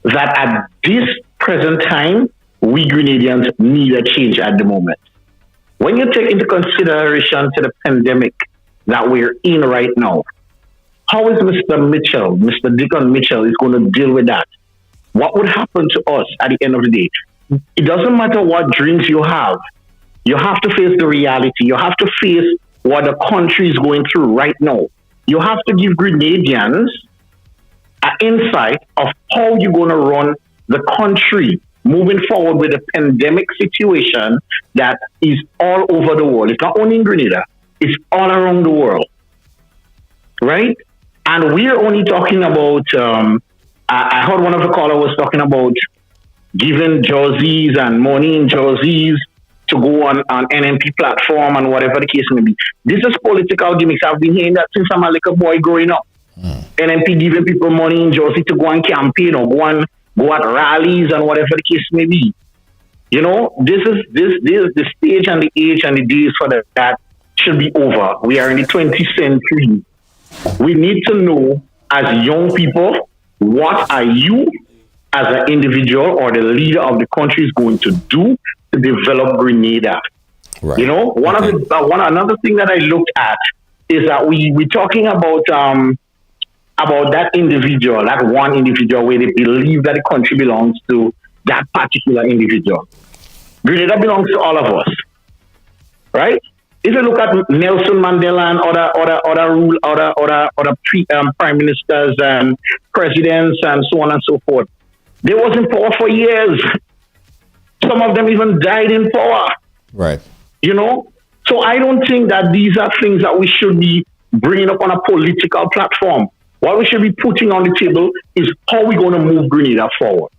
S11: that at this present time, we Grenadians need a change at the moment. When you take into consideration to the pandemic that we're in right now, how is Mr. Mitchell, Mr. Deacon Mitchell, is going to deal with that? What would happen to us at the end of the day? It doesn't matter what dreams you have. You have to face the reality. You have to face what the country is going through right now. You have to give Grenadians an insight of how you're going to run the country moving forward with a pandemic situation that is all over the world. It's not only in Grenada, it's all around the world. Right? And we're only talking about, I heard one of the callers was talking about giving jerseys and money in jerseys to go on NMP platform and whatever the case may be. This is political gimmicks. I've been hearing that since I'm a little boy growing up. NMP giving people money in jersey to go and campaign or go at rallies and whatever the case may be. You know, this is the stage and the age and the days for that should be over. We are in the 20th century. We need to know as young people, what are you as an individual or the leader of the country is going to do to develop Grenada? Right. You know, another thing that I looked at is that we're talking about that individual, that one individual where they believe that the country belongs to that particular individual. Grenada belongs to all of us, right? If you look at Nelson Mandela and other prime ministers and presidents and so on and so forth, they was in power for years. Some of them even died in power.
S5: Right.
S11: You know? So I don't think that these are things that we should be bringing up on a political platform. What we should be putting on the table is how we're going to move Grenada forward.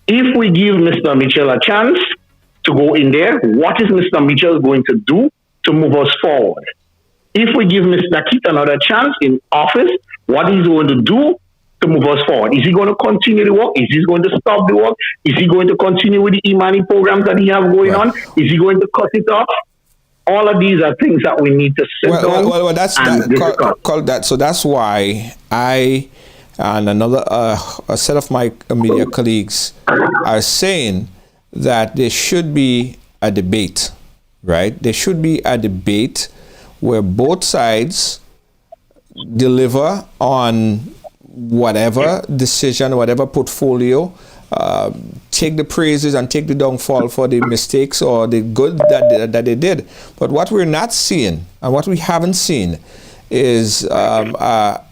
S11: If we give Mr. Mitchell a chance to go in there, what is Mr. Mitchell going to do to move us forward? If we give Mr. Keith another chance in office, what is he going to do to move us forward? Is he going to continue the work? Is he going to stop the work? Is he going to continue with the Imani programs that he have going on? Is he going to cut it off? All of these are things that we need to sit down.
S5: Well, that's that. So that's why I and another a set of my media colleagues are saying that there should be a debate, right? There should be a debate where both sides deliver on whatever decision, whatever portfolio, take the praises and take the downfall for the mistakes or the good that they did. But what we're not seeing and what we haven't seen is a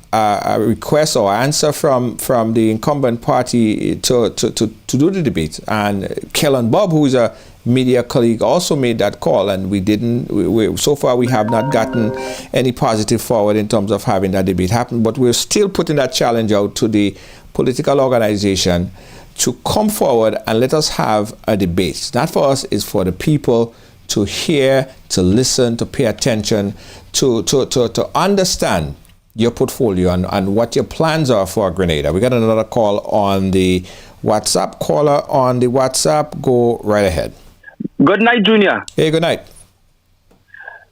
S5: request or answer from the incumbent party to do the debate. And Kellen Bob, who is a media colleague, also made that call, and so far we have not gotten any positive forward in terms of having that debate happen. But we're still putting that challenge out to the political organization to come forward and let us have a debate. It's not for us, it's for the people to hear, to listen, to pay attention, to understand your portfolio and what your plans are for Grenada. We got another call on the WhatsApp. Caller on the WhatsApp, go right ahead.
S12: Good night, Junior.
S5: Hey, good night.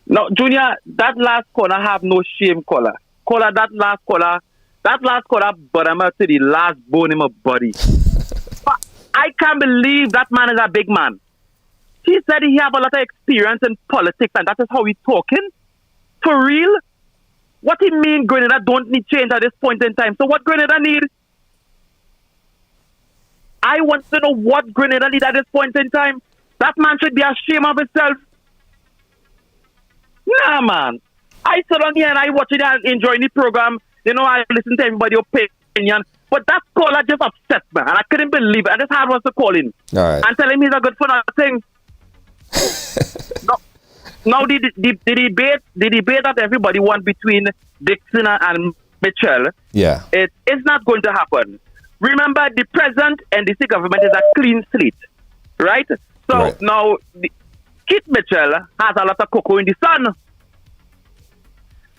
S12: No, Junior, that last caller have no shame, caller. Caller, that last caller, but I'm to the last bone in my body. I can't believe that man is a big man. He said he have a lot of experience in politics and that is how he's talking. For real? What he mean Grenada don't need change at this point in time? So what Grenada need?
S19: I want to know what Grenada did at this point in time. That man should be ashamed of himself. Nah, man. I sit on here and I watch it and enjoy the program. You know, I listen to everybody's opinion. But that caller just upset me. And I couldn't believe it. I just had one to call in.
S5: All right.
S19: And tell him he's a good for nothing. Now the debate that everybody wants between Dixon and Mitchell, it's not going to happen. Remember, the present NDC government is a clean slate, right? So now, Kit Mitchell has a lot of cocoa in the sun.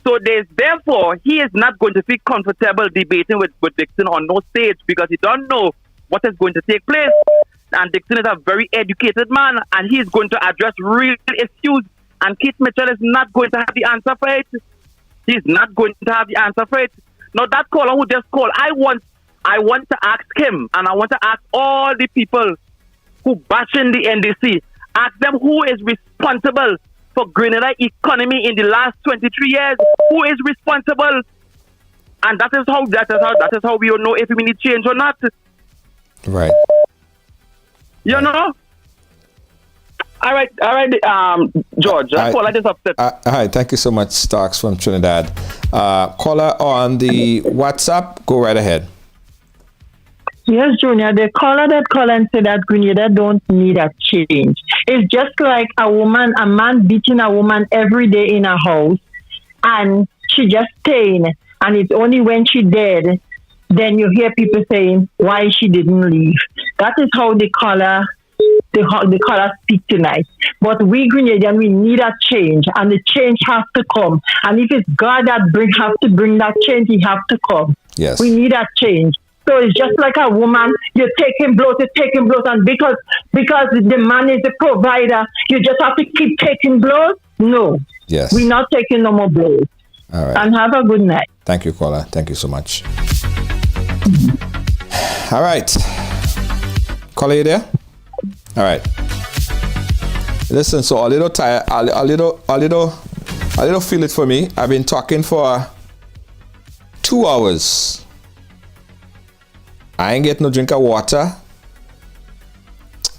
S19: So therefore, he is not going to feel comfortable debating with Dixon on no stage because he don't know what is going to take place. And Dixon is a very educated man, and he is going to address real issues. And Kit Mitchell is not going to have the answer for it. He's not going to have the answer for it. Now, that caller who just called, I want to ask him, and I want to ask all the people who bash in the NDC, ask them who is responsible for Grenada economy in the last 23 years. Who is responsible? And that is how we will know if we need change or not.
S5: Right.
S19: You know? All right, George. Caller just upset.
S5: All right, thank you so much, Starks from Trinidad. Caller on the WhatsApp, go right ahead.
S10: Yes, Junior, the caller that called and said that Grenada don't need a change. It's just like a man beating a woman every day in a house, and she just staying, and it's only when she dead, then you hear people saying why she didn't leave. That is how the caller speak tonight. But we Grenadian, we need a change, and the change has to come. And if it's God that have to bring that change, he have to come.
S5: Yes.
S10: We need a change. So it's just like a woman, you're taking blows, and because the man is the provider, you just have to keep taking blows? No.
S5: Yes.
S10: We're not taking no more blows.
S5: All right.
S10: And have a good night.
S5: Thank you, caller. Thank you so much. All right. Caller, you there? All right. Listen, so a little feel it for me. I've been talking for 2 hours. I ain't get no drink of water.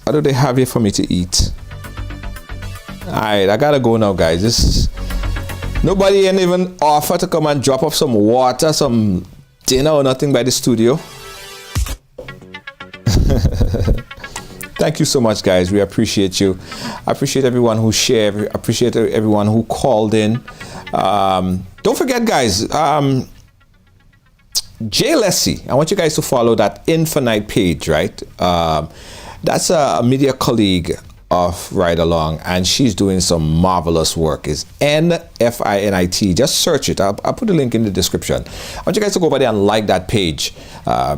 S5: What do they have here for me to eat? Alright, I gotta go now, guys. Nobody ain't even offer to come and drop off some water, some dinner or nothing by the studio. Thank you so much, guys. We appreciate you. I appreciate everyone who shared. I appreciate everyone who called in. Don't forget, guys, Jay Lessie, I want you guys to follow that Infinite page, right? That's a media colleague of Ride Along, and she's doing some marvelous work. It's NFINIT. Just search it. I'll put the link in the description. I want you guys to go over there and like that page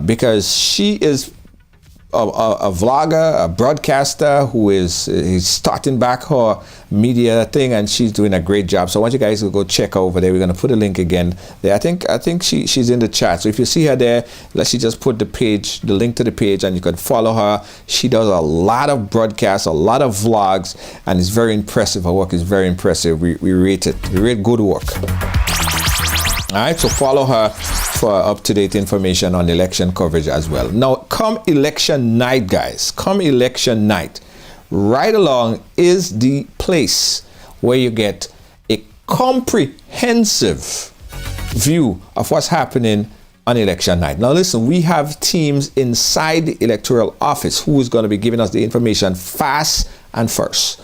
S5: because she is a vlogger, a broadcaster who is starting back her media thing, and she's doing a great job. So I want you guys to go check her over there. We're going to put a link again there. I think she's in the chat. So if you see her there, let's just put the link to the page, and you can follow her. She does a lot of broadcasts, a lot of vlogs, and it's very impressive. Her work is very impressive. We rate it. We rate good work. All right, so follow her for up-to-date information on election coverage as well. Now, come election night, guys, come election night, Ride Along is the place where you get a comprehensive view of what's happening on election night. Now, listen, we have teams inside the electoral office who is going to be giving us the information fast and first.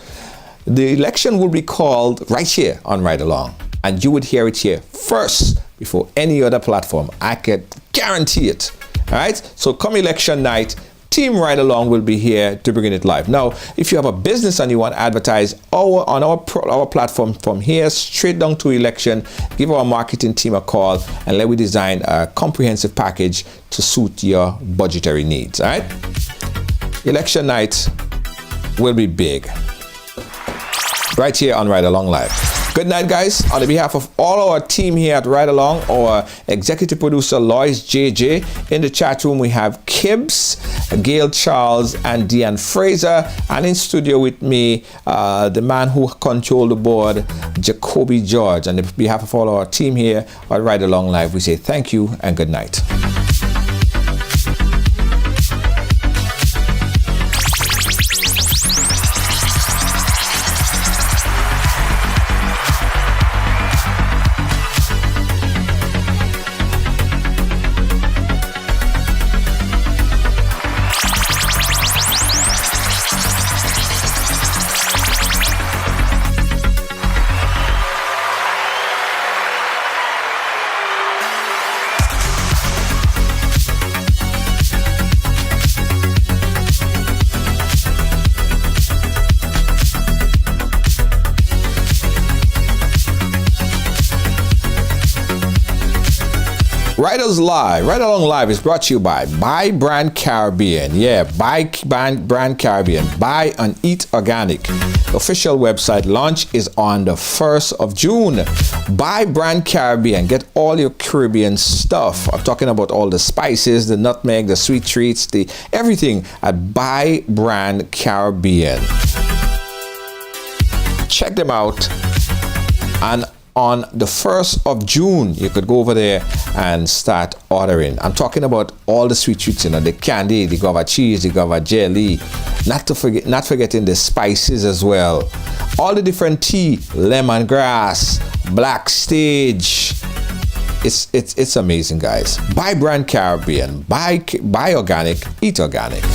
S5: The election will be called right here on Ride Along, and you would hear it here first before any other platform. I can guarantee it. All right. So come election night, Team Ride Along will be here to bring it live. Now, if you have a business and you want to advertise on our platform from here straight down to election, give our marketing team a call and let we design a comprehensive package to suit your budgetary needs. All right. Election night will be big. Right here on Ride Along Live. Good night, guys. On behalf of all our team here at Ride Along, our executive producer Lois JJ, in the chat room we have Kibbs, Gail Charles, and Deanne Fraser, and in studio with me, the man who controlled the board, Jacoby George. And on behalf of all our team here at Ride Along Live, we say thank you and good night. Riders Live, Ride Along Live is brought to you by Buy Brand Caribbean. Yeah, Buy Brand Caribbean. Buy and Eat Organic. The official website launch is on the 1st of June. Buy Brand Caribbean. Get all your Caribbean stuff. I'm talking about all the spices, the nutmeg, the sweet treats, the everything at Buy Brand Caribbean. Check them out. And on the 1st of June, you could go over there and start ordering. I'm talking about all the sweet treats, the candy, the guava cheese, the guava jelly, not forgetting the spices as well. All the different tea, lemongrass, black stage. It's amazing, guys. Buy Brand Caribbean. Buy organic, eat organic.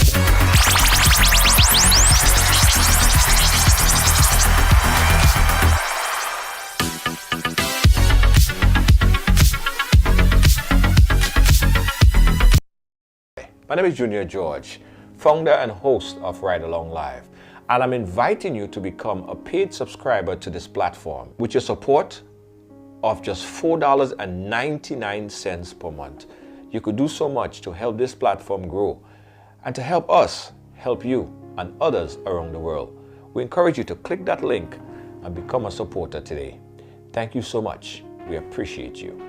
S1: My name is Junior George, founder and host of Ride Along Live, and I'm inviting you to become a paid subscriber to this platform. With your support of just $4.99 per month, you could do so much to help this platform grow and to help us help you and others around the world. We encourage you to click that link and become a supporter today. Thank you so much. We appreciate you.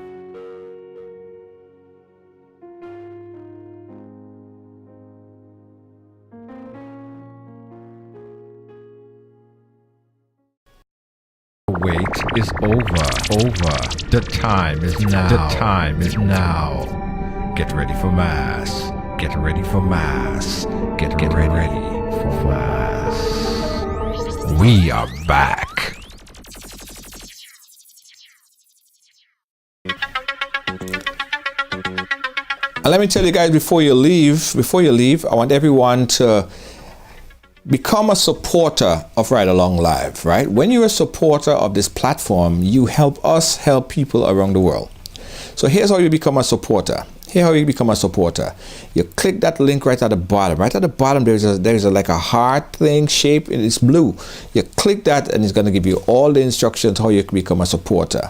S20: Wait is over. The time is now. The time is now. Get ready for mass. Get ready for mass. Get ready for mass. We are back.
S5: And let me tell you guys, before you leave, I want everyone to become a supporter of Ride Along Live, right? When you're a supporter of this platform, you help us help people around the world. So here's how you become a supporter. You click that link right at the bottom. Right at the bottom, there's like a heart thing shape, and it's blue. You click that, and it's going to give you all the instructions how you can become a supporter.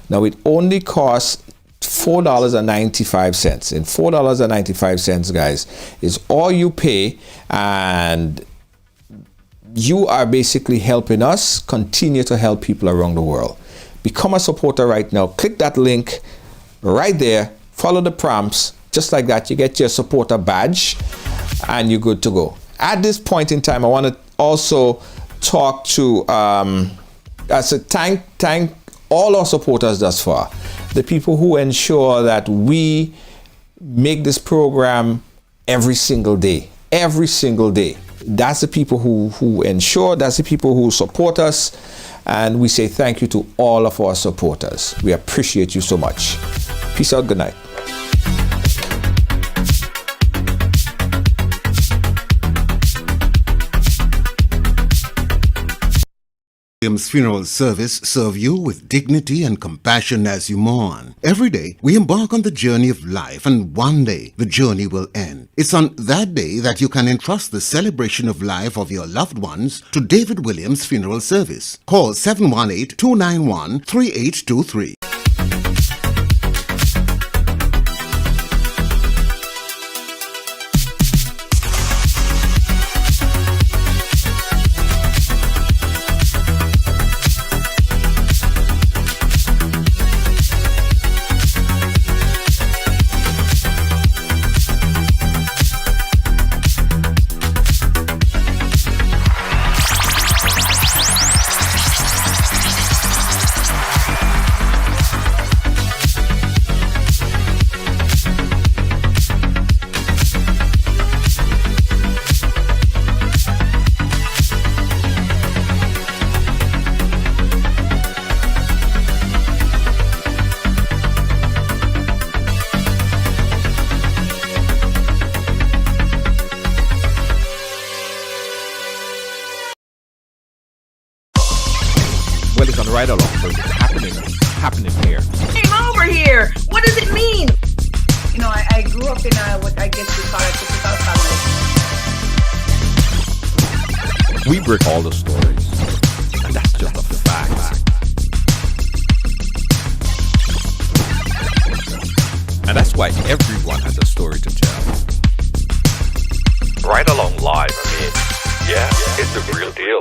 S5: Now, it only costs $4.95. And $4.95, guys, is all you pay, and you are basically helping us continue to help people around the world. Become a supporter right now. Click that link right there. Follow the prompts. Just like that, you get your supporter badge and you're good to go. At this point in time, I want to also talk to, thank all our supporters thus far. The people who ensure that we make this program every single day. That's the people who ensure, that's the people who support us, and we say thank you to all of our supporters. We appreciate you so much. Peace out, good night.
S4: Williams Funeral Service serve you with dignity and compassion as you mourn. Every day, we embark on the journey of life, and one day, the journey will end. It's on that day that you can entrust the celebration of life of your loved ones to David Williams Funeral Service. Call 718-291-3823.
S1: Ride Along, so it's happening here.
S2: Came over here. What does it mean? I grew up in what I guess you call a typical family.
S1: We break all the stories, and that's just a fact. And
S5: why everyone has a story to tell.
S3: Right along live, I mean, yeah, it's the real deal.